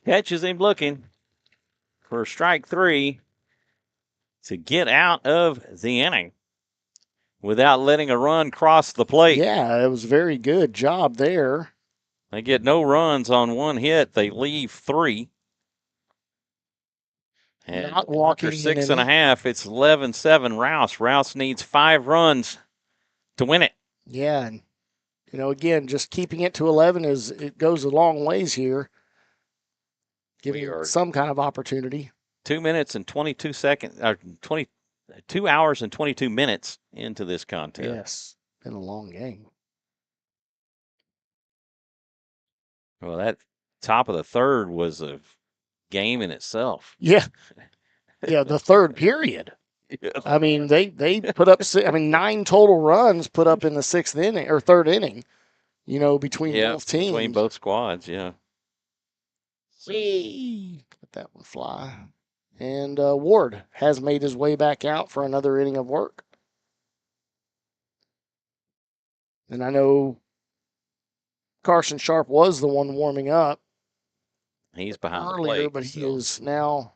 Catches him looking for strike 3 to get out of the inning without letting a run cross the plate. Yeah, it was a very good job there. They get no runs on 1 hit. They leave 3. And Not walking after in 6.5, it's 11-7 Rouse. Rouse needs 5 runs to win it. Yeah, and again, just keeping it to 11 it goes a long ways here, giving some kind of opportunity. 2 minutes and 22 seconds, or 2 hours and 22 minutes into this contest. Yes, been a long game. Well, that top of the third was a game in itself. Yeah, yeah, the third period. Yeah. I mean, they put up 9 total runs put up in the 6th inning or 3rd inning. Between both teams. Between both squads, yeah. Let that one fly. And Ward has made his way back out for another inning of work. And I know Carson Sharp was the one warming up. He's behind earlier, the plate. but he is now.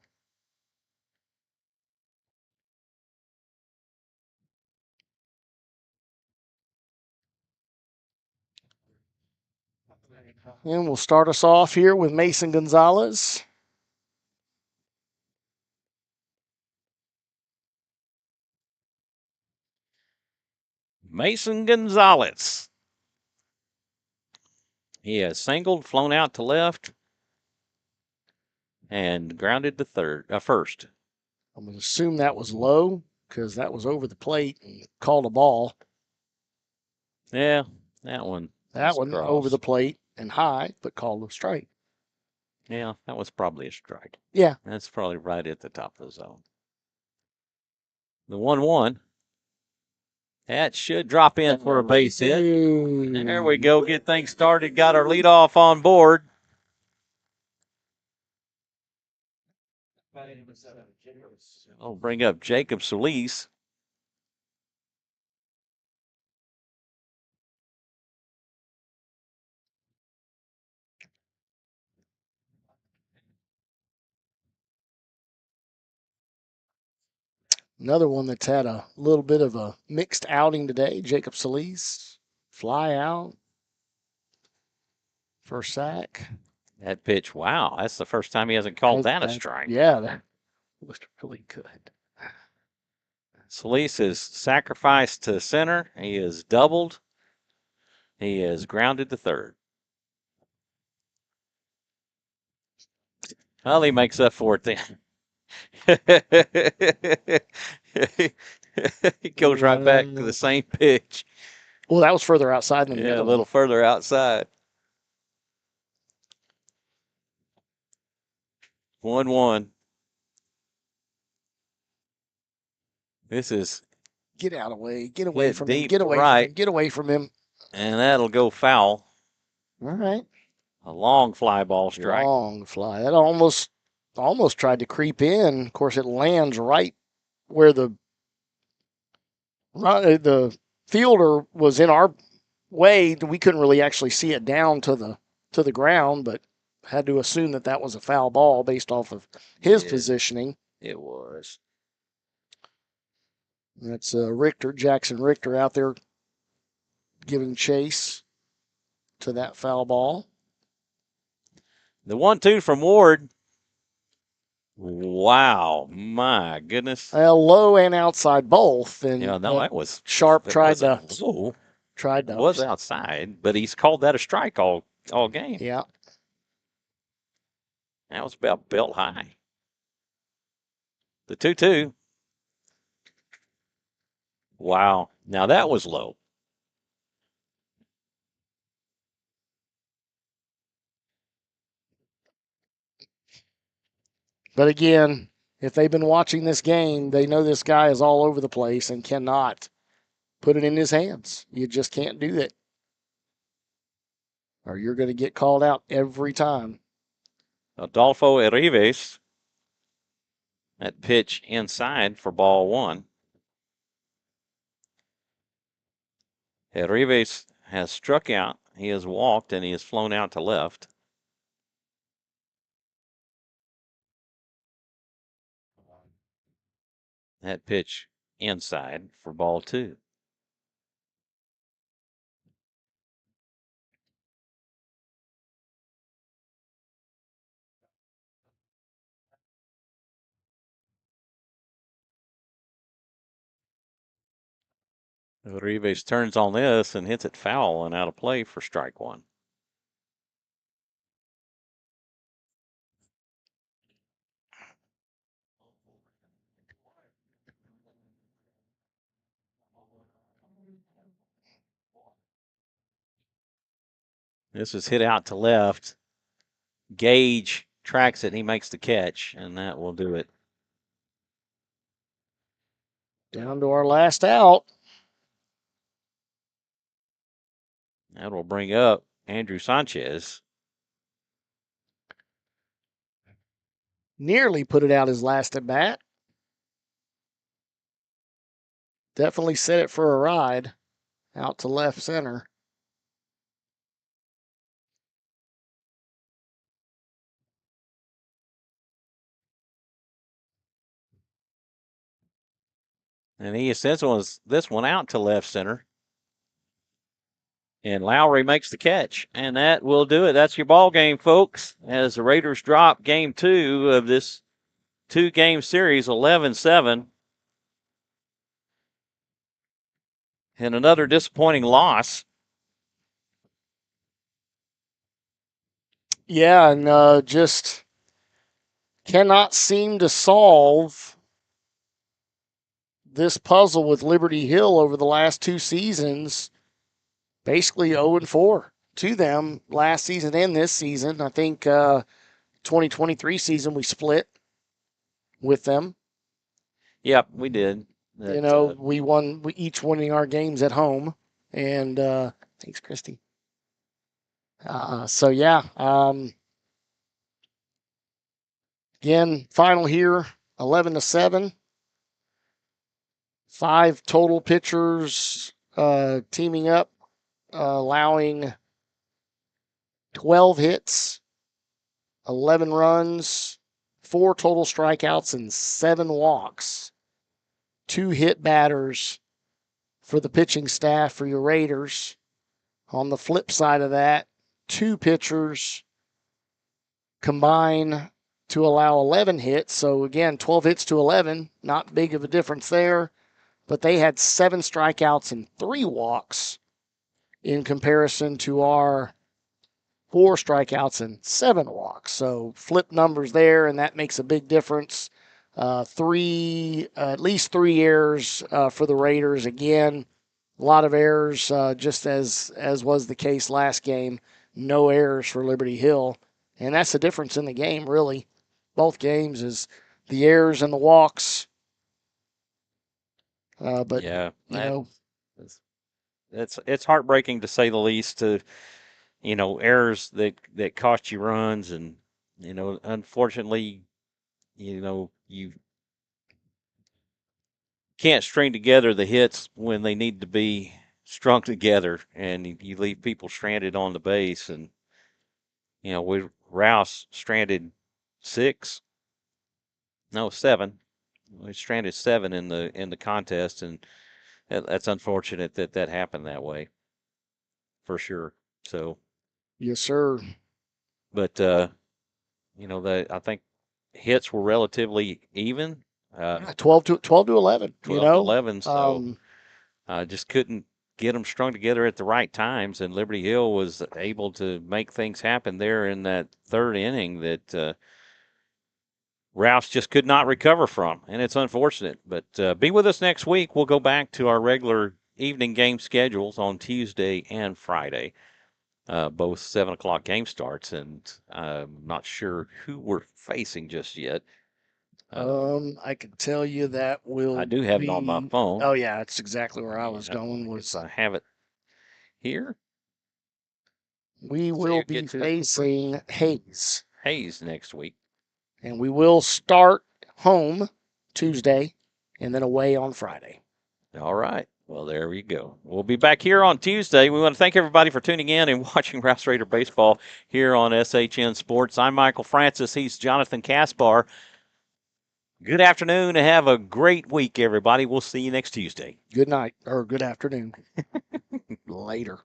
And we'll start us off here with Mason Gonzalez. Mason Gonzalez. He has singled, flown out to left, and grounded to first. I'm going to assume that was low because that was over the plate and called a ball. Yeah, that one. That one over the plate and high, but called a strike. Yeah, that was probably a strike. Yeah. That's probably right at the top of the zone. The 1-1. That should drop in for a base hit. There we go. Get things started. Got our leadoff on board. I'll bring up Jacob Solis. Another one that's had a little bit of a mixed outing today, Jacob Solis. Fly out. First sack. That pitch, wow. That's the first time he hasn't called that a strike. Yeah, that was really good. Solis is sacrificed to center. He is doubled. He is grounded to third. Well, he makes up for it then. He goes right back to the same pitch. Well, that was further outside than the Yeah, other a little further outside. 1-1. This is get out of the way. Get away from him. deep Get away right. from him. Get away from him. And that'll go foul. All right. A long fly ball strike. Long fly. That almost tried to creep in. Of course, it lands right where the fielder was in our way. We couldn't really actually see it down to the to the ground, but had to assume that that was a foul ball based off of his positioning. It was. That's Jackson Richter out there giving chase to that foul ball. The 1-2 from Ward. Wow, my goodness. Low and outside both. And yeah, no, that was Sharp that tried to low. tried to was outside, but he's called that a strike all game. Yeah. That was about belt high. The 2-2. Wow. Now that was low. But again, if they've been watching this game, they know this guy is all over the place and cannot put it in his hands. You just can't do that, or you're going to get called out every time. Adolfo Arrives. That pitch inside for ball 1. Arrives has struck out. He has walked and he has flown out to left. That pitch inside for ball 2. Arrives turns on this and hits it foul and out of play for strike 1. This is hit out to left. Gage tracks it. He makes the catch, and that will do it. Down to our last out. That will bring up Andrew Sanchez. Nearly put it out his last at bat. Definitely set it for a ride out to left center. And he sends this one out to left center. And Lowry makes the catch. And that will do it. That's your ball game, folks. As the Raiders drop game 2 of this 2-game series, 11-7. And another disappointing loss. Yeah, and just cannot seem to solve this puzzle with Liberty Hill over the last 2 seasons. Basically 0-4 to them last season and this season. I think 2023 season we split with them. Yep, we did. We each winning our games at home. And thanks, Christy. So, yeah. Again, final here, 11-7. 5 total pitchers teaming up, allowing 12 hits, 11 runs, 4 total strikeouts, and 7 walks. 2 hit batters for the pitching staff for your Raiders. On the flip side of that, 2 pitchers combine to allow 11 hits. So again, 12 hits to 11, not big of a difference there. But they had 7 strikeouts and 3 walks in comparison to our 4 strikeouts and 7 walks. So flip numbers there, and that makes a big difference. At least 3 errors for the Raiders. Again, a lot of errors, just as was the case last game. No errors for Liberty Hill, and that's the difference in the game, really. Both games is the errors and the walks. But yeah, it's heartbreaking to say the least. To errors that cost you runs, and unfortunately, you can't string together the hits when they need to be strung together, and you leave people stranded on the base. And Rouse stranded 7. We stranded 7 in the contest, and that's unfortunate that happened that way, for sure. So, Yes, sir. but I think hits were relatively even. 12 to 11. 12 to 11. So Um, just couldn't get them strung together at the right times, and Liberty Hill was able to make things happen there in that third inning that Rouse just could not recover from, and it's unfortunate. But be with us next week. We'll go back to our regular evening game schedules on Tuesday and Friday. Both 7 o'clock game starts, and I'm not sure who we're facing just yet. I can tell you that will I do have be, it on my phone. Oh, yeah, that's exactly where I was going. Was I have it here? We will be facing Hayes. Hayes next week. And we will start home Tuesday and then away on Friday. All right. Well, there we go. We'll be back here on Tuesday. We want to thank everybody for tuning in and watching Rouse Raider Baseball here on SHN Sports. I'm Michael Francis. He's Jonathan Kaspar. Good afternoon and have a great week, everybody. We'll see you next Tuesday. Good night or good afternoon. Later.